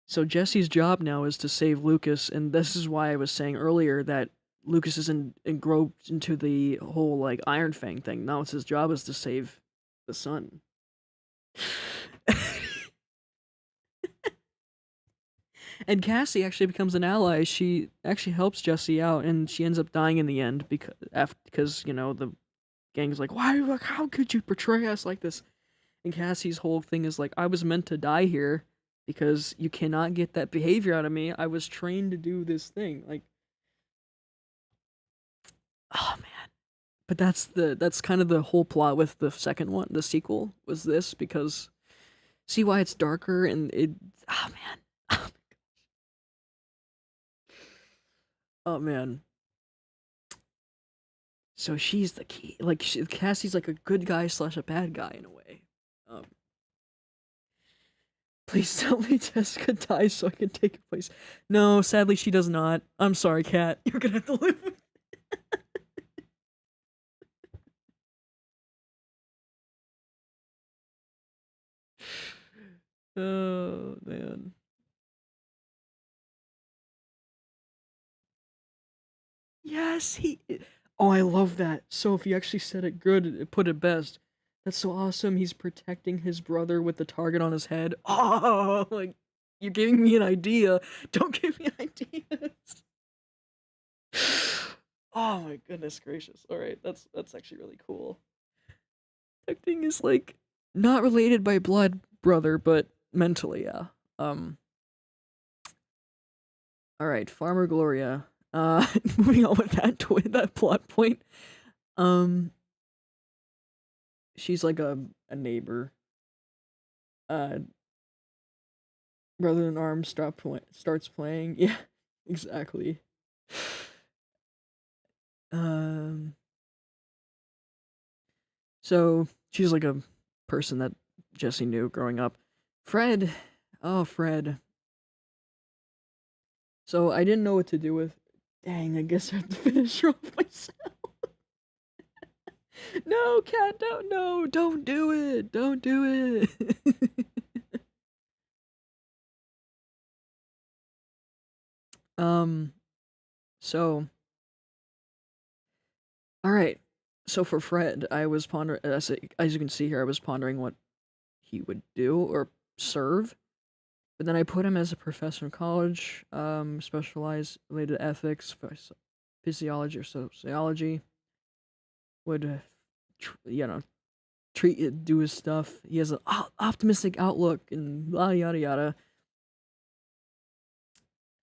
So Jesse's job now is to save Lucas, and this is why I was saying earlier that Lucas isn't engrossed into the whole like Iron Fang thing. Now it's his job is to save the son. And Cassie actually becomes an ally. She actually helps Jesse out, and she ends up dying in the end because you know the gang's like, why? How could you portray us like this? And Cassie's whole thing is like, I was meant to die here because you cannot get that behavior out of me. I was trained to do this thing. Like, oh man. But that's kind of the whole plot with the second one, the sequel, was this, because see why it's darker and it, oh man. Oh man. So she's the key. Like Cassie's like a good guy / a bad guy in a way. Please tell me Jessica dies so I can take her place. No, sadly she does not. I'm sorry, Kat. You're gonna have to live with oh man. Yes, he. Oh, I love that. Sophie actually said it good. It put it best. That's so awesome. He's protecting his brother with the target on his head. Oh, like you're giving me an idea. Don't give me ideas. Oh my goodness gracious. All right, that's actually really cool. Protecting is like not related by blood, brother, but mentally, yeah. All right, Farmer Gloria. Moving on with that plot point. She's like a neighbor. Brother in Arms starts playing. Yeah, exactly. So she's like a person that Jesse knew growing up. Fred. Oh, Fred. So I didn't know what to do with. Dang, I guess I have to finish her off myself. No, Cat, don't do it. Don't do it. So, all right. So for Fred, I was pondering, as you can see here, I was pondering what he would do or serve. But then I put him as a professor in college, specialized related to ethics, physiology or sociology. Would, you know, do his stuff. He has an optimistic outlook and yada yada.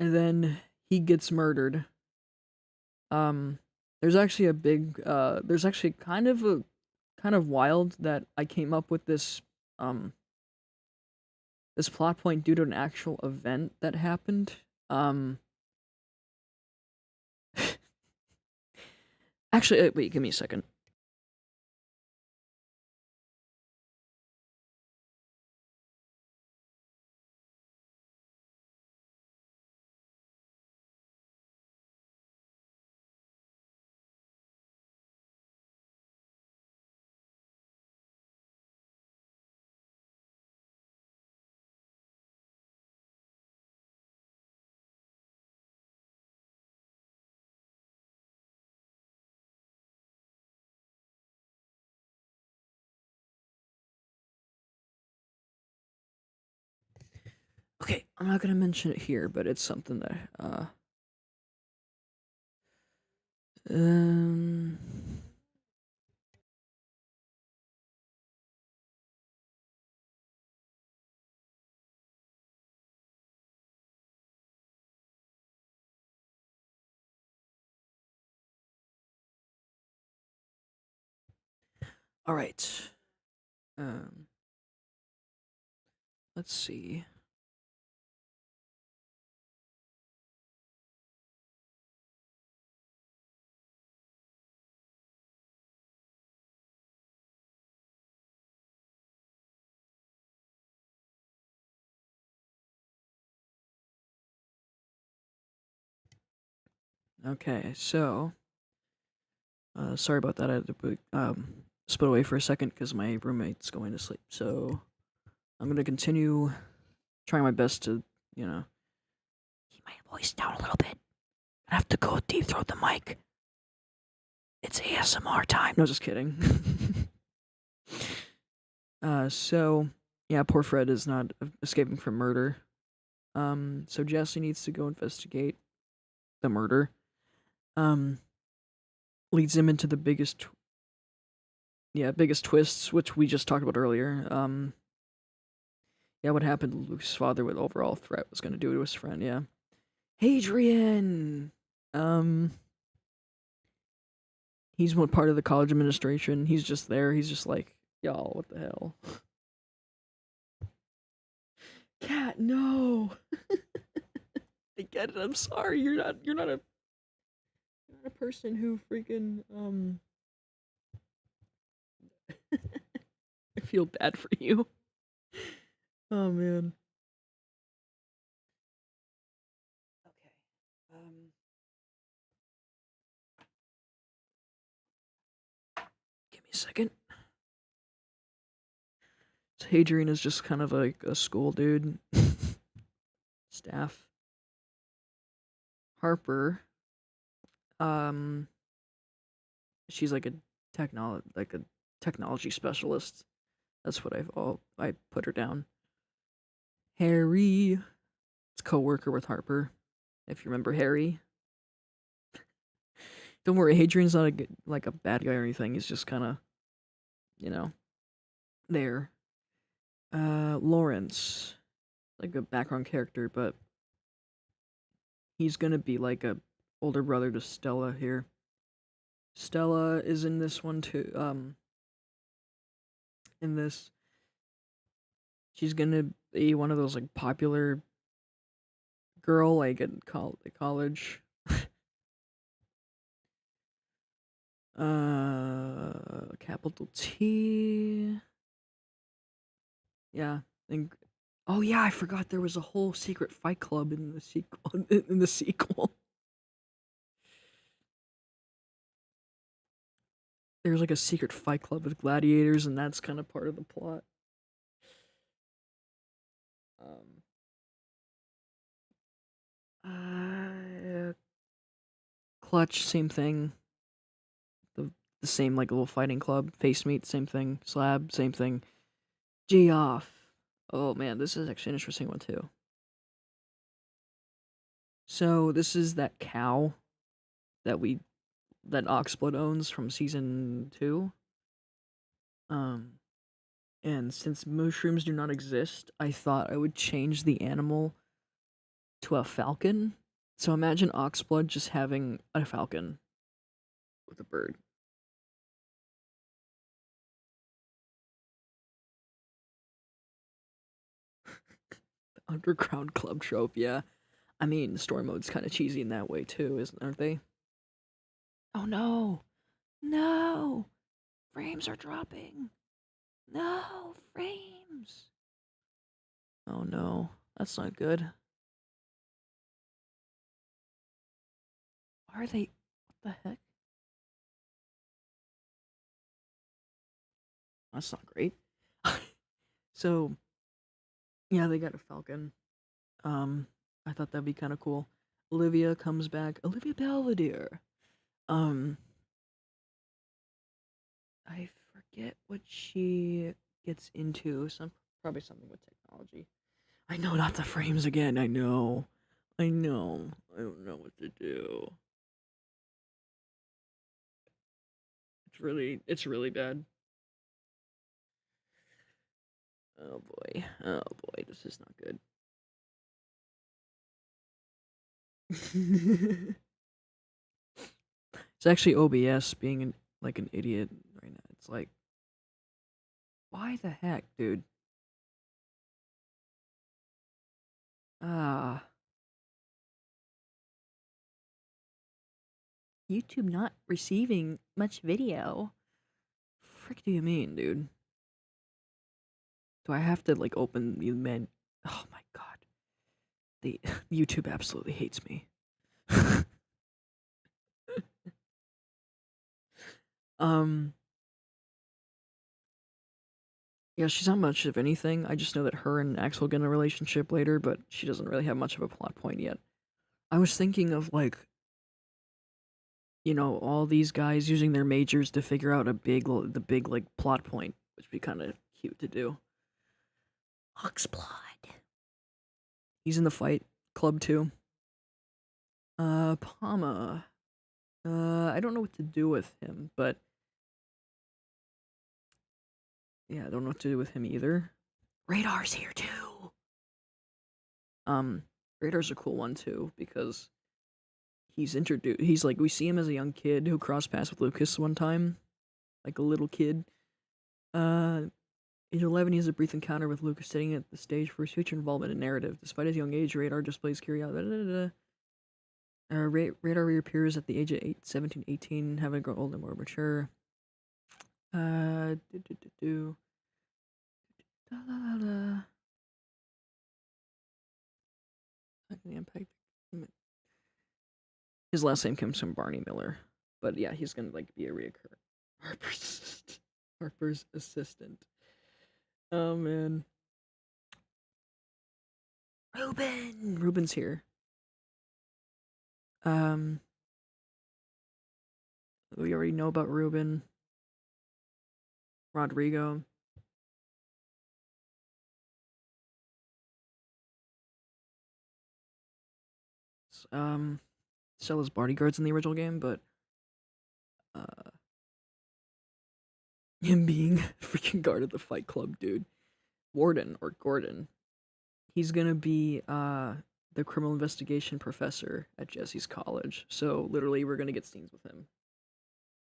And then he gets murdered. There's actually there's actually kind of wild that I came up with this plot point due to an actual event that happened. Actually, wait, give me a second. Okay, I'm not gonna mention it here, but it's something that um all right. Um let's see. Okay, so sorry about that. I had to split away for a second because my roommate's going to sleep. So I'm gonna continue trying my best to, you know, keep my voice down a little bit. I have to go deep throat the mic. It's ASMR time. No, just kidding. So yeah, poor Fred is not escaping from murder. So Jesse needs to go investigate the murder. Um, leads him into the biggest twists, which we just talked about earlier. Yeah, what happened to Luke's father with overall threat was going to do to his friend. Yeah, Hadrian. He's one part of the college administration. He's just there. He's just like, y'all, what the hell? Cat, no. I get it. I'm sorry. You're not a person who freaking I feel bad for you. Oh man. Okay. Give me a second. So Hadrian is just kind of like a school dude. Staff. Harper. Um she's like a technology specialist. That's what I put her down. Harry. It's co-worker with Harper. If you remember Harry. Don't worry, Hadrian's not like a bad guy or anything. He's just kind of, you know, there. Lawrence, like a background character, but he's gonna be like a older brother to Stella here. Stella is in this one too. In this, she's gonna be one of those like popular girl like in college. Capital T. Yeah, think. Oh yeah, I forgot there was a whole secret fight club in the sequel. In the sequel, there's like a secret fight club with gladiators, and that's kind of part of the plot. Um, uh, Clutch, same thing. The same like little fighting club. Face Meat, same thing. Slab, same thing. Geoff. Oh man, this is actually an interesting one too. So this is that cow that that Oxblood owns from season 2. And since mushrooms do not exist, I thought I would change the animal to a falcon. So imagine Oxblood just having a falcon with a bird. Underground club trope, yeah. I mean, story mode's kind of cheesy in that way too, aren't they? Oh no! No! Frames are dropping! No! Frames! Oh no, that's not good. Are they? What the heck? That's not great. So, yeah, they got a falcon. I thought that'd be kind of cool. Olivia comes back. Olivia Belvedere. Um, I forget what she gets into. Probably something with technology. I know, not the frames again. I know. I know. I don't know what to do. It's really bad. Oh boy. Oh boy, this is not good. It's actually OBS being like an idiot right now. It's like, why the heck, dude? Ah, YouTube not receiving much video. Frick do you mean, dude? Do I have to like open the men? Oh my god. The YouTube absolutely hates me. um yeah, she's not much of anything. I just know that her and Axel get in a relationship later, but she doesn't really have much of a plot point yet. I was thinking of like, all these guys using their majors to figure out the big like plot point, which would be kind of cute to do. Oxblood. He's in the fight club too. Pama. I don't know what to do with him, but yeah, I don't know what to do with him either. Radar's here too. Um, Radar's a cool one too because he's introduced. He's like, we see him as a young kid who crossed paths with Lucas one time, like a little kid. Age 11, he has a brief encounter with Lucas, setting at the stage for his future involvement in narrative. Despite his young age, Radar displays curiosity. Radar reappears at the age of 17, 18, having grown older and more mature. Uh, do, do, do, do. Da, da, da, da. The impact. His last name comes from Barney Miller, but yeah, he's gonna like be a reoccurring Harper's assistant. Oh man, Ruben's here. Um, we already know about Ruben. Rodrigo. Um, Still his bodyguards in the original game, but uh, him being freaking guard at the Fight Club, dude. Warden or Gordon. He's gonna be the criminal investigation professor at Jesse's college. So literally, we're gonna get scenes with him,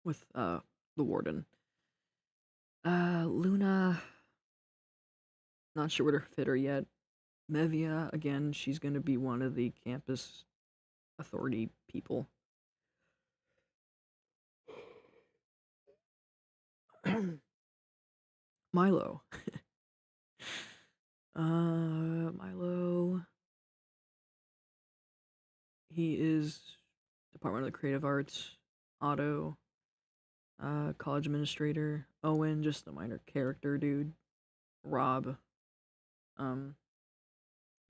with the warden. Luna. Not sure what her fit are yet. Mevia, again, she's gonna be one of the campus authority people. Milo. Milo. He is Department of the Creative Arts. Otto. College administrator. Owen, just a minor character, dude. Rob. Um,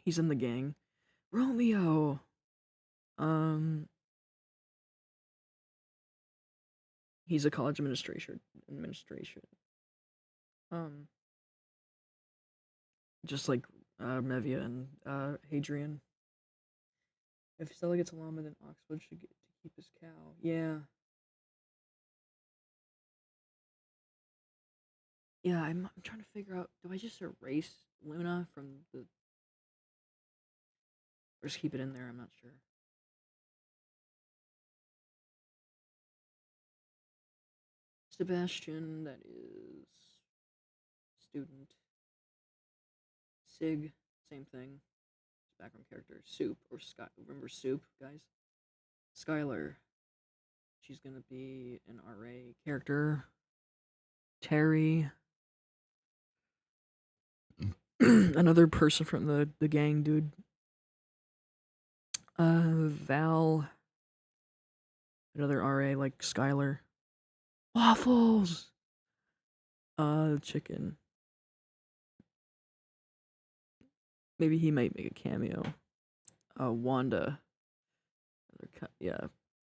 he's in the gang. Romeo. Um, he's a college administration. Um, just like Mevia and Hadrian. If Stella gets a llama, then Oxford should get to keep his cow. Yeah. Yeah, I'm trying to figure out, do I just erase Luna from the, or just keep it in there? I'm not sure. Sebastian, that is student. Sig, same thing. Background character. Soup, or Sky. Remember Soup, guys? Skylar. She's gonna be an RA character. Terry. Another person from the gang, dude. Val. Another RA like Skylar. Waffles! Chicken. Maybe he might make a cameo. Wanda. Yeah.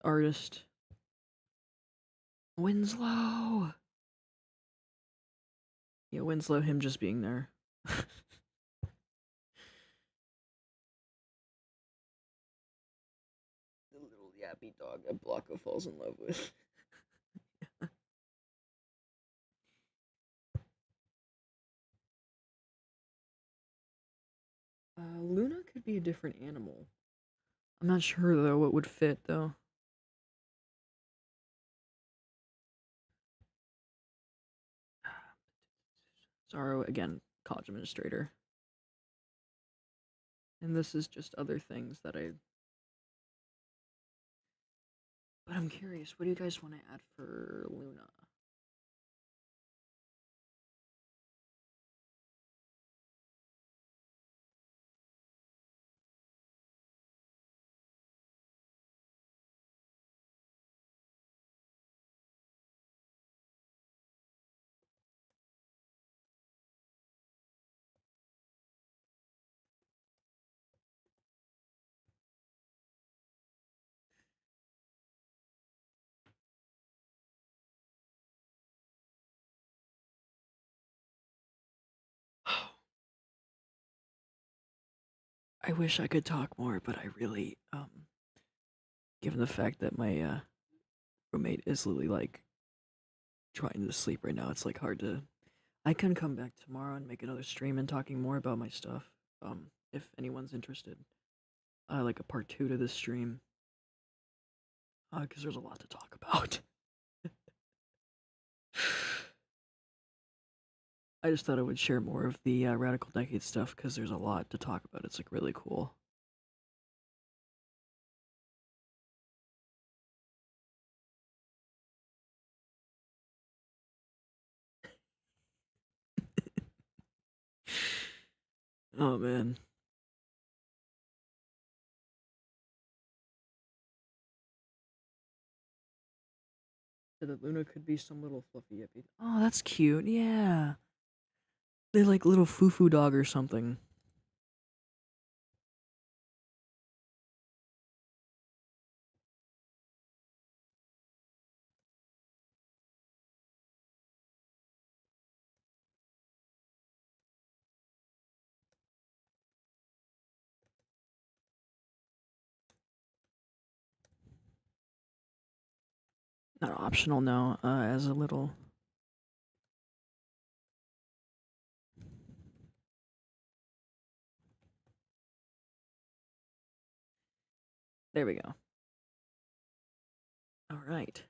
Artist. Winslow! Yeah, Winslow, him just being there. The little yappy dog that Blanco falls in love with. Luna could be a different animal. I'm not sure though what would fit though. Zaro again, college administrator. And this is just other things that I. But I'm curious, what do you guys want to add for Luna? I wish I could talk more, but I really, given the fact that my roommate is literally like trying to sleep right now, it's like hard to. I can come back tomorrow and make another stream and talking more about my stuff. If anyone's interested, like a part 2 to this stream, because there's a lot to talk about. I just thought I would share more of the Radical Decade stuff because there's a lot to talk about. It's like really cool. Oh man. So that Luna could be some little fluffy yippy. Oh, that's cute. Yeah. They're like little foo-foo dog or something. Not optional, no. As a little. There we go. All right.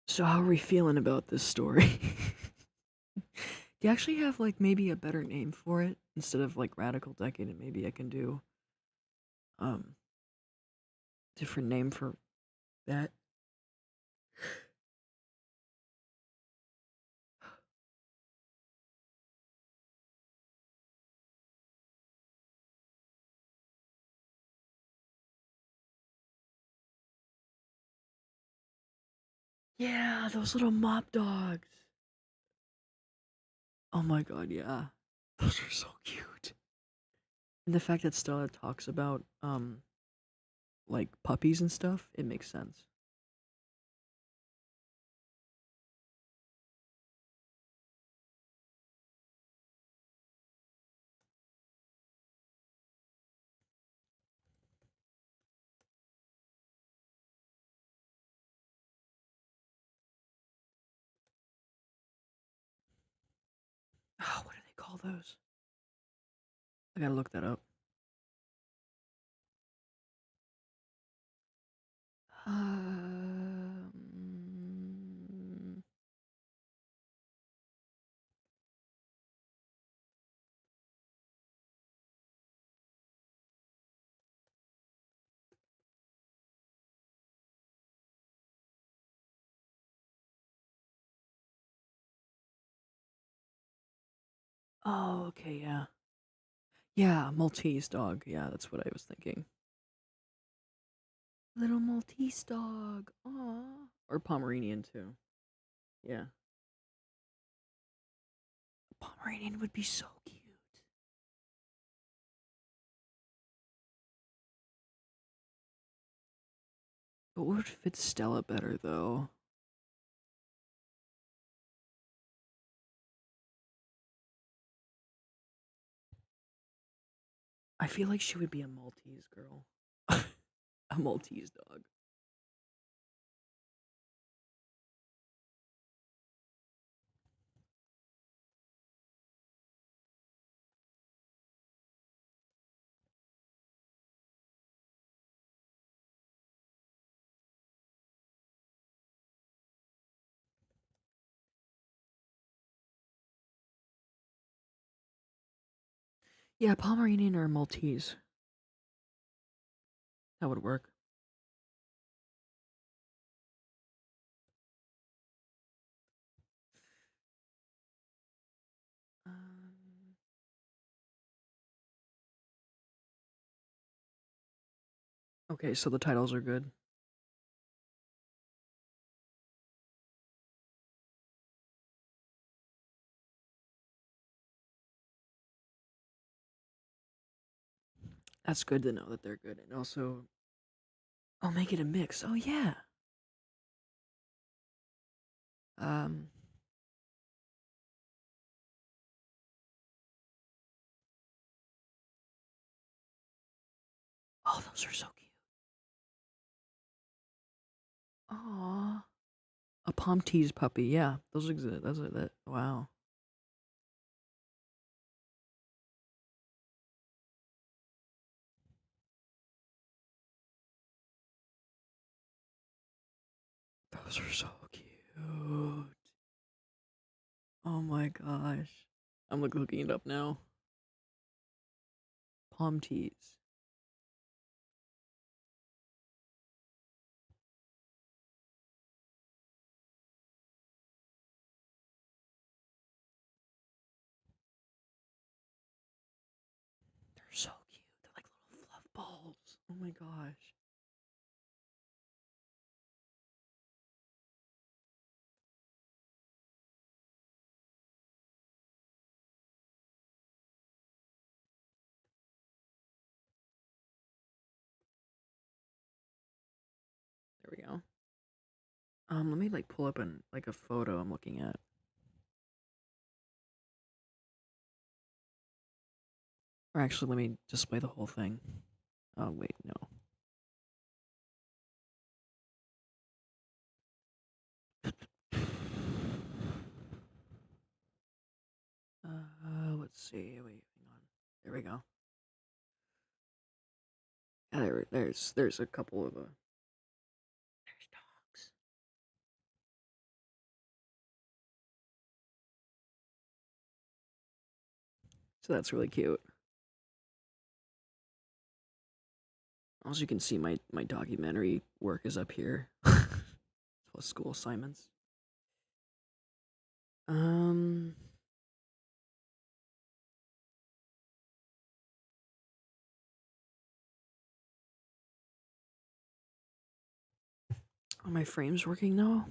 So how are we feeling about this story? Do you actually have like maybe a better name for it instead of like Radical Decade? And maybe I can do um different name for that. Yeah, those little mop dogs. Oh my god, yeah. Those are so cute. And the fact that Stella talks about like puppies and stuff, it makes sense. Oh, what do they call those? I gotta look that up. Um, oh, okay, yeah. Yeah, Maltese dog. Yeah, that's what I was thinking. Little Maltese dog. Aw. Or Pomeranian, too. Yeah. Pomeranian would be so cute. But what would fit Stella better, though? I feel like she would be a Maltese girl. A Maltese dog. Yeah, Pomeranian or Maltese. That would work. Um, okay, so the titles are good. That's good to know that they're good. And also, I'll make it a mix. Oh, yeah. Um, oh, those are so cute. Aw. A Palm Tease puppy. Yeah, those exist. Those are that. Wow. Those are so cute. Oh my gosh. I'm like looking it up now. Palm Tease. They're so cute. They're like little fluff balls. Oh my gosh. There we go. Let me like pull up an like a photo I'm looking at. Or actually, let me display the whole thing. Oh wait, no. Let's see. Wait, hang on. There we go. Yeah, there's a couple of there's dogs. So that's really cute. As you can see, my documentary work is up here. Plus school assignments. Um. Are my frames working now?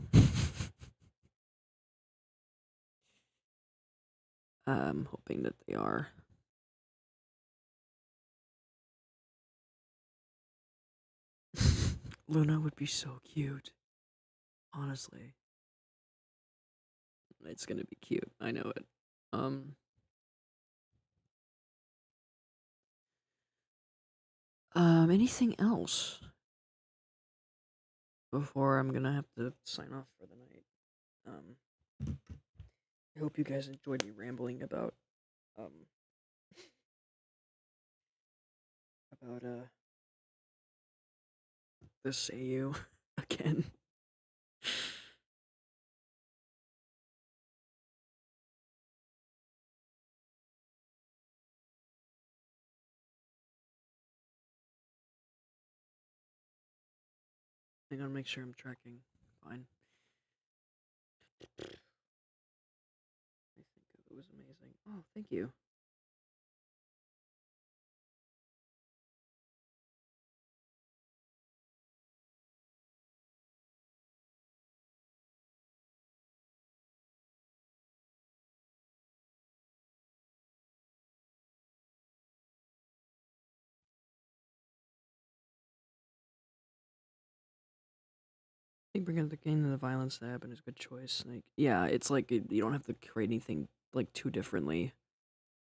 I'm hoping that they are. Luna would be so cute. Honestly. It's gonna be cute. I know it. Um. Anything else? Before I'm gonna have to sign off for the night. I hope you guys enjoyed me rambling about um about this AU again. Hang on, make sure I'm tracking. Fine. I think it was amazing. Oh, thank you. I think bringing the gain and the violence to happen is a good choice. Like, yeah, it's like you don't have to create anything like too differently.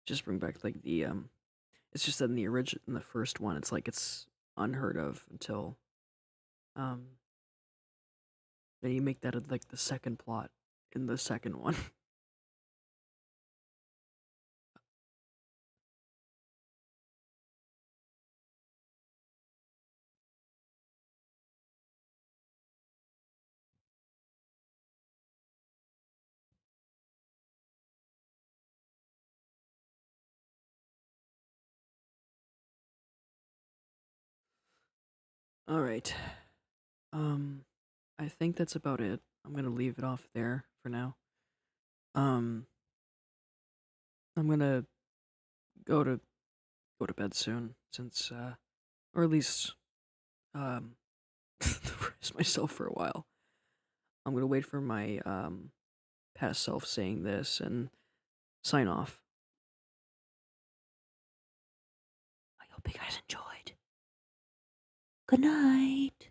Just bring back like the It's just that in the first one, it's like it's unheard of until um then you make that like the second plot in the second one. All right. Um, I think that's about it. I'm gonna leave it off there for now. Um, I'm gonna go to go to bed soon, since or at least um, rest myself for a while. I'm gonna wait for my past self saying this and sign off. I hope you guys enjoyed. Good night.